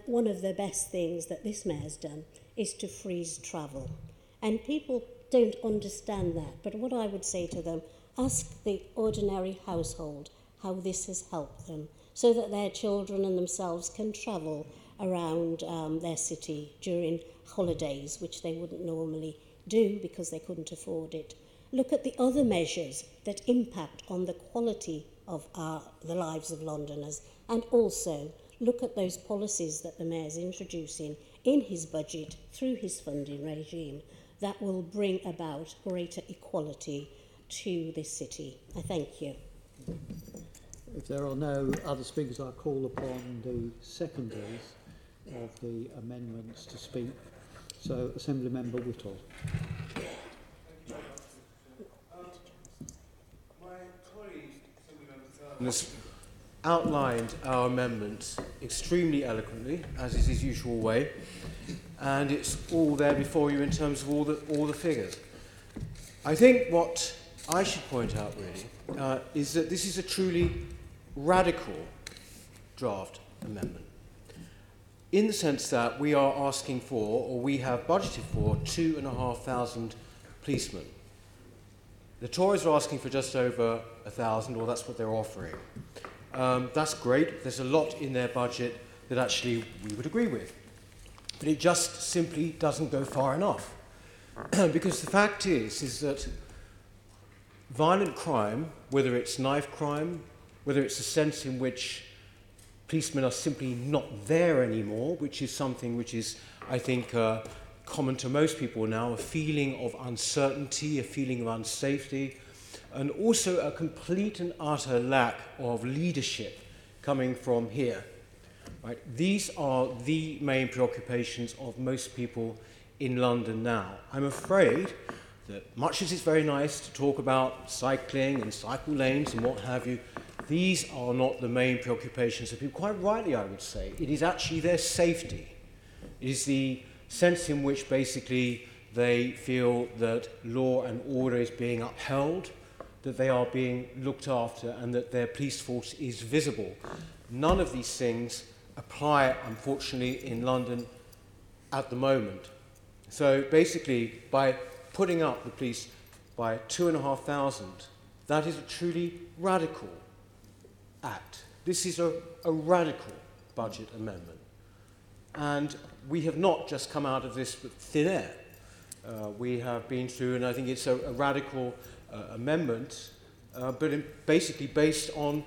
one of the best things that this mayor's done is to freeze travel. And people don't understand that. But what I would say to them, ask the ordinary household how this has helped them so that their children and themselves can travel around their city during holidays, which they wouldn't normally do because they couldn't afford it. Look at the other measures that impact on the quality of the lives of Londoners, and also look at those policies that the Mayor's introducing in his budget through his funding regime that will bring about greater equality to this city. I thank you. If there are no other speakers, I call upon the secondaries of the amendments to speak. So, Assembly Member Whittle. Has outlined our amendment extremely eloquently, as is his usual way, and it's all there before you in terms of all the figures. I think what I should point out really is that this is a truly radical draft amendment, in the sense that we are asking for, or we have budgeted for, 2,500 policemen. The Tories are asking for just over 1,000, or that's what they're offering. That's great. There's a lot in their budget that actually we would agree with. But it just simply doesn't go far enough. Because the fact is that violent crime, whether it's knife crime, whether it's a sense in which policemen are simply not there anymore, which is something which is, I think, common to most people now, a feeling of uncertainty, a feeling of unsafety, and also a complete and utter lack of leadership coming from here. Right? These are the main preoccupations of most people in London now. I'm afraid that much as it's very nice to talk about cycling and cycle lanes and what have you, these are not the main preoccupations of people. Quite rightly, I would say. It is actually their safety. It is the sense in which basically they feel that law and order is being upheld, that they are being looked after, and that their police force is visible. None of these things apply, unfortunately, in London at the moment. So basically, by putting up the police by 2,500, that is a truly radical act. This is a radical budget amendment. And we have not just come out of this with thin air. We have been through, and I think it's a radical amendment, but basically based on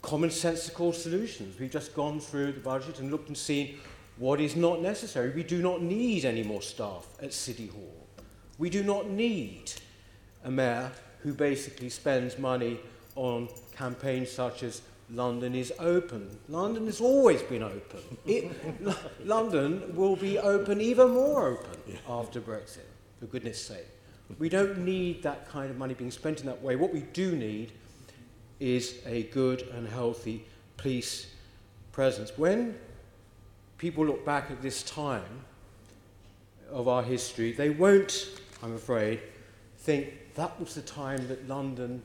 commonsensical solutions. We've just gone through the budget and looked and seen what is not necessary. We do not need any more staff at City Hall. We do not need a mayor who basically spends money on campaigns such as London is open. London has always been open. London will be open, even more open after Brexit, for goodness sake. We don't need that kind of money being spent in that way. What we do need is a good and healthy police presence. When people look back at this time of our history, they won't, I'm afraid, think that was the time that London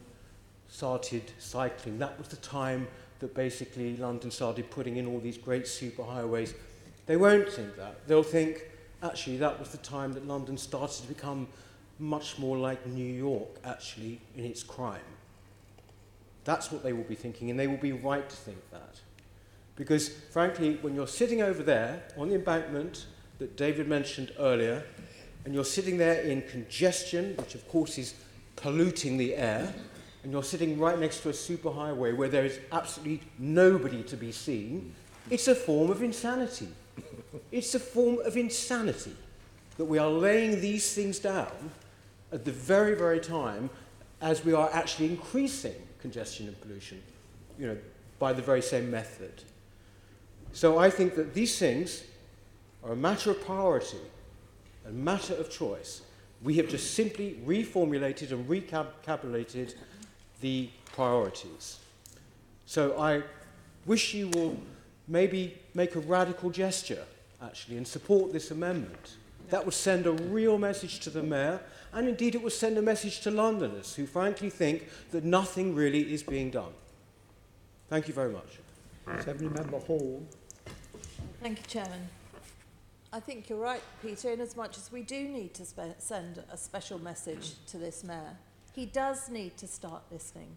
started cycling. That was the time that basically London started putting in all these great superhighways. They won't think that. They'll think, actually, that was the time that London started to become much more like New York, actually, in its crime. That's what they will be thinking, and they will be right to think that. Because, frankly, when you're sitting over there on the embankment that David mentioned earlier, and you're sitting there in congestion, which of course is polluting the air, and you're sitting right next to a superhighway where there is absolutely nobody to be seen, it's a form of insanity. It's a form of insanity that we are laying these things down at the very, very time as we are actually increasing congestion and pollution, by the very same method. So I think that these things are a matter of priority, a matter of choice. We have just simply reformulated and recalculated the priorities. So I wish you will maybe make a radical gesture, actually, and support this amendment. That would send a real message to the mayor, and indeed it would send a message to Londoners who frankly think that nothing really is being done. Thank you very much. Assembly Member Hall. Thank you, Chairman. I think you're right, Peter, in as much as we do need to send a special message to this mayor. He does need to start listening.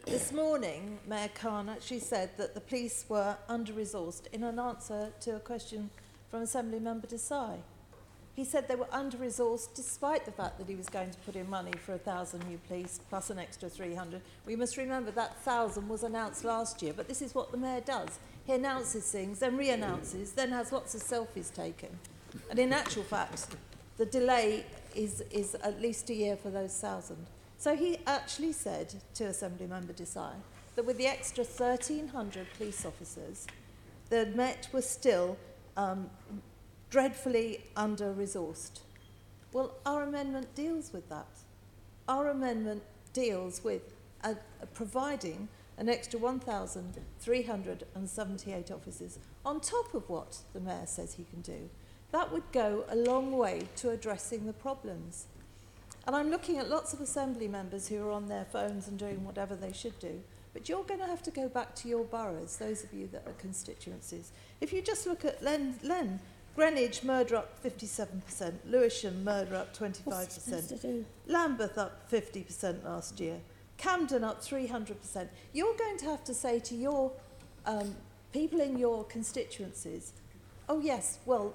This morning, Mayor Khan actually said that the police were under-resourced in an answer to a question from Assembly Member Desai. He said they were under-resourced despite the fact that he was going to put in money for 1,000 new police plus an extra 300. We must remember that 1,000 was announced last year, but this is what the Mayor does. He announces things, then re-announces, then has lots of selfies taken. And in actual fact, the delay is at least a year for those 1,000. So he actually said to Assembly Member Desai that with the extra 1,300 police officers, the Met was still dreadfully under-resourced. Well, our amendment deals with that. Our amendment deals with providing an extra 1,378 officers on top of what the Mayor says he can do. That would go a long way to addressing the problems. And I'm looking at lots of Assembly members who are on their phones and doing whatever they should do, but you're going to have to go back to your boroughs, those of you that are constituencies. If you just look at Len, Greenwich, murder up 57%, Lewisham, murder up 25%, Lambeth up 50% last year, Camden up 300%. You're going to have to say to your people in your constituencies, oh yes, well,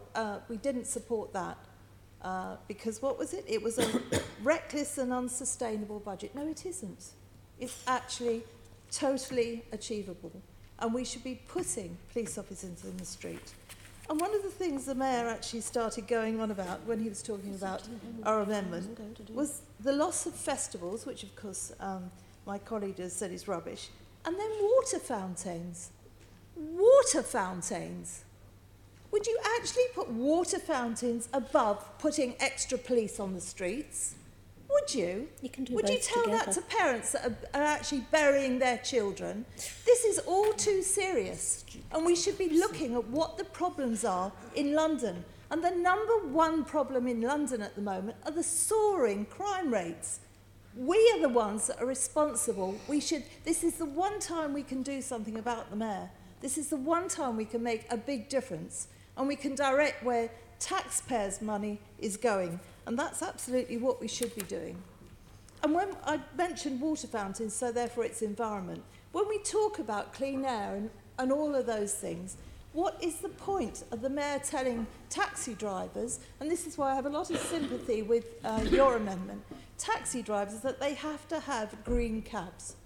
we didn't support that because what was it? It was a reckless and unsustainable budget. No, it isn't. It's actually totally achievable. And we should be putting police officers in the street. And one of the things the Mayor actually started going on about when he was talking about our amendment was the loss of festivals, which of course my colleague has said is rubbish, and then water fountains. Water fountains. Would you actually put water fountains above putting extra police on the streets? Would you? Would you tell that to parents that are actually burying their children? This is all too serious, and we should be looking at what the problems are in London. And the number one problem in London at the moment are the soaring crime rates. We are the ones that are responsible. This is the one time we can do something about the Mayor. This is the one time we can make a big difference, and we can direct where taxpayers' money is going. And that's absolutely what we should be doing. And when I mentioned water fountains, so therefore it's environment, when we talk about clean air and all of those things, what is the point of the Mayor telling taxi drivers, and this is why I have a lot of sympathy with your amendment, taxi drivers, that they have to have green cabs?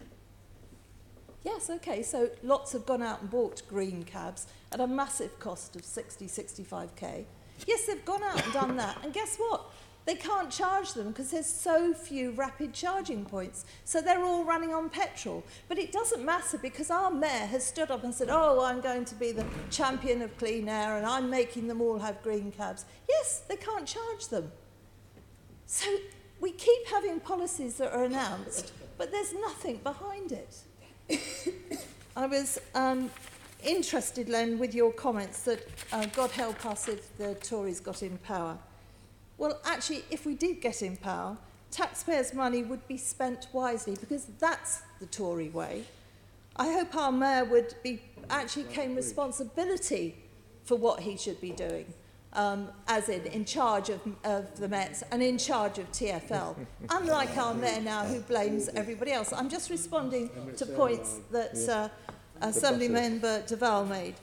Yes, okay, so lots have gone out and bought green cabs at a massive cost of 60, 65k. Yes, they've gone out and done that, and guess what? They can't charge them because there's so few rapid charging points. So they're all running on petrol. But it doesn't matter because our Mayor has stood up and said, oh, I'm going to be the champion of clean air and I'm making them all have green cabs. Yes, they can't charge them. So we keep having policies that are announced, but there's nothing behind it. I was interested, Len, with your comments that God help us if the Tories got in power. Well, actually, if we did get in power, taxpayers' money would be spent wisely because that's the Tory way. I hope our Mayor would actually claim responsibility for what he should be doing, as in charge of the Met and in charge of TfL, unlike our Mayor now who blames everybody else. I'm just responding to points that Assembly Member Deval made.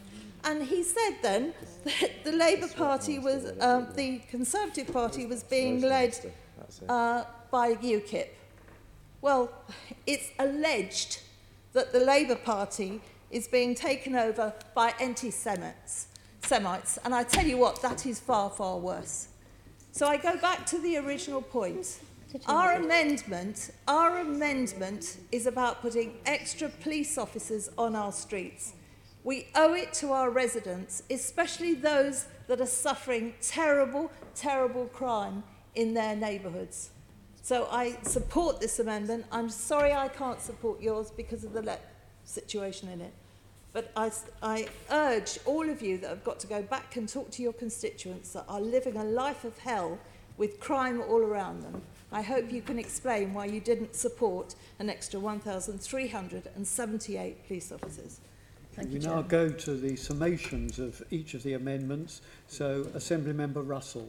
And he said then that the Labour Party was, the Conservative Party was being led by UKIP. Well, it's alleged that the Labour Party is being taken over by anti-Semites. And I tell you what, that is far, far worse. So I go back to the original point. Our amendment is about putting extra police officers on our streets. We owe it to our residents, especially those that are suffering terrible, terrible crime in their neighbourhoods. So I support this amendment. I'm sorry I can't support yours because of the situation in it. But I urge all of you that have got to go back and talk to your constituents that are living a life of hell with crime all around them. I hope you can explain why you didn't support an extra 1,378 police officers. We now go to the summations of each of the amendments. So, Assembly Member Russell.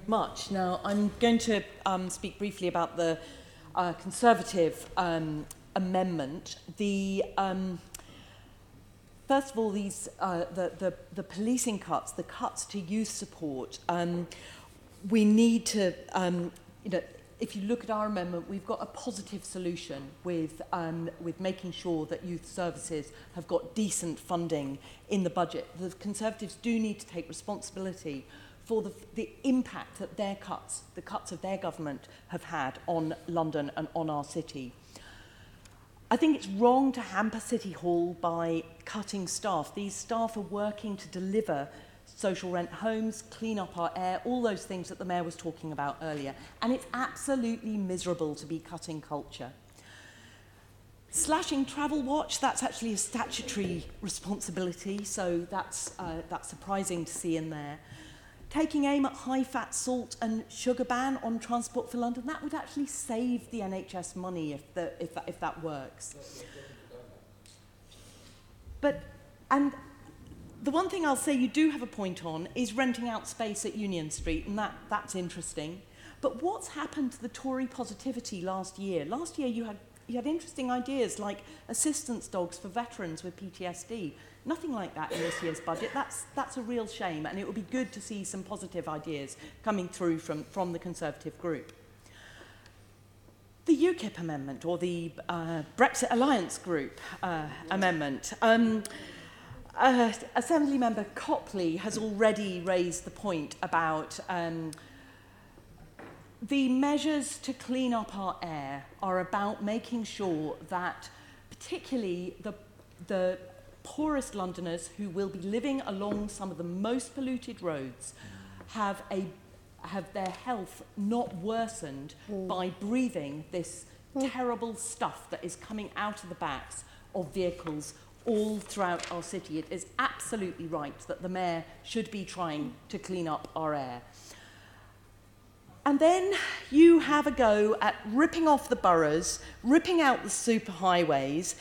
Much. Now, I'm going to speak briefly about the Conservative amendment. first of all, the policing cuts, the cuts to youth support, we need to, if you look at our amendment, we've got a positive solution with making sure that youth services have got decent funding in the budget. The Conservatives do need to take responsibility for the impact that the cuts of their government have had on London and on our city. I think it's wrong to hamper City Hall by cutting staff. These staff are working to deliver social rent homes, clean up our air, all those things that the Mayor was talking about earlier. And it's absolutely miserable to be cutting culture. Slashing Travel Watch, that's actually a statutory responsibility, so that's surprising to see in there. Taking aim at high-fat salt and sugar ban on Transport for London, that would actually save the NHS money if that works. And the one thing I'll say you do have a point on is renting out space at Union Street, and that's interesting. But what's happened to the Tory positivity last year? Last year you had interesting ideas like assistance dogs for veterans with PTSD. Nothing like that in this year's budget. That's a real shame, and it would be good to see some positive ideas coming through from the Conservative group. The UKIP amendment, or the Brexit Alliance group amendment. Assembly Member Copley has already raised the point about the measures to clean up our air are about making sure that particularly the poorest Londoners who will be living along some of the most polluted roads have their health not worsened by breathing this terrible stuff that is coming out of the backs of vehicles all throughout our city. It is absolutely right that the Mayor should be trying to clean up our air. And then you have a go at ripping off the boroughs, ripping out the superhighways,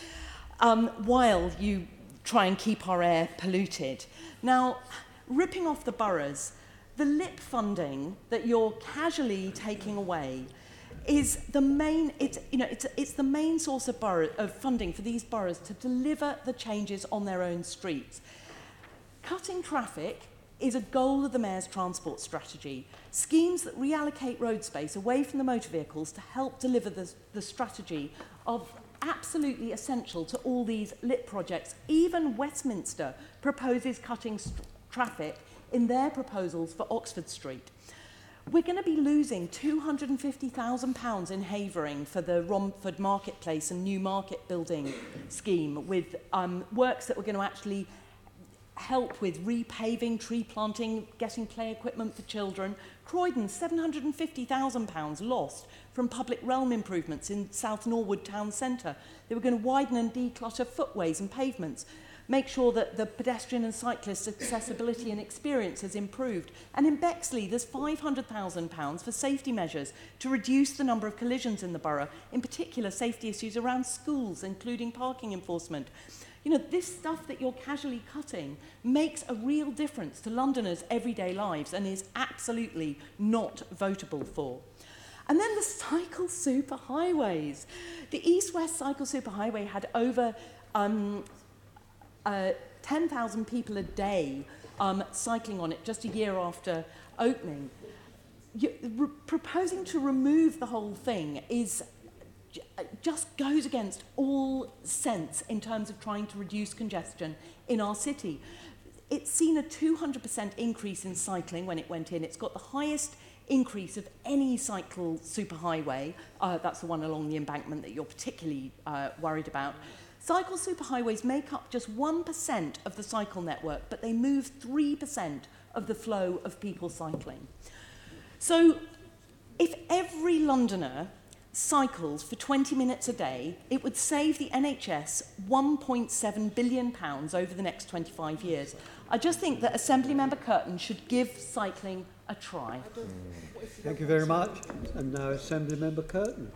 while you try and keep our air polluted. Now, ripping off the boroughs, the LIP funding that you're casually taking away is the main, it's the main source of funding for these boroughs to deliver the changes on their own streets. Cutting traffic is a goal of the Mayor's transport strategy. Schemes that reallocate road space away from the motor vehicles to help deliver the strategy are absolutely essential to all these LIT projects. Even Westminster proposes cutting traffic in their proposals for Oxford Street. We're going to be losing £250,000 in Havering for the Romford Marketplace and New Market building scheme, with works that were going to actually help with repaving, tree planting, getting play equipment for children. Croydon, £750,000 lost from public realm improvements in South Norwood Town Centre. They were going to widen and declutter footways and pavements, make sure that the pedestrian and cyclist accessibility and experience is improved. And in Bexley, there's £500,000 for safety measures to reduce the number of collisions in the borough, in particular safety issues around schools, including parking enforcement. You know, this stuff that you're casually cutting makes a real difference to Londoners' everyday lives and is absolutely not votable for. And then the cycle superhighways. The East-West Cycle Superhighway had over 10,000 people a day cycling on it just a year after opening. Proposing to remove the whole thing just goes against all sense in terms of trying to reduce congestion in our city. It's seen a 200% increase in cycling when it went in. It's got the highest increase of any cycle superhighway. That's the one along the embankment that you're particularly worried about. Cycle superhighways make up just 1% of the cycle network, but they move 3% of the flow of people cycling. So if every Londoner cycles for 20 minutes a day, it would save the NHS £1.7 billion over the next 25 years. I just think that Assemblymember Curtin should give cycling a try. Thank you very much. And now Assemblymember Curtin.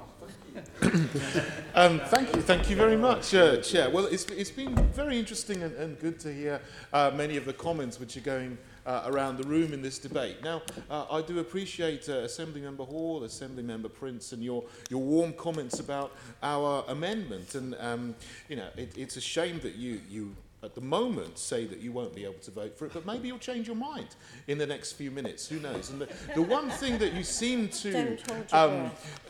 Thank you very much, Chair. Well, it's been very interesting and good to hear many of the comments which are going around the room in this debate. Now, I do appreciate Assemblymember Hall, Assemblymember Prince, and your warm comments about our amendment. And you know, it's a shame that you at the moment say that you won't be able to vote for it, but maybe you'll change your mind in the next few minutes. Who knows? And the one thing that you seem to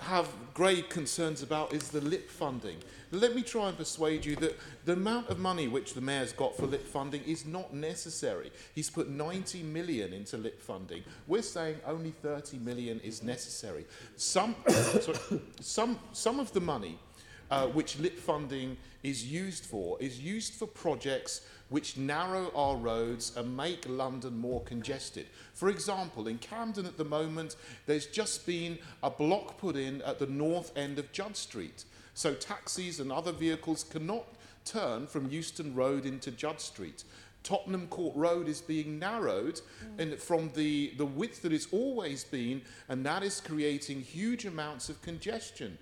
have grave concerns about is the LIP funding. Let me try and persuade you that the amount of money which the Mayor's got for LIP funding is not necessary. He's put 90 million into LIP funding. We're saying only 30 million is necessary. Some of the money which LIP funding is used for projects which narrow our roads and make London more congested. For example, in Camden at the moment, there's just been a block put in at the north end of Judd Street. So taxis and other vehicles cannot turn from Euston Road into Judd Street. Tottenham Court Road is being narrowed from the width that it's always been, and that is creating huge amounts of congestion.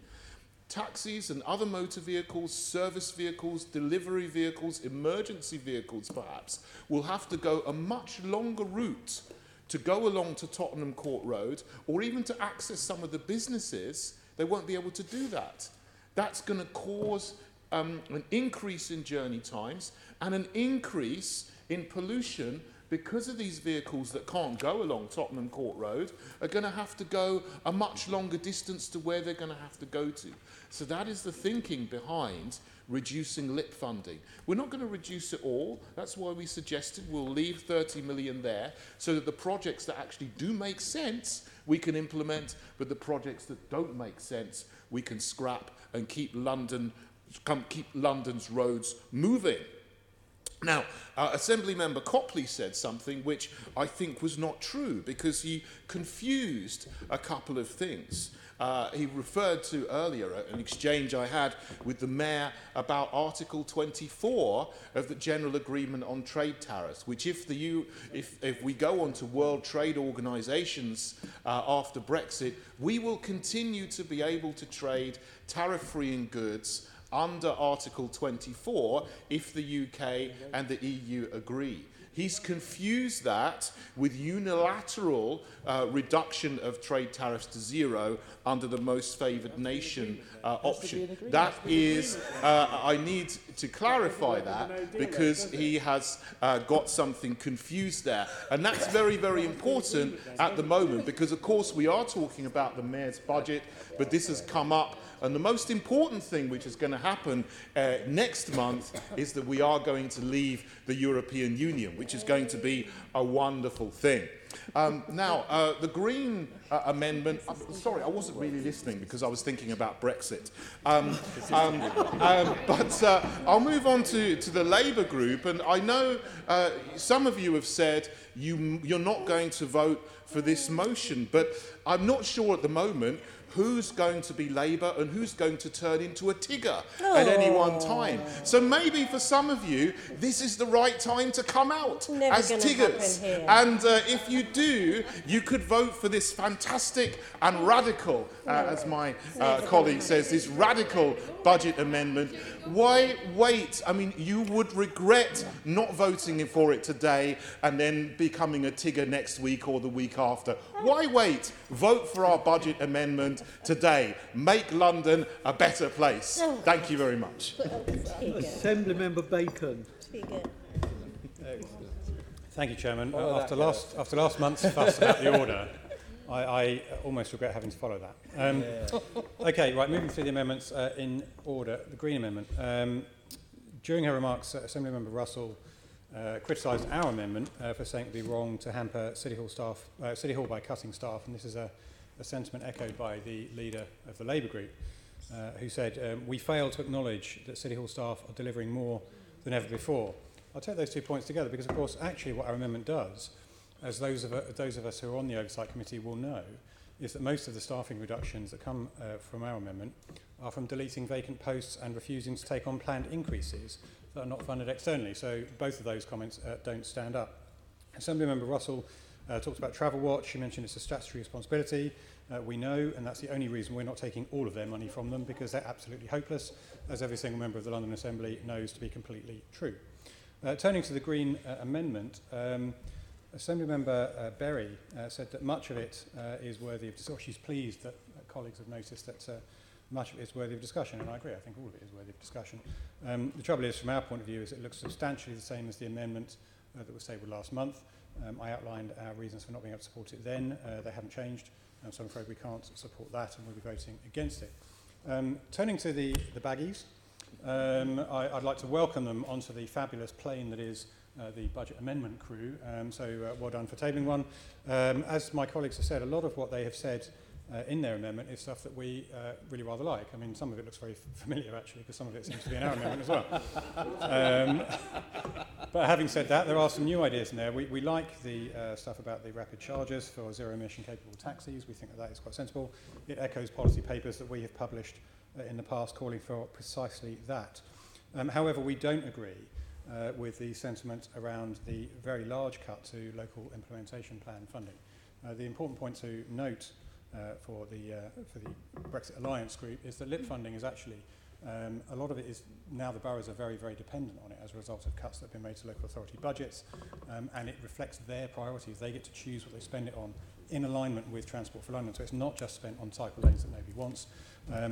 Taxis and other motor vehicles, service vehicles, delivery vehicles, emergency vehicles perhaps, will have to go a much longer route to go along to Tottenham Court Road, or even to access some of the businesses. They won't be able to do that. That's going to cause an increase in journey times and an increase in pollution, because of these vehicles that can't go along Tottenham Court Road are going to have to go a much longer distance to where they're going to have to go to. So that is the thinking behind reducing LIP funding. We're not going to reduce it all. That's why we suggested we'll leave 30 million there, so that the projects that actually do make sense we can implement, but the projects that don't make sense we can scrap and keep London's roads moving. Now, Assemblymember Copley said something which I think was not true, because he confused a couple of things. He referred to earlier an exchange I had with the Mayor about Article 24 of the General Agreement on Trade Tariffs, which if we go on to World Trade Organisations after Brexit, we will continue to be able to trade tariff-free in goods under Article 24 if the UK and the EU agree. He's confused that with unilateral reduction of trade tariffs to zero under the most favoured nation option. That is, I need to clarify that, because he has got something confused there. And that's very, very important at the moment, because of course we are talking about the Mayor's budget, but this has come up. And the most important thing which is going to happen next month is that we are going to leave the European Union, which is going to be a wonderful thing. Now, the Green amendment, sorry, I wasn't really listening because I was thinking about Brexit. But I'll move on to the Labour group, and I know some of you have said you're not going to vote for this motion, but I'm not sure at the moment who's going to be Labour and who's going to turn into a Tigger at any one time. So maybe for some of you, this is the right time to come out as Tiggers. And if you do, you could vote for this fantastic and radical, as my colleague says, this radical budget amendment. Why wait? I mean, you would regret not voting for it today and then becoming a Tigger next week or the week after. Why wait? Vote for our budget amendment today. Make London a better place. Thank you very much. Assemblymember Bacon. Thank you, Chairman. After last month's fuss about the order, I almost regret having to follow that. Okay, right, moving through the amendments in order. The Green Amendment. During her remarks, Assemblymember Russell criticised our amendment for saying it would be wrong to hamper City Hall by cutting staff, and this is a sentiment echoed by the leader of the Labour group, who said, we fail to acknowledge that City Hall staff are delivering more than ever before. I'll take those 2 points together because, of course, actually what our amendment does, as those of us who are on the Oversight Committee will know, is that most of the staffing reductions that come from our amendment are from deleting vacant posts and refusing to take on planned increases that are not funded externally. So both of those comments don't stand up. Assemblymember Russell talked about Travel Watch. She mentioned it's a statutory responsibility. We know, and that's the only reason we're not taking all of their money from them, because they're absolutely hopeless, as every single member of the London Assembly knows to be completely true. Turning to the Green Amendment, Assemblymember Berry said that much of it is worthy of discussion. She's pleased that colleagues have noticed that much of it is worthy of discussion, and I agree, I think all of it is worthy of discussion. The trouble is, from our point of view, is it looks substantially the same as the amendment that was tabled last month. I outlined our reasons for not being able to support it then. They haven't changed, so I'm afraid we can't support that, and we'll be voting against it. Turning to the baggies, I'd like to welcome them onto the fabulous plane that is the budget amendment crew, so well done for tabling one. As my colleagues have said, a lot of what they have said in their amendment is stuff that we really rather like. I mean, some of it looks very familiar, actually, because some of it seems to be in our amendment as well. But having said that, there are some new ideas in there. We like the stuff about the rapid charges for zero-emission capable taxis. We think that that is quite sensible. It echoes policy papers that we have published in the past calling for precisely that. However, we don't agree with the sentiment around the very large cut to local implementation plan funding. The important point to note for the Brexit Alliance group is that LIP funding is actually, a lot of it is, now the boroughs are very, very dependent on it as a result of cuts that have been made to local authority budgets, and it reflects their priorities. They get to choose what they spend it on in alignment with Transport for London, so it's not just spent on cycle lanes that nobody wants.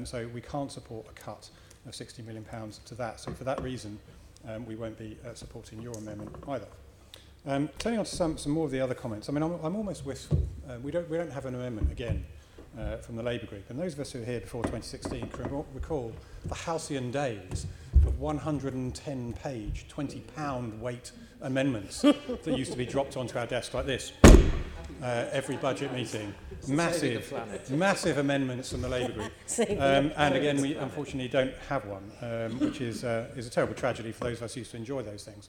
So we can't support a cut of £60 million to that. So for that reason, we won't be supporting your amendment either. Turning on to some more of the other comments, I mean, I'm almost wistful. We don't have an amendment again from the Labour group, and those of us who were here before 2016 can recall the halcyon days of 110-page, £20 weight amendments that used to be dropped onto our desk like this every budget meeting. Massive amendments from the Labour group. And again, we unfortunately don't have one, which is a terrible tragedy for those of us who used to enjoy those things.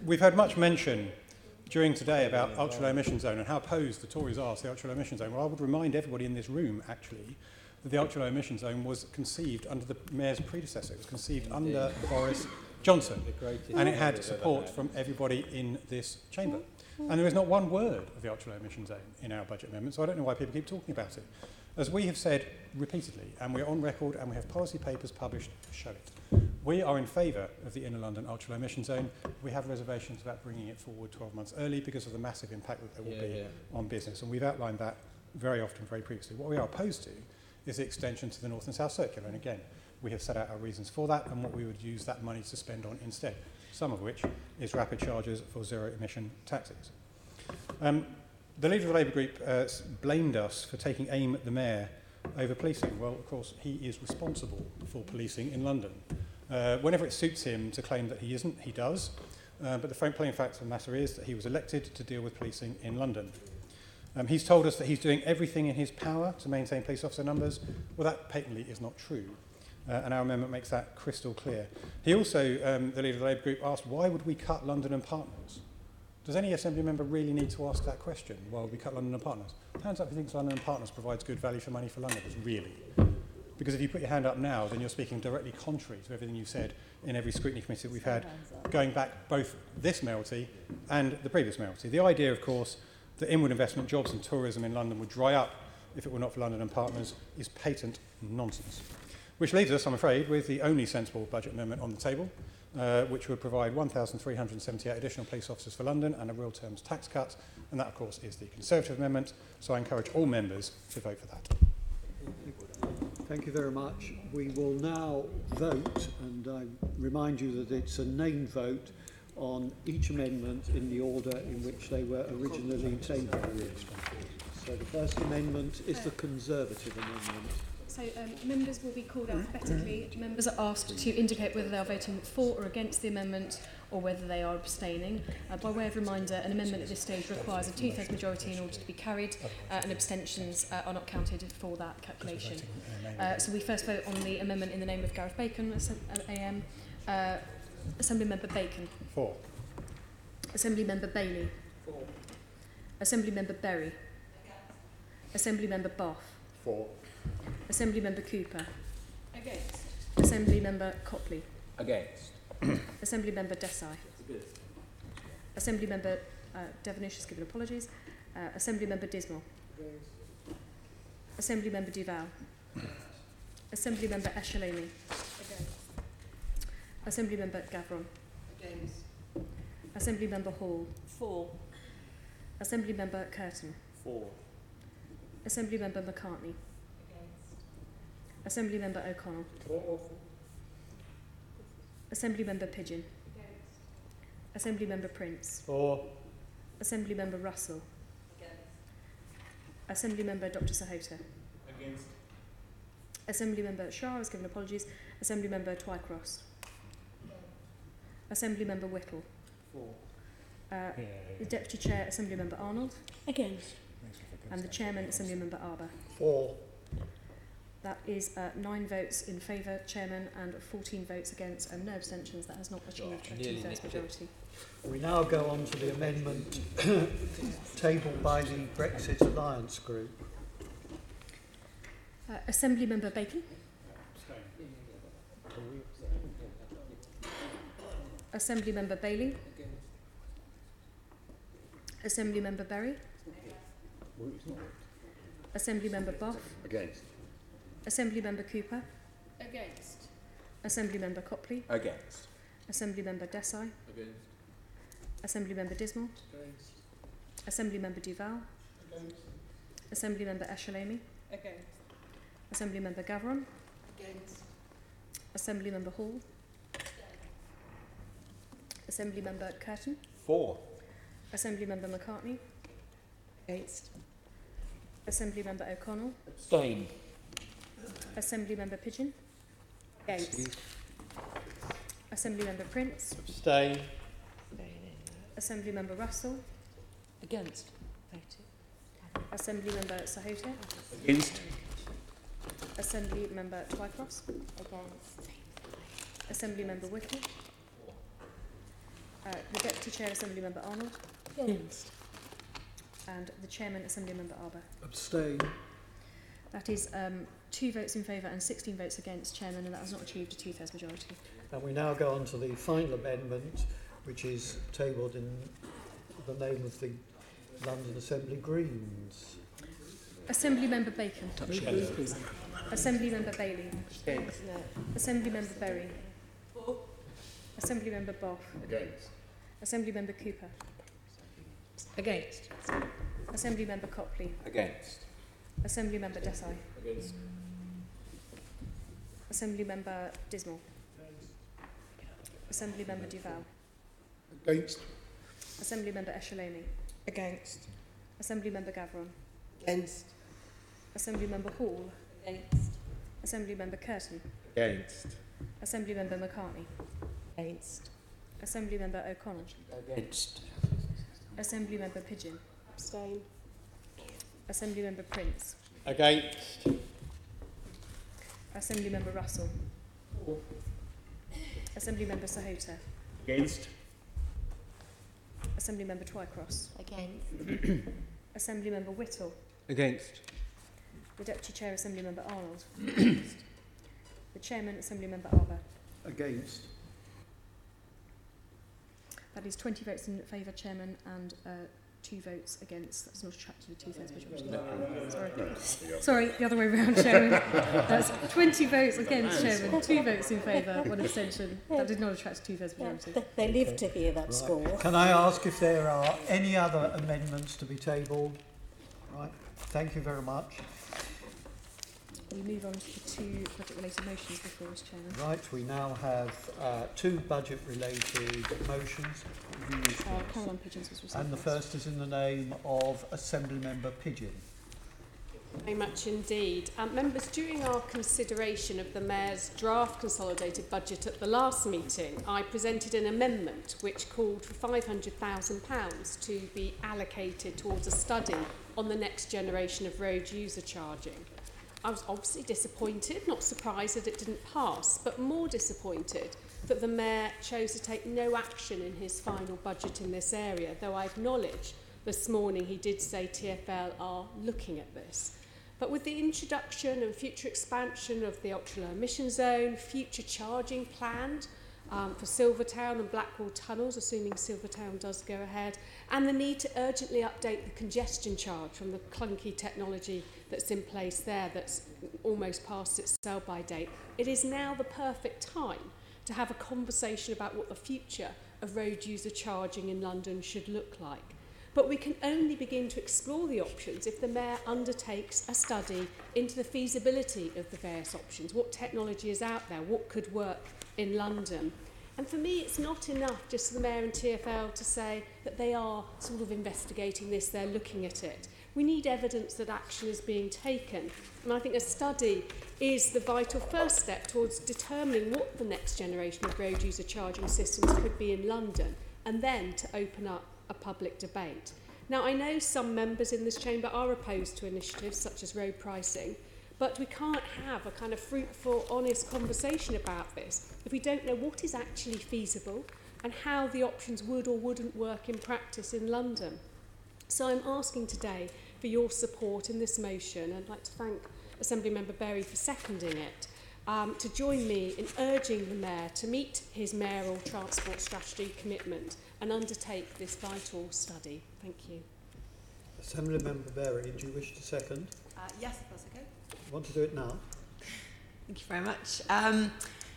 We've had much mention during today about ultra-low emission zone and how opposed the Tories are to the ultra-low emission zone. Well, I would remind everybody in this room, actually, that the ultra-low emission zone was conceived under the Mayor's predecessor. It was conceived under Boris Johnson, and it had support from everybody in this chamber. And there is not one word of the ultra-low emission zone in our budget amendment, so I don't know why people keep talking about it. As we have said repeatedly, and we're on record, and we have policy papers published to show it, we are in favour of the Inner London ultra-low emission zone. We have reservations about bringing it forward 12 months early because of the massive impact that there will be on business, and we've outlined that very often, very previously. What we are opposed to is the extension to the North and South Circular, and again, we have set out our reasons for that and what we would use that money to spend on instead, some of which is rapid charges for zero-emission taxis. The leader of the Labour group blamed us for taking aim at the Mayor over policing. Well, of course, he is responsible for policing in London. Whenever it suits him to claim that he isn't, he does. But the plain fact of the matter is that he was elected to deal with policing in London. He's told us that he's doing everything in his power to maintain police officer numbers. Well, that patently is not true. And our amendment makes that crystal clear. He also, the leader of the Labour group, asked, why would we cut London and Partners? Does any Assembly member really need to ask that question? Why would we cut London and Partners? Turns out he thinks London and Partners provides good value for money for Londoners, really. Because if you put your hand up now, then you're speaking directly contrary to everything you've said in every scrutiny committee that we've had, going back both this mayoralty and the previous mayoralty. The idea, of course, that inward investment, jobs and tourism in London would dry up if it were not for London and Partners is patent nonsense. Which leaves us, I'm afraid, with the only sensible budget amendment on the table, which would provide 1,378 additional police officers for London and a real terms tax cut, and that, of course, is the Conservative amendment, so I encourage all members to vote for that. Thank you very much. We will now vote, and I remind you that it's a named vote on each amendment in the order in which they were originally tabled. So the first amendment is the Conservative amendment. So members will be called alphabetically. Members are asked to indicate whether they are voting for or against the amendment or whether they are abstaining. By way of reminder, an amendment at this stage requires a two-thirds majority in order to be carried, and abstentions are not counted for that calculation. So we first vote on the amendment in the name of Gareth Bacon, AM. Assembly Member Bacon. 4. Assembly Member Bailey. 4. Assembly Member Berry. Assembly Member Boff. 4. Assembly Member Cooper. Against. Assembly Member Copley. Against. Assembly Member Desai. Assembly Member Devonish has given apologies. Assembly Member Dismal. Against. Assembly Member Duval. Assembly Member Eshalemi. Against. Assembly Member Gavron. Against. Assembly Member Hall. 4. Assembly Member Curtin. 4. Assembly Member McCartney. Against. Assembly Member O'Connell. Assembly Member Pigeon. Assembly Member Prince. Assembly Member Russell. Assembly Member Dr. Sahota. Against. Assembly Member Shah has given apologies. Assembly Member Twycross. Assembly Member Whittle. The Deputy Chair, Assembly Member Arnold. Against. And the Chairman, Assembly Member Arbour. For. That is 9 votes in favour, Chairman, and 14 votes against, and no abstentions. That has not achieved a two-thirds majority. We now go on to the amendment tabled by the Brexit Alliance Group. Assembly Member Bacon. Assembly Member Bailey. Assembly Member Berry. Assembly Member Boff. Against. Assembly Member Cooper. Against. Assembly Member Copley. Against. Assembly Member Desai. Against. Assembly Member Dismal. Against. Assembly Member Duval. Against. Assembly Member Eshalemi. Against. Assembly Member Gavron. Against. Assembly Member Hall. Assembly Member Curtin. For. Assembly Member McCartney. Against. Assembly Member O'Connell. Abstain. Assembly Member Pigeon. Against. Assembly Member Prince. Abstain. Assembly Member Russell. Against. Assembly Member Sahota. Against. Assembly Member Twycross. Assembly Member Whittle. The Deputy Chair, Assembly Member Arnold. Against. And the Chairman, Assembly Member Arbour. Abstain. That is 2 votes in favour and 16 votes against, Chairman, and that has not achieved a two-thirds majority. And we now go on to the final amendment, which is tabled in the name of the London Assembly Greens. Assembly Member Bacon. Assembly Member Bailey. Assembly Member Berry. Assembly Member Boff. Against. Assembly Member Cooper. Against. Assembly Member Copley. Against. Assembly Member Desai. Against. Assembly Member Dismal. Assembly Member Duval. Against. Assembly Member Eshalemi. Against. Assembly Member Gavron. Against. Assembly Member Hall. Against. Assembly Member Curtin. Against. Assembly Member McCartney. Against. Assembly Member O'Connell. Against. Assembly Member Pigeon. Abstain. Assembly Member Prince. Against. Assembly Member Russell. Assembly Member Sahota. Against. Assembly Member Twycross. Against. Assembly Member Whittle. Against. The Deputy Chair, Assembly Member Arnold. The Chairman, Assembly Member Arbour. Against. That is 20 votes in favour, Chairman, and 2 votes against. That's not attracted a two-thirds majority. Sorry, the other way around, Chairman. That's 20 votes against, Chairman, 2 votes in favour, 1 abstention. That did not attract a two-thirds majority. They live to hear that score. Can I ask if there are any other amendments to be tabled? Right. Thank you very much. We move on to the 2 budget-related motions before us, Chairman. Right, we now have 2 budget-related motions. Caroline Pigeons was received. And the first is in the name of Assembly Member Pigeon. Very much indeed. Members, during our consideration of the Mayor's draft consolidated budget at the last meeting, I presented an amendment which called for £500,000 to be allocated towards a study on the next generation of road user charging. I was obviously disappointed, not surprised that it didn't pass, but more disappointed that the Mayor chose to take no action in his final budget in this area, though I acknowledge this morning he did say TfL are looking at this. But with the introduction and future expansion of the ultra-low emission zone, future charging planned for Silvertown and Blackwall tunnels, assuming Silvertown does go ahead, and the need to urgently update the congestion charge from the clunky technology that's in place there that's almost past its sell-by date, it is now the perfect time to have a conversation about what the future of road user charging in London should look like. But we can only begin to explore the options if the Mayor undertakes a study into the feasibility of the various options, what technology is out there, what could work in London. And for me, it's not enough just for the Mayor and TfL to say that they are sort of investigating this, they're looking at it. We need evidence that action is being taken. And I think a study is the vital first step towards determining what the next generation of road user charging systems could be in London, and then to open up a public debate. Now, I know some members in this chamber are opposed to initiatives such as road pricing, but we can't have a kind of fruitful, honest conversation about this if we don't know what is actually feasible and how the options would or wouldn't work in practice in London. So I'm asking today for your support in this motion. I'd like to thank Assemblymember Berry for seconding it, to join me in urging the Mayor to meet his mayoral transport strategy commitment and undertake this vital study. Thank you. Assemblymember Berry, do you wish to second? Yes, if that's okay. Want to do it now? Thank you very much.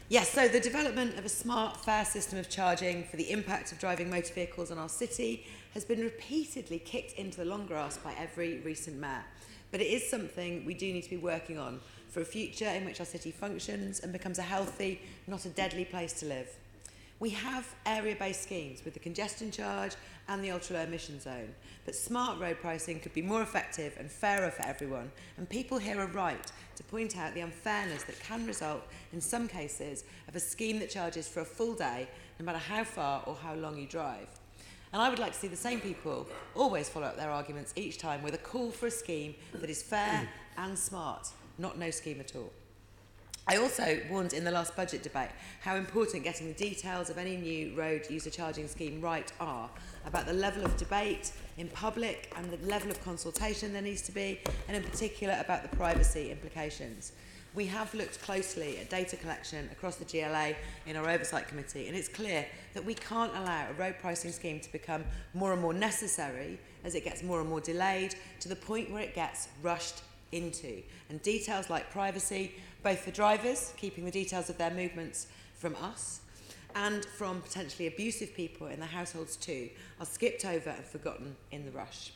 Yes, so the development of a smart, fair system of charging for the impact of driving motor vehicles on our city has been repeatedly kicked into the long grass by every recent mayor. But it is something we do need to be working on for a future in which our city functions and becomes a healthy, not a deadly place to live. We have area-based schemes with the congestion charge and the ultra-low emission zone, but smart road pricing could be more effective and fairer for everyone, and people here are right to point out the unfairness that can result in some cases of a scheme that charges for a full day, no matter how far or how long you drive. And I would like to see the same people always follow up their arguments each time with a call for a scheme that is fair and smart, not no scheme at all. I also warned in the last budget debate how important getting the details of any new road user charging scheme right are, about the level of debate in public and the level of consultation there needs to be, and in particular about the privacy implications. We have looked closely at data collection across the GLA in our Oversight Committee, and it's clear that we can't allow a road pricing scheme to become more and more necessary as it gets more and more delayed, to the point where it gets rushed into. And details like privacy, both for drivers, keeping the details of their movements from us, and from potentially abusive people in their households too, are skipped over and forgotten in the rush.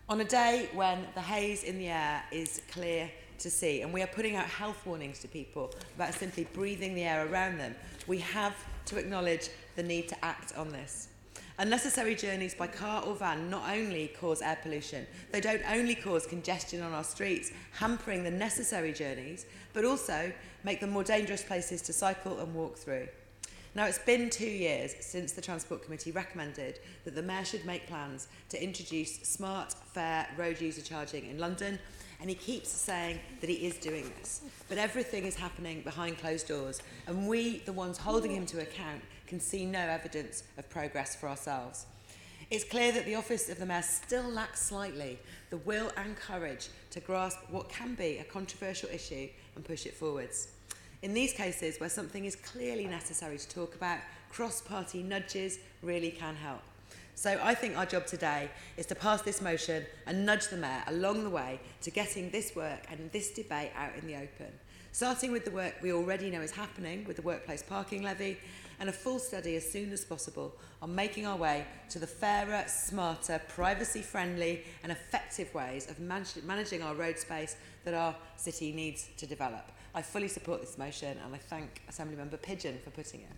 On a day when the haze in the air is clear to see, and we are putting out health warnings to people about simply breathing the air around them, we have to acknowledge the need to act on this. Unnecessary journeys by car or van not only cause air pollution, they don't only cause congestion on our streets, hampering the necessary journeys, but also make them more dangerous places to cycle and walk through. Now, it's been 2 years since the Transport Committee recommended that the Mayor should make plans to introduce smart, fair road user charging in London, and he keeps saying that he is doing this. But everything is happening behind closed doors, and we, the ones holding him to account, can see no evidence of progress for ourselves. It's clear that the Office of the Mayor still lacks slightly the will and courage to grasp what can be a controversial issue and push it forwards. In these cases where something is clearly necessary to talk about, cross-party nudges really can help. So I think our job today is to pass this motion and nudge the Mayor along the way to getting this work and this debate out in the open. Starting with the work we already know is happening with the workplace parking levy, and a full study as soon as possible on making our way to the fairer, smarter, privacy-friendly and effective ways of managing our road space that our city needs to develop. I fully support this motion, and I thank Assemblymember Pigeon for putting it.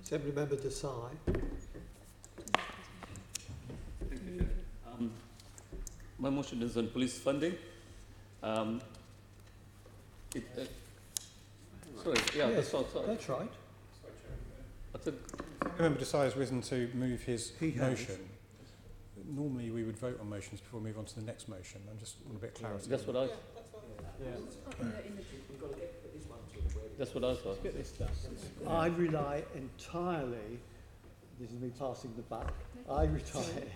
Assemblymember Desai. Thank you, Chair. My motion is on police funding. Sorry, yeah, Yes, that's right. that's right. Member Desai has risen to move his He has. motion. Normally we would vote on motions before we move on to the next motion. I'm just want a bit of clarity. That's what I. That's what I thought. Get this done. I rely entirely, this is me passing the buck, I rely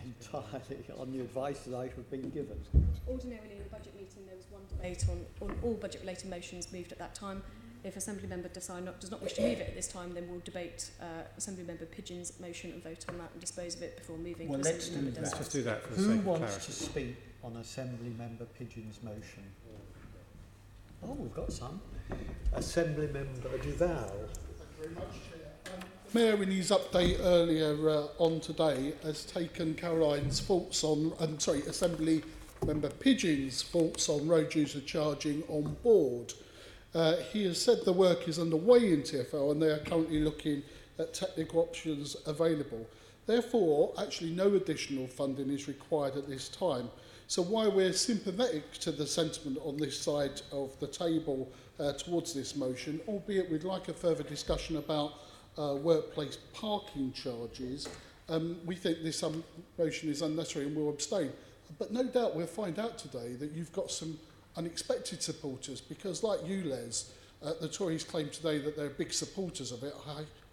entirely on the advice that I have been given. Ordinarily in the budget meeting there was one debate on all budget related motions moved at that time. If Assemblymember does not wish to move it at this time, then we'll debate Assemblymember Pigeon's motion and vote on that and dispose of it before moving Well, to let's do Assemblymember that. Let's just do that for the Who sake of wants clarity. to speak on Assemblymember Pigeon's motion? Oh, we've got some. Assemblymember Duval. Thank you very much, Chair. Mayor, in his update earlier on today, has taken Caroline's thoughts on, Assembly Member Pidgeon's thoughts on road user charging on board. He has said the work is underway in TfL and they are currently looking at technical options available. Therefore, actually no additional funding is required at this time. So while we're sympathetic to the sentiment on this side of the table towards this motion, albeit we'd like a further discussion about workplace parking charges, we think this motion is unnecessary and will abstain. But no doubt we'll find out today that you've got some unexpected supporters, because like you, Les, the Tories claim today that they're big supporters of it.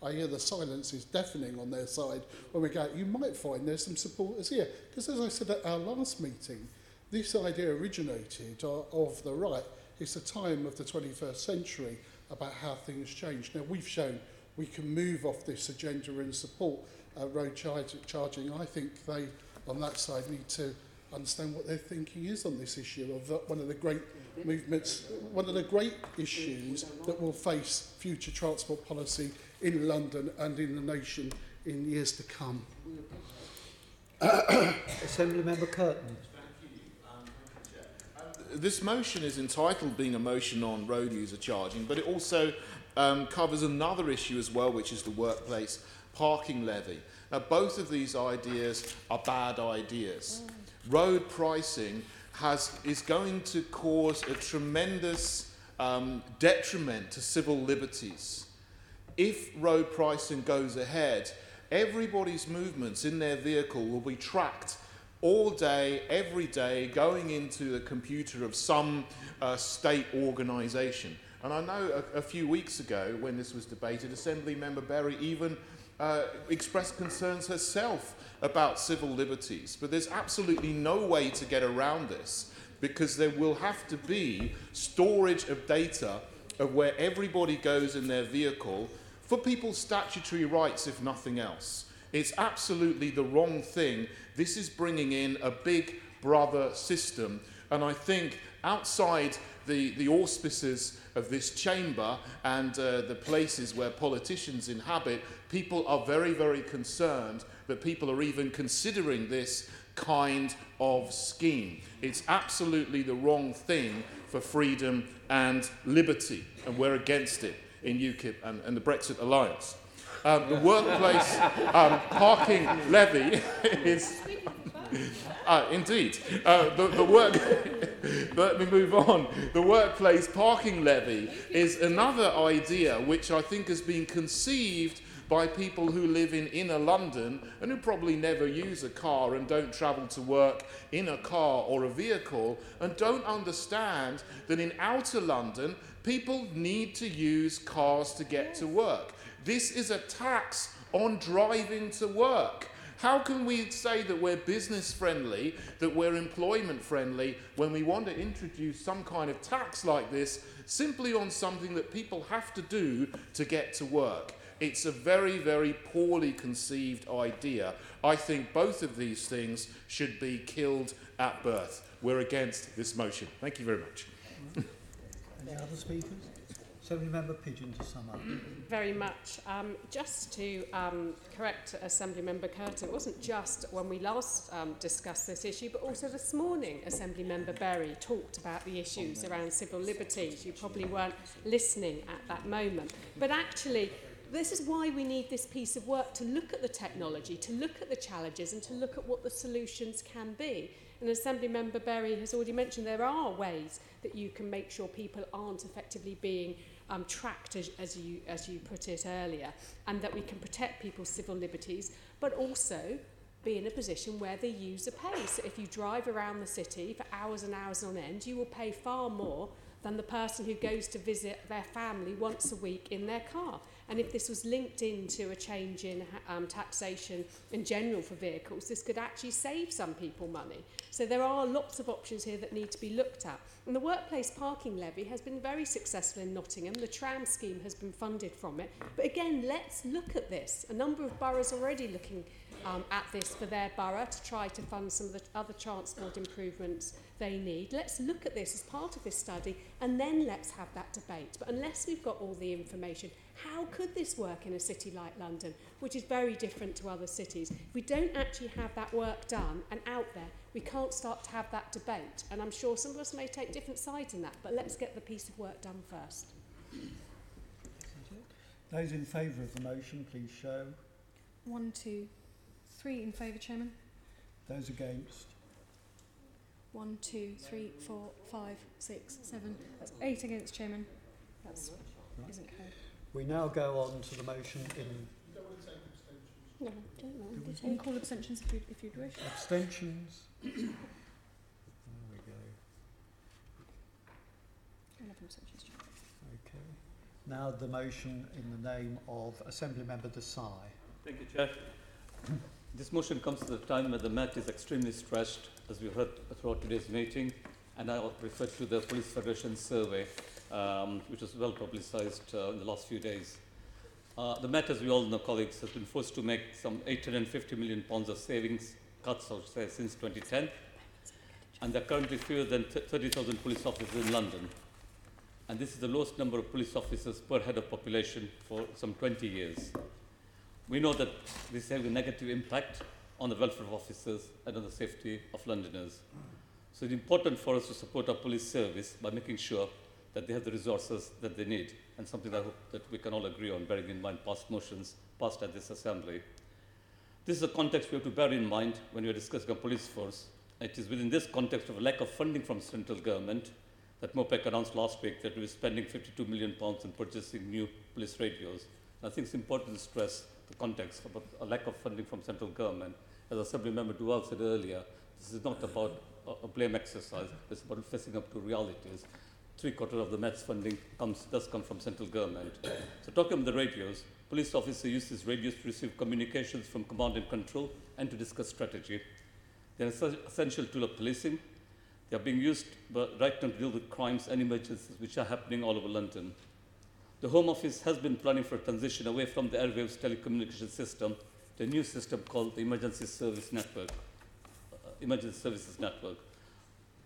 I hear the silence is deafening on their side when we go out. You might find there's some supporters here, because as I said at our last meeting, this idea originated of the right. It's the time of the 21st century about how things change. Now, we've shown we can move off this agenda and support road charging. I think they, on that side, need to understand what their thinking is on this issue of one of the great movements, one of the great issues that will face future transport policy in London and in the nation in years to come. Assembly Member Curtin. This motion is entitled being a motion on road user charging, but it also covers another issue as well, which is the workplace parking levy. Now, both of these ideas are bad ideas. Road pricing is going to cause a tremendous detriment to civil liberties. If road pricing goes ahead, everybody's movements in their vehicle will be tracked all day, every day, going into the computer of some state organisation. And I know a few weeks ago, when this was debated, Assembly Member Berry even expressed concerns herself about civil liberties. But there's absolutely no way to get around this, because there will have to be storage of data of where everybody goes in their vehicle for people's statutory rights, if nothing else. It's absolutely the wrong thing. This is bringing in a big brother system. And I think outside the auspices of this chamber and the places where politicians inhabit, people are very, very concerned that people are even considering this kind of scheme. It's absolutely the wrong thing for freedom and liberty, and we're against it in UKIP and the Brexit Alliance. The workplace parking levy is... indeed. Let me move on. The workplace parking levy is another idea which I think has been conceived by people who live in inner London and who probably never use a car and don't travel to work in a car or a vehicle, and don't understand that in outer London people need to use cars to get to work. This is a tax on driving to work. How can we say that we're business friendly, that we're employment friendly, when we want to introduce some kind of tax like this simply on something that people have to do to get to work? It's a very, very poorly conceived idea. I think both of these things should be killed at birth. We're against this motion. Thank you very much. Any other speakers? Assembly Member Pidgeon to sum up. Very much. Just to correct Assembly Member Curtin, it wasn't just when we last discussed this issue, but also this morning Assembly Member Berry talked about the issues around civil liberties. You probably weren't listening at that moment. But actually, this is why we need this piece of work, to look at the technology, to look at the challenges, and to look at what the solutions can be. And Assembly Member Berry has already mentioned there are ways that you can make sure people aren't effectively being tracked, as you put it earlier, and that we can protect people's civil liberties, but also be in a position where the user pays. So if you drive around the city for hours and hours on end, you will pay far more than the person who goes to visit their family once a week in their car. And if this was linked into a change in taxation in general for vehicles, this could actually save some people money. So there are lots of options here that need to be looked at. And the workplace parking levy has been very successful in Nottingham. The tram scheme has been funded from it. But again, let's look at this. A number of boroughs are already looking at this for their borough to try to fund some of the other transport improvements they need. Let's look at this as part of this study and then let's have that debate. But unless we've got all the information, how could this work in a city like London, which is very different to other cities? If we don't actually have that work done and out there, we can't start to have that debate. And I'm sure some of us may take different sides in that, but let's get the piece of work done first. Those in favour of the motion, please show. 1, 2, 3 in favour, Chairman. Those against. 1, 2, 3, 4, 5, 6, 7. That's 8 against, Chairman. That's isn't carried. We now go on to the motion in... No, don't mind. You can call abstentions if you'd wish. Abstentions. There we go. 11 abstentions, Chairman. Okay. Now the motion in the name of Assemblymember Desai. Thank you, Chair. This motion comes at a time when the Met is extremely stressed, as we heard throughout today's meeting, and I refer to the Police Federation survey, which was well publicised in the last few days. The Met, as we all know, colleagues, has been forced to make some £850 million of savings cuts, I would say, since 2010, and there are currently fewer than 30,000 police officers in London. And this is the lowest number of police officers per head of population for some 20 years. We know that this has a negative impact on the welfare of officers and on the safety of Londoners. So it's important for us to support our police service by making sure that they have the resources that they need, and something that I hope that we can all agree on, bearing in mind past motions passed at this Assembly. This is a context we have to bear in mind when we are discussing our police force. It is within this context of a lack of funding from central government that MOPEC announced last week that we are spending £52 million in purchasing new police radios. I think it's important to stress the context about a lack of funding from central government. As Assemblymember Duval said earlier, this is not about a blame exercise, it's about facing up to realities. 3/4 of the Met's funding does come from central government. So talking about the radios, police officers use these radios to receive communications from command and control and to discuss strategy. They're an essential tool of policing. They are being used right now to deal with crimes and emergencies which are happening all over London. The Home Office has been planning for a transition away from the airwaves telecommunication system to a new system called the Emergency Services Network.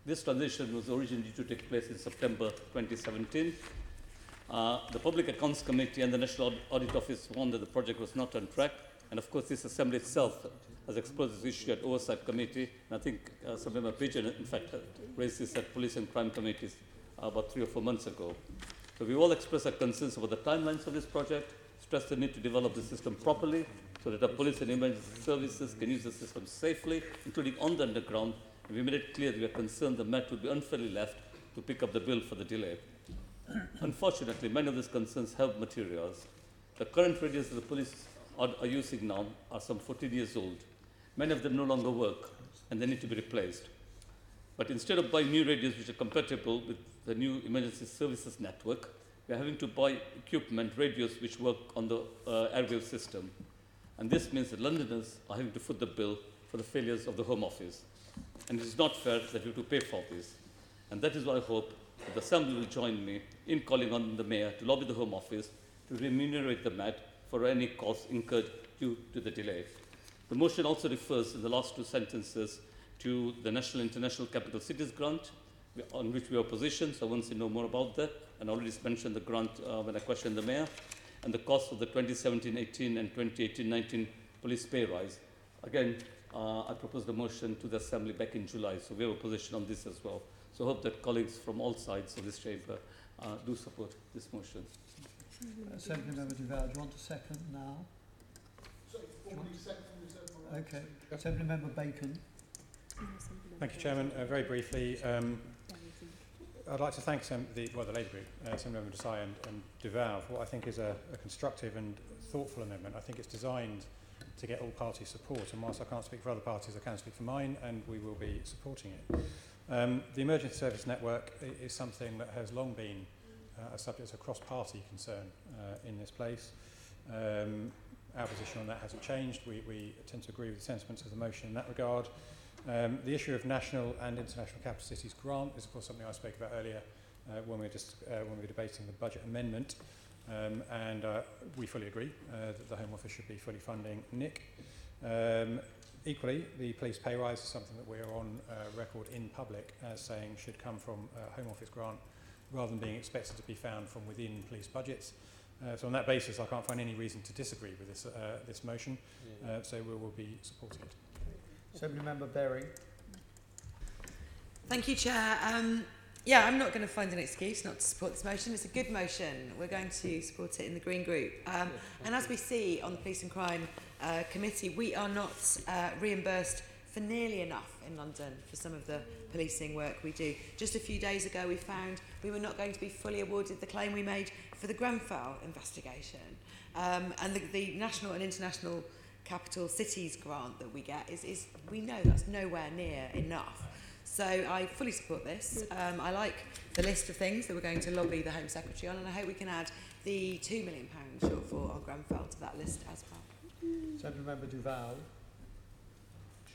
This transition was originally due to take place in September 2017. The Public Accounts Committee and the National Audit Office warned that the project was not on track. And of course, this Assembly itself has exposed this issue at Oversight Committee. And I think Assemblymember Pigeon, in fact, raised this at Police and Crime Committees about 3 or 4 months ago. So we all expressed our concerns about the timelines of this project, stressed the need to develop the system properly so that our police and emergency services can use the system safely, including on the underground. And we made it clear that we are concerned the Met would be unfairly left to pick up the bill for the delay. Unfortunately, many of these concerns have materialized. The current radios that the police are using now are some 14 years old. Many of them no longer work, and they need to be replaced. But instead of buying new radios which are compatible with the new emergency services network, we are having to buy equipment, radios which work on the airwave system. And this means that Londoners are having to foot the bill for the failures of the Home Office. And it is not fair that we have to pay for this. And that is why I hope that the Assembly will join me in calling on the Mayor to lobby the Home Office to remunerate the Met for any costs incurred due to the delay. The motion also refers in the last 2 sentences to the National International Capital Cities grant, on which we are positioned, so I won't say no more about that, and I already mentioned the grant when I questioned the Mayor, and the cost of the 2017-18 and 2018-19 police pay rise. Again, I proposed a motion to the Assembly back in July, so we have a position on this as well. So I hope that colleagues from all sides of this chamber do support this motion. Assemblymember Duval, do you want a second now? Okay. Assemblymember Bacon. Thank you, Chairman. Very briefly, I'd like to thank the Labour Group, Assemblymember Desai and Duval, for what I think is a constructive and thoughtful amendment. I think it's designed to get all parties support, and whilst I can't speak for other parties, I can speak for mine, and we will be supporting it. The Emergency Service Network is something that has long been a subject of cross-party concern in this place. Our position on that hasn't changed. We tend to agree with the sentiments of the motion in that regard. The issue of national and international capital cities grant is, of course, something I spoke about earlier when we were debating the budget amendment, and we fully agree that the Home Office should be fully funding NIC. Equally, the police pay rise is something that we're on record in public as saying should come from a Home Office grant rather than being expected to be found from within police budgets. So on that basis, I can't find any reason to disagree with this motion, so we will be supporting it. Assembly Member Berry. Thank you, Chair. Yeah, I'm not going to find an excuse not to support this motion. It's a good motion. We're going to support it in the Green Group. And as we see on the Police and Crime Committee, we are not reimbursed for nearly enough in London for some of the policing work we do. Just a few days ago, we found we were not going to be fully awarded the claim we made for the Grenfell investigation. And the national and international capital cities grant that we get is we know that's nowhere near enough. So I fully support this. I like the list of things that we're going to lobby the Home Secretary on, and I hope we can add the £2 million shortfall on Grenfell to that list as well. Senator Member Duval.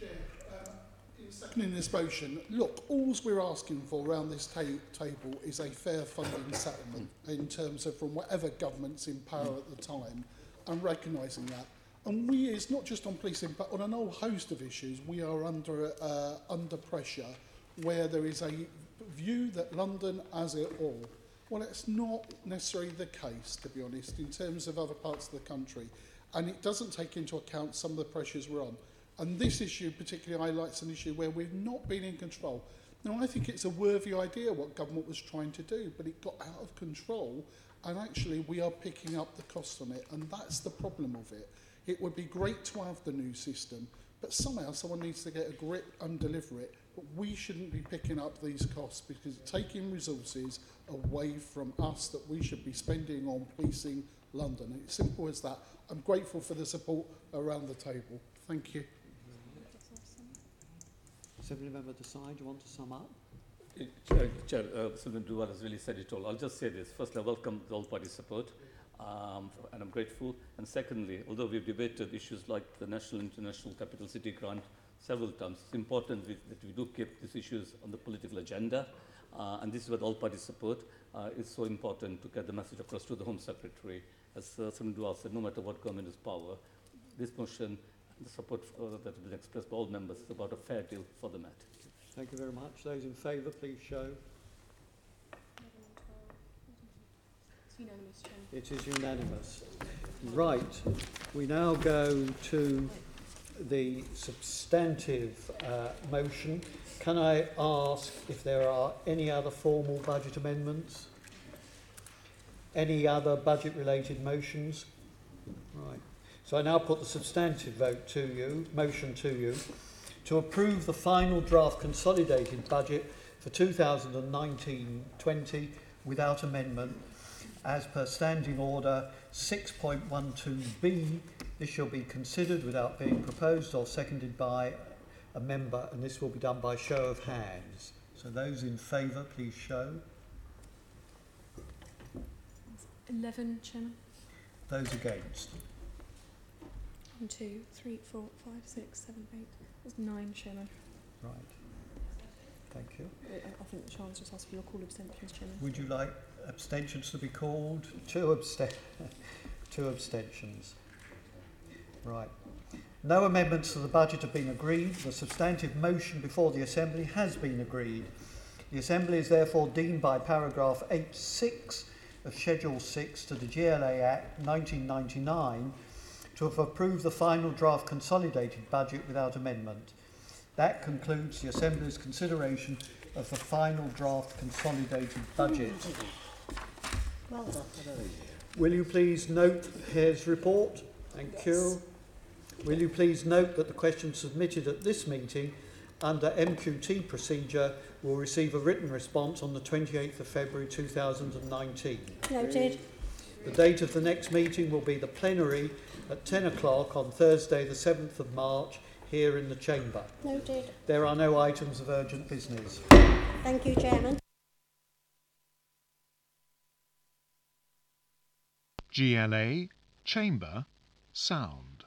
Chair, in seconding this motion, look, all we're asking for around this table is a fair funding settlement in terms of from whatever government's in power at the time, and recognising that. And we, it's not just on policing, but on an whole host of issues, we are under pressure where there is a view that London has it all. Well, it's not necessarily the case, to be honest, in terms of other parts of the country. And it doesn't take into account some of the pressures we're on. And this issue particularly highlights an issue where we've not been in control. Now, I think it's a worthy idea what government was trying to do, but it got out of control, and actually we are picking up the cost on it, and that's the problem of it. It would be great to have the new system, but somehow someone needs to get a grip and deliver it. But we shouldn't be picking up these costs because it's taking resources away from us that we should be spending on policing London. And it's simple as that. I'm grateful for the support around the table. Thank you. Assembly Member Desai, do you want to sum up? Chair, Sylvan Duval has really said it all. I'll just say this. First, I welcome the all-party support. And I'm grateful. And secondly, although we've debated issues like the national international capital city grant several times, it's important that we do keep these issues on the political agenda. And this is what all party support is so important to get the message across to the Home Secretary. As Senator Duval said, no matter what government is power, this motion, the support that has been expressed by all members is about a fair deal for the Met. Thank you very much. Those in favour, please show. Unanimous, Chairman. It is unanimous. Right, we now go to the substantive motion. Can I ask if there are any other formal budget amendments? Any other budget-related motions? Right. So I now put the substantive motion to you, to approve the final draft consolidated budget for 2019-20 without amendment, as per Standing Order 6.12b. This shall be considered without being proposed or seconded by a member, and this will be done by show of hands. So those in favour, please show. 11, Chairman. Those against. 1, 2, 3, 4, 5, 6, 7, 8. That's 9, Chairman. Right. Thank you. I think the Chancellor just asked for your call abstentions, Chairman. Would you like abstentions to be called? Two abstentions. Right. No amendments to the budget have been agreed. The substantive motion before the Assembly has been agreed. The Assembly is therefore deemed by paragraph 8.6 of Schedule 6 to the GLA Act 1999 to have approved the final draft consolidated budget without amendment. That concludes the Assembly's consideration of the final draft consolidated budget. Well done. Will you please note Hare's report? Thank you. Will you please note that the questions submitted at this meeting under MQT procedure will receive a written response on the 28th of February 2019. Noted. The date of the next meeting will be the plenary at 10 o'clock on Thursday the 7th of March here in the Chamber. Noted. There are no items of urgent business. Thank you, Chairman. GLA Chamber Sound.